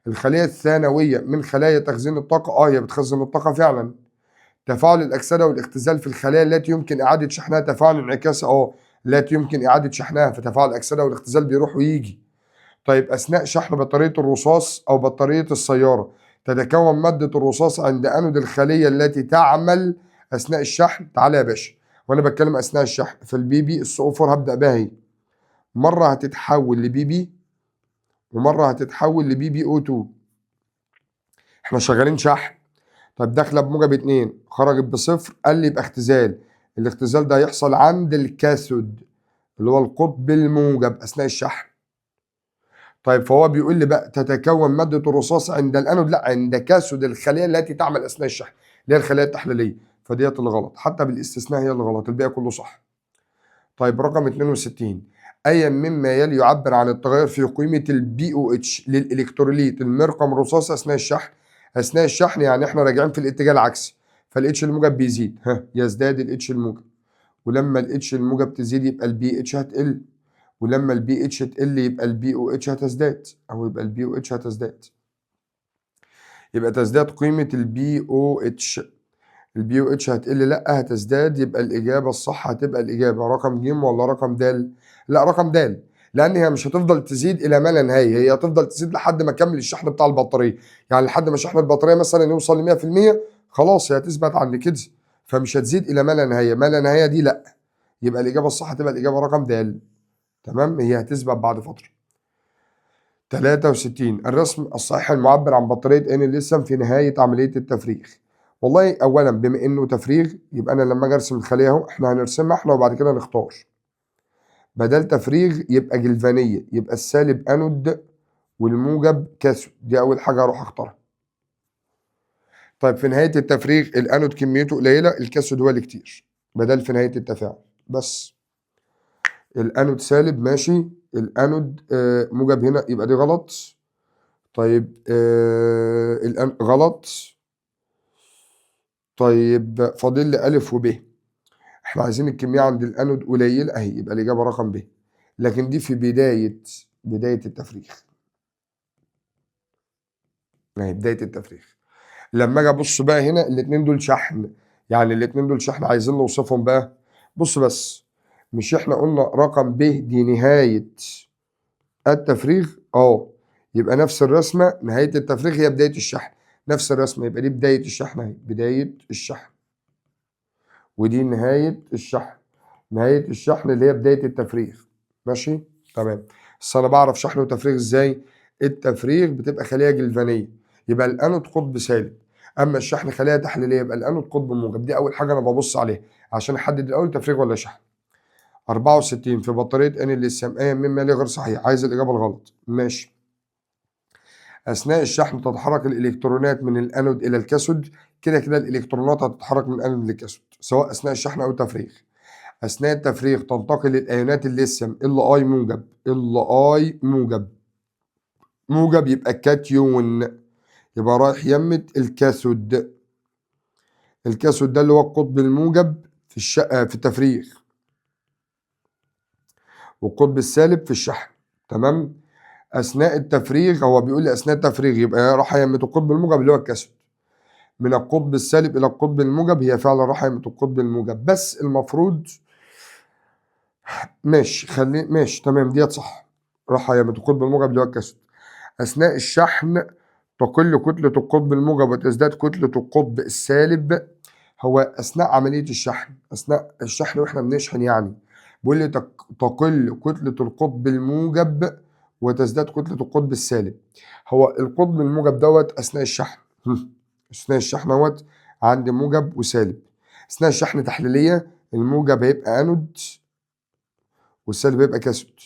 الخلية الثانوية من خلايا تخزين الطاقة، هي بتخزن الطاقة فعلا. تفاعل الأكسدة والاختزال في الخلايا التي يمكن إعادة شحنها تفاعل انعكاسي، التي يمكن إعادة شحنها، فتفاعل الأكسدة والاختزال بيروح ويجي. طيب أثناء شحن بطارية الرصاص أو بطارية السيارة تتكون مادة الرصاص عند أنود الخلية التي تعمل أثناء الشحن. تعالى يا باشا، وأنا بتكلم أثناء الشحن، فالبي بي اس او 4 هبدأ بها هي، مرة هتتحول لبي بي ومرة هتتحول لبي بي او 2. احنا شغالين شحن. طيب داخلة بموجب 2 خرجت بصفر، قال لي يبقى اختزال. الاختزال ده هيحصل عند الكاثود اللي هو القطب الموجب أثناء الشحن. طيب فهو بيقول لي بقى تتكون مادة الرصاص عند الأنود، لا عند كاسود الخلية التي تعمل أثناء الشحن اللي هي الخلية التحليلية، فديت اللي غلط، حتى بالاستثناء هي اللي غلط، الباقي كله صح. طيب رقم 62، أي مما يلي يعبر عن التغير في قيمة البي او اتش للإلكتروليت المرقم رصاص أثناء الشحن؟ أثناء الشحن يعني احنا راجعين في الاتجاه العكسي، فالاتش الموجب بيزيد، يزداد الاتش الموجب، ولما الاتش الموجب تزيد يبقى البي اتش هتقل، ولما البي اتش تقل يبقى البي او اتش هتزداد، او يبقى البي او اتش هتزداد، يبقى تزداد قيمة البي او اتش. البي او اتش هتقل، لا هتزداد، يبقى الإجابة الصح هتبقى الإجابة رقم ج ولا رقم د؟ لا رقم د، لأن هي مش هتفضل تزيد إلى ما لا نهاية، هي هتفضل تزيد لحد ما أكمل الشحن بتاع البطارية، يعني لحد ما شحن البطارية مثلا يوصل ل 100% خلاص هي هتثبت عند كده، فمش هتزيد إلى ما لا نهاية، ما لا نهاية دي لا، يبقى الإجابة الصح هتبقى الإجابة رقم د. تمام، هي هتثبت بعد فترة. 63، الرسم الصحيح المعبر عن بطارية ان الليثيوم في نهاية عملية التفريغ. والله أولا بما إنه تفريغ يبقى أنا لما أجي أرسم الخلية أهو، إحنا هنرسمها إحنا وبعد كده نختار. بدل تفريغ يبقى جلفانية، يبقى السالب أنود والموجب كاثود، دي أول حاجة هروح أختارها. طيب في نهاية التفريغ الأنود كميته قليلة، الكاثود هو اللي كتير، بدل في نهاية التفاعل بس. الأنود سالب ماشي، الأنود موجب هنا يبقى دي غلط. طيب الآن غلط. طيب فاضل لي ألف وب، احنا عايزين الكمية عند الأنود قليلة أهي، يبقى الإجابة رقم ب، لكن دي في بداية التفريغ، أهي بداية التفريغ. لما اجي ابص بقى هنا الاتنين دول شحن، يعني الاتنين دول شحن عايزين نوصفهم بقى. بص بس، مش احنا قلنا رقم ب دي نهاية التفريغ؟ يبقى نفس الرسمة، نهاية التفريغ هي بداية الشحن، نفس الرسمة، يبقى دي بداية الشحن اهي، بداية الشحن، ودي نهاية الشحن، نهاية الشحن اللي هي بداية التفريغ. ماشي؟ تمام. بس أنا بعرف شحن وتفريغ إزاي؟ التفريغ بتبقى خلية جلفانية، يبقى الأنود قطب سالب، أما الشحن خلية تحليلية يبقى الأنود قطب موجب. دي أول حاجة أنا ببص عليها عشان أحدد الأول تفريغ ولا شحن. 64 في بطارية أن الليثيوم أي مما ليه غير صحيح، عايز الإجابة الغلط. ماشي. أثناء الشحن تتحرك الإلكترونات من الأنود إلى الكاثود، كده كده الإلكترونات هتتحرك من الأنود للكاثود سواء أثناء الشحن أو التفريغ. أثناء التفريغ تنتقل الأيونات الليثيوم Li موجب، Li موجب، موجب يبقى كاتيون، يبقى رايح يمة الكاثود. الكاثود ده اللي هو القطب الموجب في التفريغ، والقطب السالب في الشحن. تمام. أثناء التفريغ هو بيقول لي أثناء التفريغ يبقى راح يمة القطب الموجب اللي هو الكاثود، من القطب السالب إلى القطب الموجب، هي فعلا راح يمة القطب الموجب، بس المفروض ماشي تمام ديت صح، راح يمة القطب الموجب اللي هو الكاثود. أثناء الشحن تقل كتلة القطب الموجب وتزداد كتلة القطب السالب. هو أثناء عملية الشحن، أثناء الشحن وإحنا بنشحن يعني، بيقول لي تقل كتلة القطب الموجب وتزداد كتلة القطب السالب. هو القطب الموجب دوت أثناء الشحن أثناء الشحن دوت عندي موجب وسالب. أثناء الشحن تحليلية الموجب هيبقى أنود والسالب هيبقى كاثود.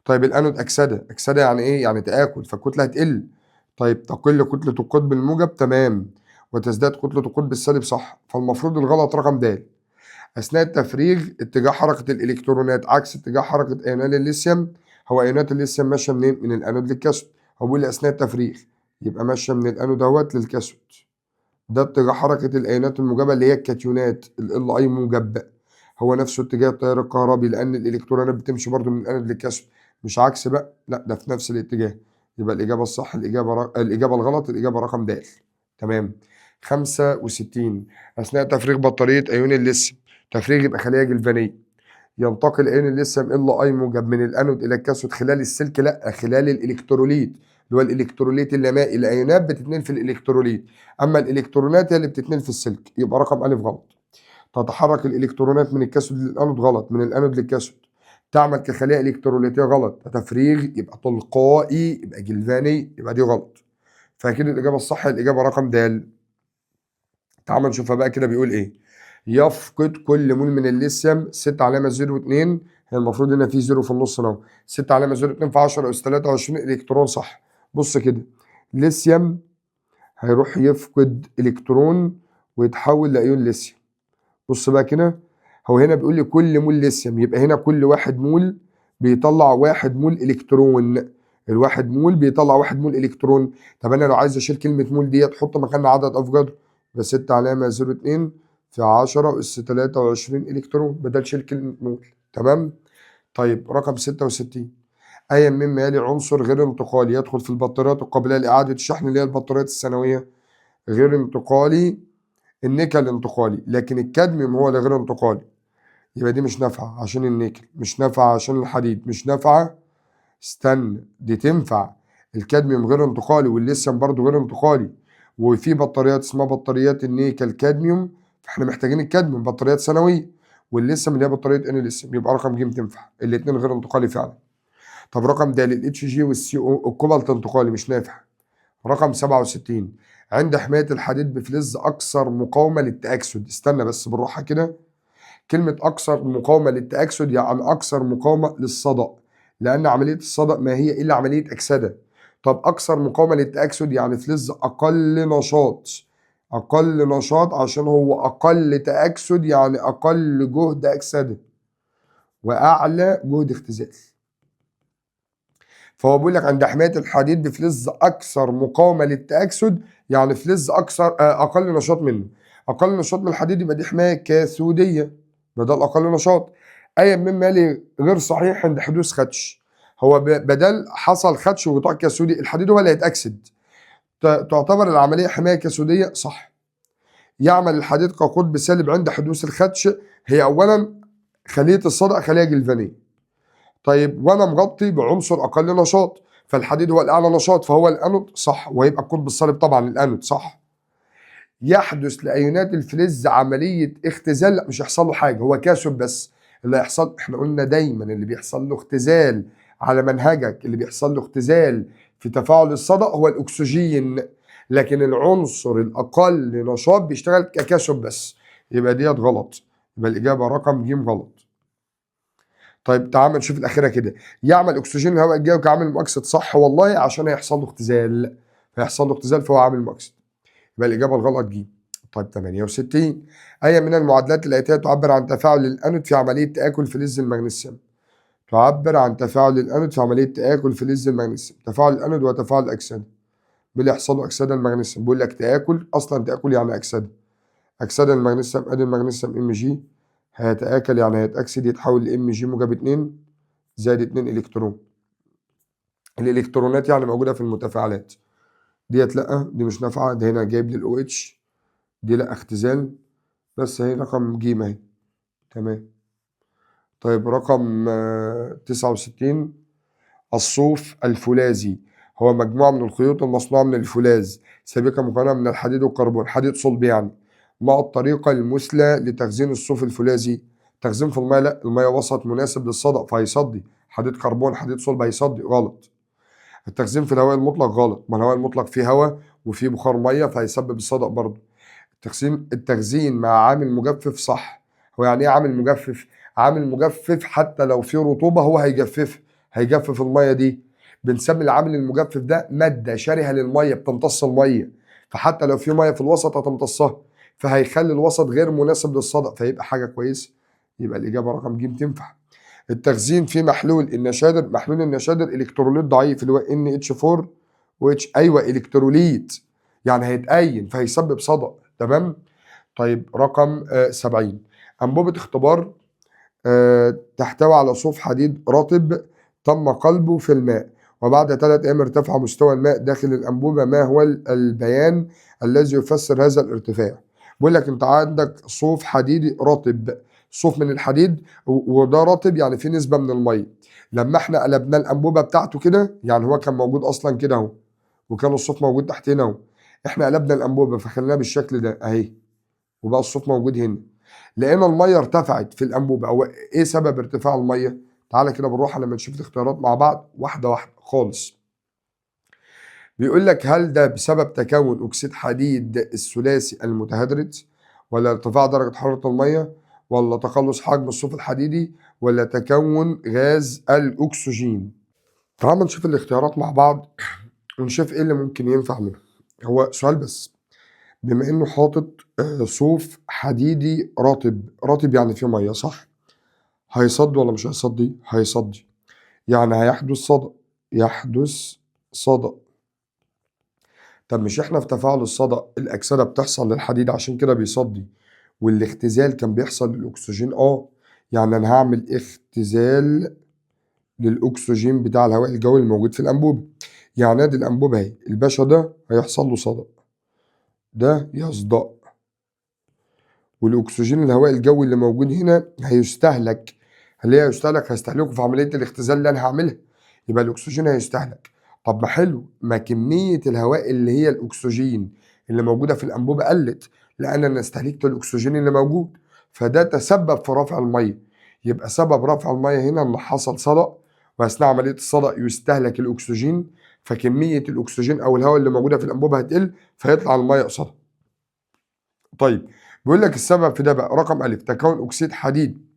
طيب الانود اكسده، اكسده يعني ايه؟ يعني تاكل، فالكتله هتقل. طيب تقل كتله القطب الموجب، تمام، وتزداد كتله القطب السالب، صح. فالمفروض الغلط رقم د. اثناء التفريغ اتجاه حركه الالكترونات عكس اتجاه حركه ايونات الليثيوم. هو ايونات الليثيوم ماشيه منين؟ من الانود للكاثود. هو بيقول لي اثناء التفريغ يبقى ماشيه من الانود دوت للكاثود. ده اتجاه حركه الايونات الموجبه اللي هي الكاتيونات ال اي موجب، هو نفسه اتجاه التيار الكهربي لان الالكترونات بتمشي برضو من الانود للكاثود، مش عكس بقى، لا ده في نفس الاتجاه. يبقى الإجابة الصح الإجابة الغلط الإجابة رقم د. تمام. 65 أثناء تفريغ بطارية أيون الليثيوم، تفريغ يبقى خلية جلفانية، ينتقل أيون الليثيوم إلا أي موجب من الأنود إلى الكاثود خلال السلك، لا خلال الإلكتروليت، اللي هو الإلكتروليت اللامائي. الأيونات بتتنقل في الإلكتروليت، أما الإلكترونات هي اللي بتتنقل في السلك، يبقى رقم ألف غلط. تتحرك الإلكترونات من الكاثود للأنود، غلط، من الأنود للكاثود. تعمل كخلية إلكتروليتية، غلط. تفريغ يبقى تلقائي يبقى جلفاني، يبقى دي غلط. فأكيد الإجابة الصح الإجابة رقم د. تعال نشوفها بقى كده بيقول إيه. يفقد كل مول من الليثيوم 6 علامة 0.2، هي المفروض هنا في 0 في النص اهو، 6 علامة 0.2 في 10 أس 23 إلكترون، صح. بص كده، الليثيوم هيروح يفقد إلكترون ويتحول لأيون ليثيوم. بص بقى كده، هو هنا بيقول لي كل مول ليثيوم، يبقى هنا كل واحد مول بيطلع 1 مول الكترون، الواحد مول بيطلع 1 مول الكترون. طب انا لو عايز اشيل كلمه مول ديت حط مكانها عدد افجار، يبقى 6 علامه 0.2 في 10 اس 23 الكترون بدل شيل كلمه مول. تمام. طيب رقم 66 اي مما يلي عنصر غير انتقالي يدخل في البطاريات القابله لاعاده الشحن اللي هي البطاريات الثانويه. غير انتقالي، النيكل انتقالي لكن الكادميوم هو اللي غير انتقالي، يبقى دي مش نافعة عشان النيكل، مش نافعة عشان الحديد، مش نافعة. استنى، دي تنفع. الكادميوم غير انتقالي والليثيوم برضو غير انتقالي، وفي بطاريات اسمها بطاريات النيكل كادميوم، فاحنا محتاجين الكادميوم بطاريات ثانوية، والليثيوم اللي هي بطارية ان ليثيوم، يبقى رقم ج تنفع، الاثنين غير انتقالي فعلا. طب رقم د الاتش جي والسي او الكوبالت انتقالي مش نافع. رقم 67 عند حماية الحديد بفلز أكثر مقاومة للتأكسد. استنى بس بالراحة كده، كلمة أكثر مقاومة للتأكسد يعني أكثر مقاومة للصدأ، لأن عملية الصدأ ما هي إلا عملية أكسدة. طب أكثر مقاومة للتأكسد يعني فلز أقل نشاط، أقل نشاط عشان هو أقل تأكسد يعني أقل جهد أكسدة وأعلى جهد اختزال. فهو بيقول لك عند حماية الحديد بفلز أكثر مقاومة للتأكسد يعني فلز أقل نشاط منه. أقل نشاط من الحديد يبقى دي حماية كاثودية، بدل أقل نشاط. أي مما يلي غير صحيح عند حدوث خدش، هو بدل حصل خدش وغطاء كاثودي الحديد هو اللي هيتأكسد. تعتبر العملية حماية كسودية؟ صح. يعمل الحديد كقطب سالب عند حدوث الخدش؟ هي أولا خلية الصدأ خلية جلفانية. طيب وأنا مغطي بعنصر أقل نشاط، فالحديد هو الأعلى نشاط فهو الأنود؟ صح. ويبقى القطب السالب طبعا الأنود. صح. يحدث لأيونات الفلز عملية اختزال؟ لا مش هيحصل له حاجة، هو كاسب بس. اللي هيحصل، احنا قلنا دايما اللي بيحصل له اختزال على منهجك، اللي بيحصل له اختزال في تفاعل الصدأ هو الأكسجين، لكن العنصر الأقل نشاط بيشتغل ككاسب بس. يبقى ديت غلط، يبقى الإجابة رقم ج غلط. طيب تعال نشوف الأخيرة كده. يعمل أكسجين الهواء الجوي كعامل مؤكسد؟ صح والله، عشان هيحصل له اختزال، فيحصل له اختزال فهو عامل مؤكسد. يبقى الإجابة الغلط ج. طيب 68. أي من المعادلات الآتية تعبر عن تفاعل الأنود في عملية تآكل فلز المغنيسيوم؟ تعبر عن تفاعل الأنود في عملية تآكل فلز المغنيسيوم. تفاعل الأنود وتفاعل الأكسدة. اللي يحصل له أكسدة المغنيسيوم، بيقول لك تآكل، أصلا تآكل يعني أكسدة. أكسدة المغنيسيوم، أدي المغنيسيوم ام جي، هيتآكل يعني هيتأكسد، يتحول لام جي موجب 2 زائد 2 إلكترون. الإلكترونات يعني موجودة في المتفاعلات ديت، لأ دي مش نافعة، ده هنا جايب لي الأو اتش، دي لأ اختزال، بس هي رقم ج اهي. تمام. طيب رقم 69. الصوف الفولاذي هو مجموعة من الخيوط المصنوعة من الفولاذ سابقة مكونة من الحديد والكربون، حديد صلب يعني. ما الطريقة المثلى لتخزين الصوف الفولاذي؟ تخزين في الماء؟ لا، الماء وسط مناسب للصدأ فهيصدي. حديد كربون حديد صلب هيصدي، غلط. التخزين في الهواء المطلق؟ غلط، ما الهواء المطلق فيه هواء وفيه بخار ميه فهيسبب الصدأ برضه. التخزين مع عامل مجفف؟ صح. هو يعني ايه عامل مجفف؟ عامل مجفف حتى لو فيه رطوبة هو هيجفف الميه دي. بنسمي العامل المجفف ده مادة شرهة للميه بتمتص الميه، فحتى لو في ميه في الوسط هتمتصها، فهيخلي الوسط غير مناسب للصدأ، فيبقى حاجة كويسة. يبقى الإجابة رقم ج تنفع. التخزين في محلول النشادر؟ محلول النشادر الكتروليت ضعيف اللي هو NH4 واتش، ايوه الكتروليت يعني هيتأين فهيسبب صدأ. تمام. طيب رقم 70. انبوبة اختبار تحتوي على صوف حديد رطب تم قلبه في الماء، وبعد 3 أيام ارتفع مستوى الماء داخل الأنبوبة، ما هو البيان الذي يفسر هذا الارتفاع؟ بيقول لك أنت عندك صوف حديدي رطب، صوف من الحديد وده رطب يعني فيه نسبة من المية. لما احنا قلبنا الأنبوبة بتاعته كده، يعني هو كان موجود أصلا كده أهو، وكان الصوف موجود تحتنا اهو، احنا قلبنا الأنبوبة فخليناها بالشكل ده أهي، وبقى الصوف موجود هنا. لقينا الميه ارتفعت في الانبوبه، او ايه سبب ارتفاع الميه؟ تعالى كده بالراحه لما نشوف الاختيارات مع بعض واحده واحده خالص. بيقول لك هل ده بسبب تكون اكسيد حديد الثلاثي المتهدرج، ولا ارتفاع درجه حراره الميه، ولا تقلص حجم الصوف الحديدي، ولا تكون غاز الاكسجين؟ تعالى نشوف الاختيارات مع بعض ونشوف ايه اللي ممكن ينفع منه. هو سؤال بس، بما انه حاطط صوف حديدي رطب يعني فيه ميه، صح؟ هيصدي ولا مش هيصدي؟ هيصدي، يعني هيحدث صدأ، يحدث صدأ. طب مش احنا في تفاعل الصدأ الأكسدة بتحصل للحديد عشان كده بيصدي، والاختزال كان بيحصل للأكسجين؟ يعني أنا هعمل اختزال للأكسجين بتاع الهواء الجوي الموجود في الأنبوبة. يعني ادي الأنبوبة اهي، الباشا ده هيحصل له صدأ، ده يصدأ، والاكسجين الهواء الجوي اللي موجود هنا هيستهلك. ليه هيستهلك؟ هستهلكه في عمليه الاختزال اللي انا هعملها، يبقى الاكسجين هيستهلك. طب ما حلو، ما كميه الهواء اللي هي الاكسجين اللي موجوده في الانبوبه قلت، لان انا استهلكت الاكسجين اللي موجود، فده تسبب في رفع الميه. يبقى سبب رفع الميه هنا ان حصل صدأ، واثناء عمليه الصدأ يستهلك الاكسجين، فكميه الاكسجين او الهواء اللي موجوده في الانبوبه هتقل، فيطلع الميه قصادها. طيب بيقول لك السبب في ده بقى رقم ألف تكون أكسيد حديد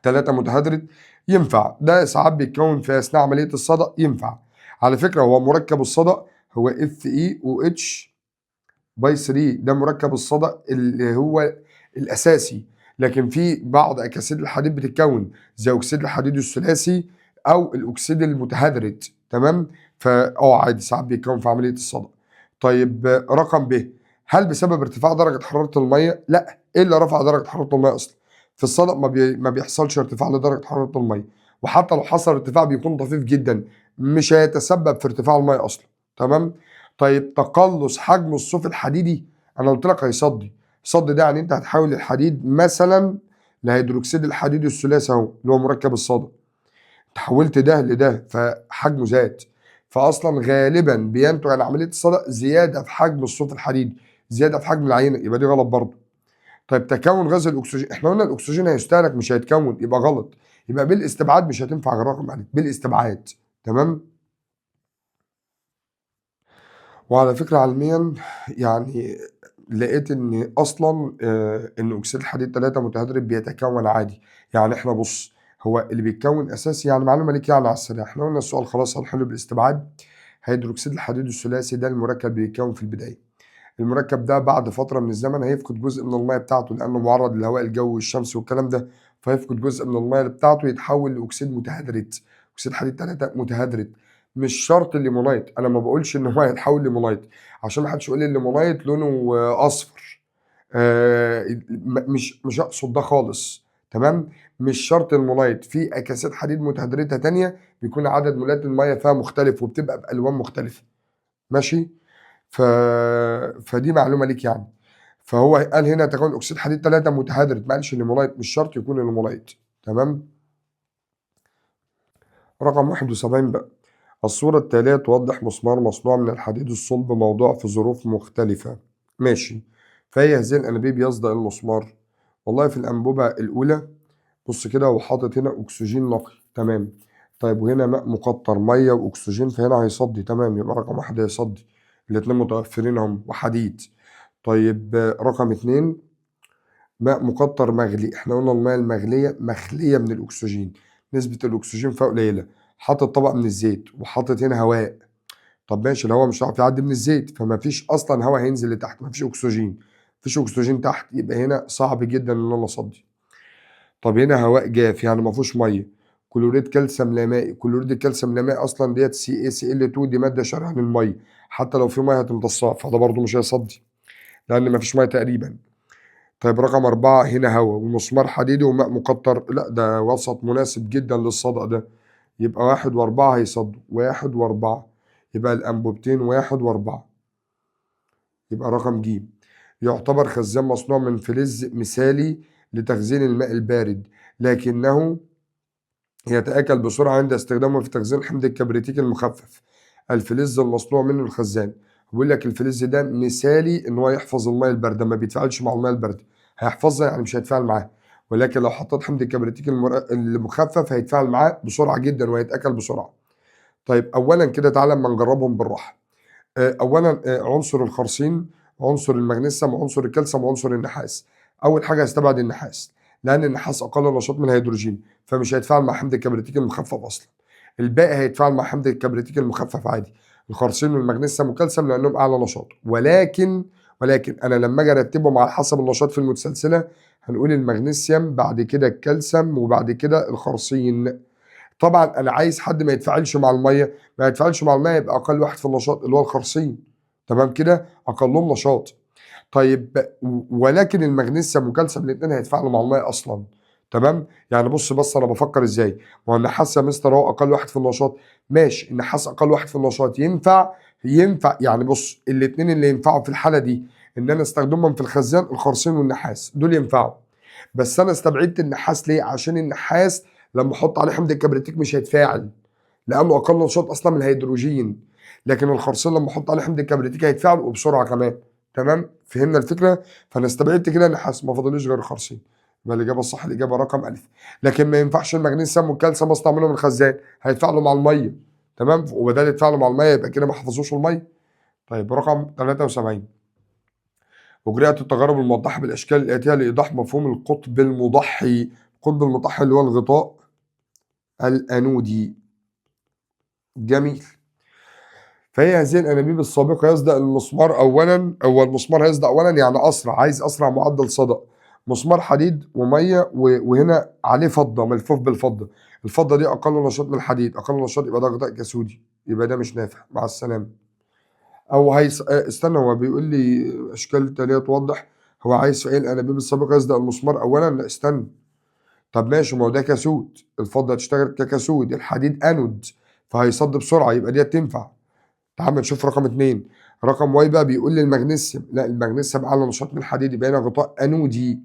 3 متهدرج، ينفع. ده ساعات بيتكون في أثناء عملية الصدأ، ينفع. على فكرة هو مركب الصدأ هو FeOH باي 3، ده مركب الصدأ اللي هو الأساسي، لكن في بعض أكاسيد الحديد بتتكون زي أكسيد الحديد الثلاثي أو الأكسيد المتهدرج. تمام. عادي ساعات بيتكون في عملية الصدأ. طيب رقم ب، هل بسبب ارتفاع درجة حرارة المية؟ لا، ايه اللي رفع درجة حرارة المية اصلا؟ في الصدأ ما بيحصلش ارتفاع لدرجة حرارة المية، وحتى لو حصل ارتفاع بيكون طفيف جدا، مش هيتسبب في ارتفاع المية اصلا. تمام. طيب تقلص حجم الصوف الحديدي، انا قلت لك هيصدي. صد ده يعني انت هتحول الحديد مثلا لهيدروكسيد الحديد الثلاثي اهو اللي هو مركب الصدى، تحولت ده لده فحجمه زاد، فاصلا غالبا بينتج عن عمليه الصدى زياده في حجم الصوف الحديدي، زياده في حجم العينه، يبقى دي غلط برضه. طيب تكون غاز الاكسجين، احنا قلنا الاكسجين هيستهلك مش هيتكون، يبقى غلط، يبقى بالاستبعاد مش هتنفع غير رقم عليك بالاستبعاد. تمام. وعلى فكره علميا يعني لقيت ان اصلا ان اكسيد الحديد 3 متهدرب بيتكون عادي. يعني احنا بص، هو اللي بيتكون اساسي يعني معلومه ليك يعني على السريع، احنا قلنا السؤال خلاص هنحله بالاستبعاد. هيدروكسيد الحديد الثلاثي ده المركب بيتكون في البدايه، المركب ده بعد فتره من الزمن هيفقد جزء من الميه بتاعته لانه معرض للهواء الجوي والشمس والكلام ده، فيفقد جزء من الميه بتاعته يتحول لاكسيد متهدرد، اكسيد حديد 3 متهدرد. مش شرط الليمونايت، انا ما بقولش ان هو هيتحول ليمونايت عشان ما حدش يقول لي الليمونايت لونه اصفر، مش اقصد ده خالص. تمام. مش شرط المونايت، في اكاسيد حديد متهدرده تانية بيكون عدد مولات الميه فيها مختلف وبتبقى بالوان مختلفه. ماشي. ف... فدي معلومه ليك يعني. فهو قال هنا تكون اكسيد حديد 3 متهدرد، ما قالش الليمونايت، مش شرط يكون الليمونايت. تمام. رقم 71 بقى، الصورة التالية توضح مسمار مصنوع من الحديد الصلب موضوع في ظروف مختلفة. ماشي. فهي هذه الأنابيب يصدأ المسمار. والله في الأنبوبة الأولى بص كده هو حاطط هنا أكسجين نقي. تمام. طيب وهنا ماء مقطر، مية وأكسجين، فهنا هيصدي. تمام، يبقى رقم واحد هيصدي، الاتنين متوفرين هم وحديد. طيب رقم اتنين ماء مقطر مغلي، احنا قلنا الماء المغلية مخلية من الأكسجين، نسبة الأكسجين فيها قليلة. حاطط طبق من الزيت وحاطط هنا هواء. طب ماشي، الهواء مش هيعرف يعدي من الزيت، فما فيش أصلا هواء هينزل لتحت، ما فيش أكسجين، مفيش أكسجين تحت، يبقى هنا صعب جدا إن أنا أصدي. طب هنا هواء جاف يعني ما فيهوش مية، كلوريد كالسيوم لا مائي، كلوريد الكالسيوم لا مائي أصلا ديت CaCl2 دي مادة شارعة عن المية، حتى لو في مية هتمتصها، فده برضه مش هيصدي لأن ما فيش مية تقريبا. طيب رقم 4 هنا هواء ومسمار حديدي وماء مقطر، لا ده وسط مناسب جدا للصدأ ده، يبقى 1 و4 هيصدوا، 1 و4، يبقى الأنبوبتين 1 و4. يبقى رقم ج، يعتبر خزان مصنوع من فلز مثالي لتخزين الماء البارد، لكنه يتآكل بسرعة عند استخدامه في تخزين حمض الكبريتيك المخفف، الفلز المصنوع منه الخزان. بيقول لك الفلز ده مثالي ان هو يحفظ الميه البارده، ما بيتفاعلش مع الميه البارده، هيحفظها يعني مش هيتفاعل معاها، ولكن لو حطيت حمض الكبريتيك المخفف هيتفاعل معاه بسرعه جدا وهيتاكل بسرعه. طيب اولا كده تعالى اما نجربهم بالراحه. اولا عنصر الخرسين، عنصر المغنيسيوم، عنصر الكالسيوم، وعنصر النحاس. اول حاجه هستبعد النحاس لان النحاس اقل نشاط من الهيدروجين فمش هيتفاعل مع حمض الكبريتيك المخفف اصلا. الباقي هيتفاعل مع حمض الكبريتيك المخفف عادي، الخرسين والمغنيسيوم والكالسيوم لانهم اعلى نشاط. ولكن انا لما اجي ارتبهم على حسب النشاط في المتسلسله هنقول المغنيسيوم بعد كده الكالسيوم وبعد كده الخرسين. طبعا انا عايز حد ما يتفاعلش مع الميه، ما يتفاعلش مع الميه يبقى اقل واحد في النشاط اللي هو الخرسين. تمام كده، اقلهم نشاط. طيب ولكن المغنيسيوم والكالسيوم الاثنين هيتفاعلوا مع الميه اصلا. تمام. يعني بص انا بفكر ازاي، ما هو النحاس يا مستر هو اقل واحد في النشاط، ماشي النحاس اقل واحد في النشاط ينفع يعني بص الاثنين اللي ينفعوا في الحاله دي ان انا استخدمهم في الخزان الخرسين والنحاس دول ينفعوا. بس انا استبعدت النحاس ليه؟ عشان النحاس لما احط عليه حمض الكبريتيك مش هيتفاعل لانه اقل نشاط اصلا من الهيدروجين، لكن الخرسين لما احط عليه حمض الكبريتيك هيتفاعل وبسرعه كمان. تمام، فهمنا الفكره؟ فانا استبعدت كده النحاس، ما فاضليش غير الخرسين، يبقى الاجابه الصح الاجابه رقم الف. لكن ما ينفعش المغنيسيوم والكالسيوم استعملهم من الخزان، هيتفاعلوا مع الميه. تمام، وبدال يتفاعلوا مع الميه يبقى كده ما حفظوش الميه. طيب رقم 73، أجريت التجارب الموضحة بالأشكال الآتية لإيضاح مفهوم القطب المضحي. القطب المضحي اللي هو الغطاء الأنودي. جميل. فهي هذه الأنابيب السابقة يصدأ المسمار أولا، أو المسمار هيصدأ أولا يعني أسرع، عايز أسرع معدل صدأ. مسمار حديد ومية وهنا عليه فضة ملفوف بالفضة، الفضة دي أقل نشاط من الحديد، أقل نشاط يبقى ده غطاء كسودي، يبقى ده مش نافع، مع السلامة. او استنى هو بيقول لي اشكال تانية توضح، هو عايز في ايه الانابيب السابقه يصدق المسمار اولا، لا استنى. طب ماشي، ما هو ده كاسود، الفضه هتشتغل ككاسود، الحديد انود فهيصد بسرعه، يبقى دي تنفع. تعال نشوف رقم 2، رقم واي بقى بيقول لي المغنيسيوم، لا المغنيسيوم اعلى نشاط من الحديد، يبقى هنا غطاء انودي.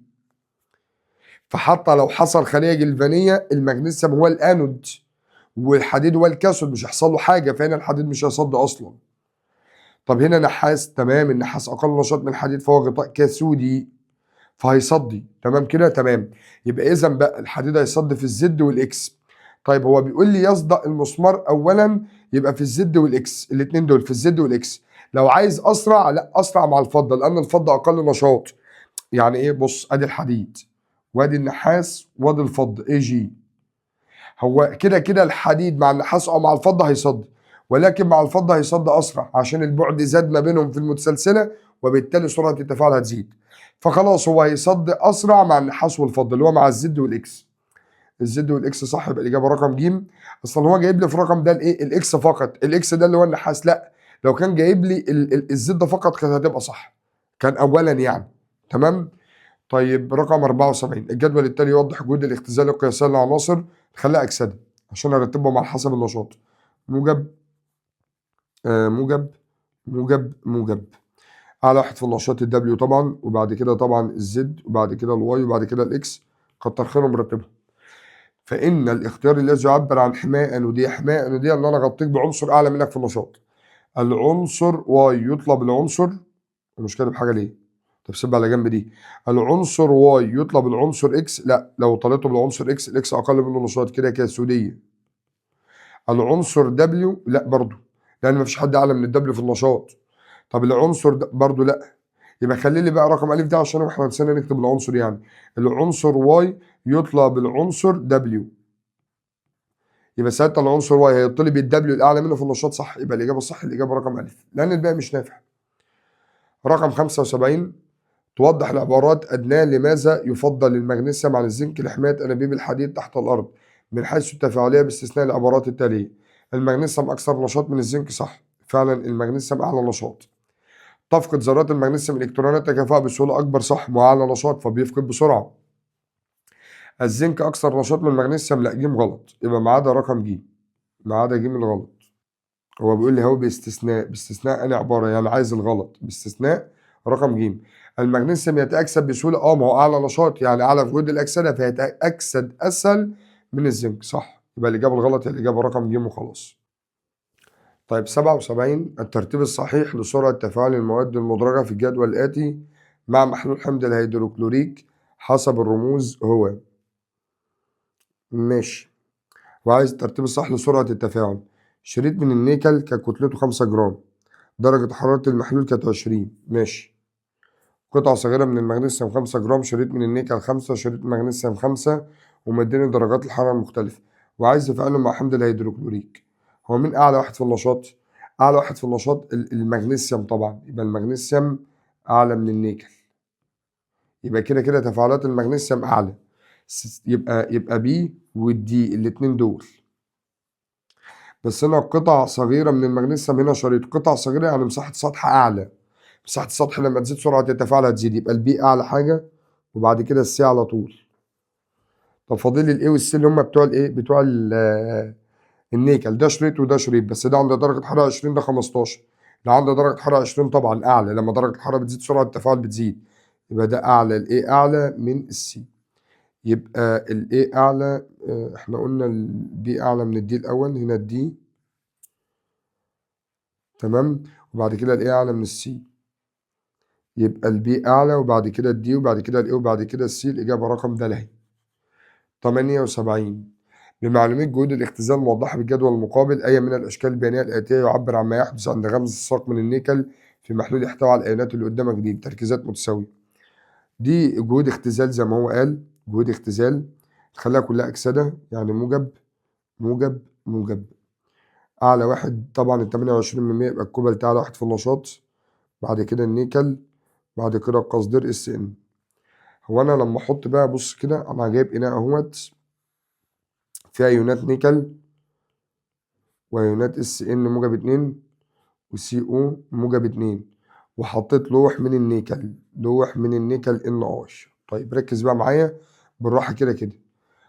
فحتى لو حصل خليه جلفانيه المغنيسيوم هو الانود والحديد هو الكاثود، مش هيحصل له حاجه، فهنا الحديد مش هيصد اصلا. طب هنا نحاس، تمام، النحاس اقل نشاط من الحديد فهو غطاء كاثودي فهيصدي، تمام كده، تمام. يبقى اذا بقى الحديد هيصد في الزد والاكس. طيب هو بيقول لي يصدأ المسمار اولا، يبقى في الزد والاكس، الاثنين دول في الزد والاكس. لو عايز اسرع، لا اسرع مع الفضه لان الفضه اقل نشاط. يعني ايه؟ بص ادي الحديد وادي النحاس وادي الفضه اي جي. هو كده كده الحديد مع النحاس او مع الفضه هيصد، ولكن مع الفضه هيصد اسرع عشان البعد زاد ما بينهم في المتسلسله، وبالتالي سرعه التفاعل هتزيد. فخلاص هو هيصد اسرع مع النحاس والفضه اللي هو مع الزد والاكس. الزد والاكس صح، يبقى الاجابه رقم ج. اصلا هو جايب لي في الرقم ده الايه؟ الاكس فقط، الاكس ده اللي هو النحاس، لا لو كان جايب لي الزد فقط كانت هتبقى صح، كان اولا يعني. تمام. طيب رقم 74، الجدول التالي يوضح جهود الاختزال القياسيه للعناصر، خليها اكسده عشان ارتبهم على حسب النشاط. موجب، موجب، موجب، موجب. اعلى واحد في النشاط الدبليو طبعا، وبعد كده طبعا الزد، وبعد كده الواي، وبعد كده الاكس. كتر خيرهم مرتبهم. فان الاختيار الذي يعبر عن حمايه انوديه، حمايه انوديه ان انا اغطيك بعنصر اعلى منك في النشاط. العنصر واي يطلب العنصر، مش كاتب حاجه ليه؟ طب سيبها على جنب دي. العنصر واي يطلب العنصر اكس، لا لو طلبته بالعنصر اكس الاكس اقل منه نشاط كده كده سوديه. العنصر دبليو لا برضه، لان مفيش حد اعلى من الدبليو في النشاط. طب العنصر ده برضه لا. يبقى خلي لي بقى رقم الف ده عشان احنا نسينا نكتب العنصر يعني. العنصر واي يطلب العنصر دبليو، يبقى ساعتها العنصر واي هيطلب الدبليو الاعلى منه في النشاط، صح؟ يبقى الاجابه الصح الاجابه رقم الف، لان الباقي مش نافع. رقم 75، توضح العبارات أدناه لماذا يفضل المغنيسيوم عن الزنك لحماية أنابيب الحديد تحت الأرض من حيث التفاعلية باستثناء العبارات التالية. المغنيسيوم أكثر نشاط من الزنك، صح، فعلا المغنيسيوم أعلى نشاط. تفقد ذرات المغنيسيوم إلكترونات تكافؤ بسهولة أكبر، صح، وأعلى نشاط فبيفقد بسرعة. الزنك أكثر نشاط من المغنيسيوم، لا ج غلط، يبقى ما عدا رقم ج، ما عدا ج الغلط. هو بيقول لي هو باستثناء، باستثناء أنا عبارة يعني عايز الغلط، باستثناء رقم ج. المغنيسيوم يتأكسد بسهولة، ما هو أعلى نشاط يعني أعلى في جهد الأكسدة فيتأكسد أسهل من الزنك، صح، يبقى الإجابة الغلط هي الإجابة رقم ج وخلاص. طيب 77، الترتيب الصحيح لسرعة تفاعل المواد المدرجة في الجدول الآتي مع محلول حمض الهيدروكلوريك حسب الرموز هو. ماشي. وعايز الترتيب الصح لسرعة التفاعل. شريط من النيكل كان كتلته 5 جرام، درجة حرارة المحلول كانت 20، ماشي. قطعة صغيرة من المغنيسيوم 5 جرام، شريط من النيكل 5، شريط مغنيسيوم 5، ومديني درجات الحرارة المختلفة، وعايز يفعله مع حمض الهيدروكلوريك. هو مين أعلى واحد في النشاط؟ أعلى واحد في النشاط المغنيسيوم طبعا، يبقى المغنيسيوم أعلى من النيكل، يبقى كده كده تفاعلات المغنيسيوم أعلى، يبقى بي والدي الاتنين دول. بس هنا قطع صغيرة من المغنيسيوم، هنا شريط، قطع صغيرة يعني مساحة سطح أعلى، مساحة السطح لما تزيد سرعة التفاعل هتزيد، يبقى البي أعلى حاجة وبعد كده السي على طول. طب فاضل لي الاي والسي اللي هم بتوع الايه؟ بتوع النيكل، ده شريط وده شريط، بس ده عند درجة حرارة 20 ده 15، ده عند درجة حرارة 20 طبعا أعلى، لما درجة الحرارة بتزيد سرعة التفاعل بتزيد، يبقى ده أعلى، الاي أعلى من السي. يبقى الاي أعلى، احنا قلنا البي أعلى من الدي الأول، هنا الدي، تمام، وبعد كده الاي أعلى من السي، يبقى البي أعلى وبعد كده الدي وبعد كده الاي وبعد كده السي، الإجابة رقم ده لهي. 78، بمعلومات جهود الاختزال الموضحة بالجدول المقابل أي من الأشكال البيانية الآتية يعبر عن ما يحدث عند غمز الساق من النيكل في محلول يحتوي على الأيونات اللي قدامك دي بتركيزات متساوية. دي جهود اختزال زي ما هو قال، جهود اختزال خليها كلها أكسدة يعني موجب، موجب، موجب. أعلى واحد طبعا ال 28% يبقى الكوبالت أعلى واحد في النشاط، بعد كده النيكل، بعد كده القصدير اس ان. هو أنا لما أحط بقى بص كده، أنا جايب إناء أهوت فيها أيونات نيكل وايونات اس ان موجب 2 وسي او موجب 2، وحطيت لوح من النيكل، لوح من النيكل ان اي. طيب ركز بقى معايا بالراحه كده كده.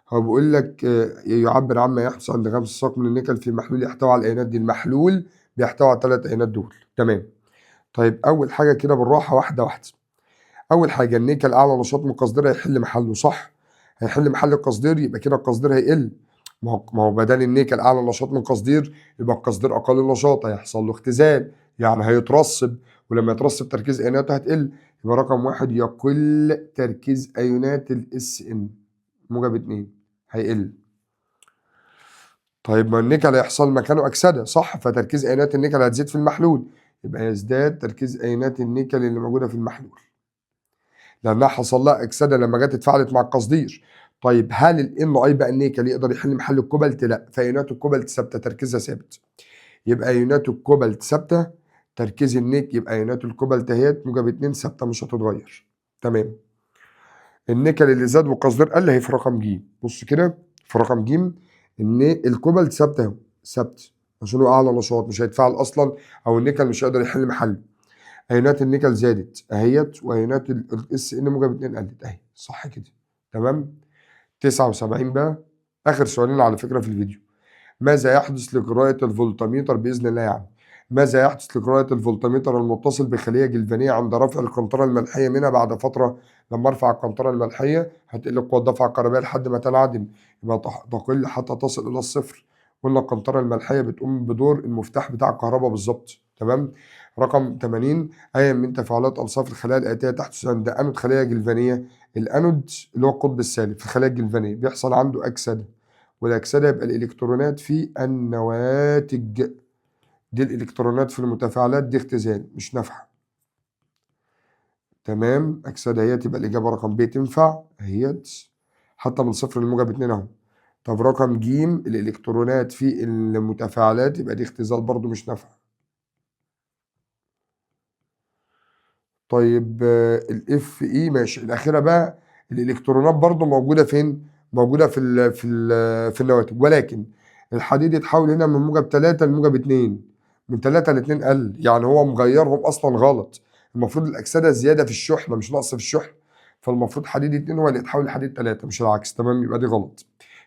هو بيقول لك يعبر عما يحدث عند غمس الساق من النيكل في محلول يحتوي على الايونات دي، المحلول بيحتوي على 3 ايونات دول، تمام. طيب أول حاجة كده بالراحة واحدة واحدة. أول حاجة النيكل أعلى نشاط من القصدير هيحل محله صح؟ هيحل محل القصدير يبقى كده القصدير هيقل. ما هو بدل النيكل أعلى نشاط من القصدير يبقى القصدير أقل نشاط، هيحصل له اختزال يعني هيترسب، ولما يترسب تركيز أيوناته هتقل. يبقى رقم واحد يقل تركيز أيونات الاس ان موجب 2 هيقل. طيب ما النيكل هيحصل مكانه أكسدة صح؟ فتركيز أيونات النيكل هتزيد في المحلول، يبقى يزداد تركيز أيونات النيكل اللي موجودة في المحلول لأنها حصل لها أكسدة لما جت اتفاعلت مع القصدير. طيب هل الان اي بقى النيكل يقدر يحل محل الكوبالت؟ لا، فايونات الكوبالت ثابته تركيزها ثابت. يبقى ايونات الكوبالت ثابته، تركيز النيك يبقى ايونات الكوبالت اهيت موجب 2 ثابته مش هتتغير. تمام. النيكل اللي زاد والقصدير قل هي في رقم ج. بص كده في رقم ج ان الكوبالت ثابته اهو ثابت عشان هو اعلى نشاط مش هيتفاعل اصلا، او النيكل مش هيقدر يحل محله. ايونات النيكل زادت اهيت، وايونات الاس ان موجب 2 قلت اهي صح كده. تمام. 79 بقى اخر سؤالين على فكره في الفيديو. ماذا يحدث لقراءة الفولتميتر بإذن الله يعني؟ ماذا يحدث لقراءة الفولتميتر المتصل بخلية جلفانية عند رفع القنطرة الملحية منها بعد فترة؟ لما ارفع القنطرة الملحية هتقل قوة الدفع الكهربائية لحد ما تنعدم، يبقى تقل حتى تصل إلى الصفر. قلنا القنطرة الملحية بتقوم بدور المفتاح بتاع الكهرباء بالظبط. تمام. رقم 80 أي من تفاعلات أنصاف الخلايا الآتية تحدث عند أنود خلية جلفانية. الأنود اللي هو القطب السالب في الخلايا الجلفانية بيحصل عنده أكسدة، والأكسدة يبقى الإلكترونات في النواتج. دي الإلكترونات في المتفاعلات دي اختزال مش نافعة. تمام. أكسدة هي تبقى الإجابة رقم ب تنفع اهيت حتى من صفر لموجب 2 أهو. طب رقم ج الإلكترونات في المتفاعلات يبقى دي اختزال برضو مش نافعة. طيب الاف اي ماشي. الأخيرة بقى الإلكترونات برضو موجودة فين؟ موجودة في النواتج، ولكن الحديد يتحول هنا من موجب 3 لموجب 2، من 3 ل 2 قل، يعني هو مغيرهم اصلا غلط. المفروض الاكسده زياده في الشحنه مش نقص في الشحنه، فالمفروض حديد 2 هو اللي يتحول لحديد 3 مش العكس. تمام. يبقى دي غلط.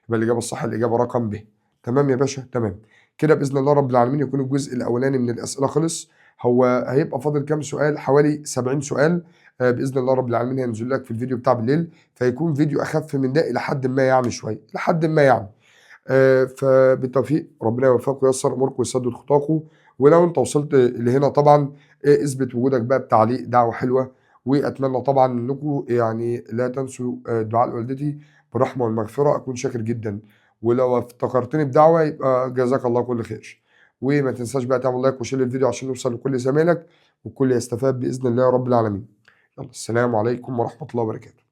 يبقى الاجابه الصح الاجابه رقم ب. تمام يا باشا. تمام كده باذن الله رب العالمين يكون الجزء الاولاني من الاسئله خلص. هو هيبقى فاضل كام سؤال؟ حوالي 70 سؤال. باذن الله رب العالمين هينزل لك في الفيديو بتاع بالليل، فيكون فيديو اخف من ده الى حد ما يعني شويه لحد ما يعني. فبالتوفيق ربنا يوفقكم وييسر اموركم ويسدد خطاكم. ولو انت وصلت لهنا طبعا اثبت وجودك بقى بتعليق دعوه حلوه. واتمنى طبعا انكم يعني لا تنسوا دعاء لوالدتي بالرحمه والمغفره، اكون شاكر جدا. ولو افتكرتني بدعوه يبقى جزاك الله كل خير. وما تنساش بقى تعمل لايك وشير الفيديو عشان يوصل لكل زمايلك والكل يستفاد باذن الله رب العالمين. يلا السلام عليكم ورحمه الله وبركاته.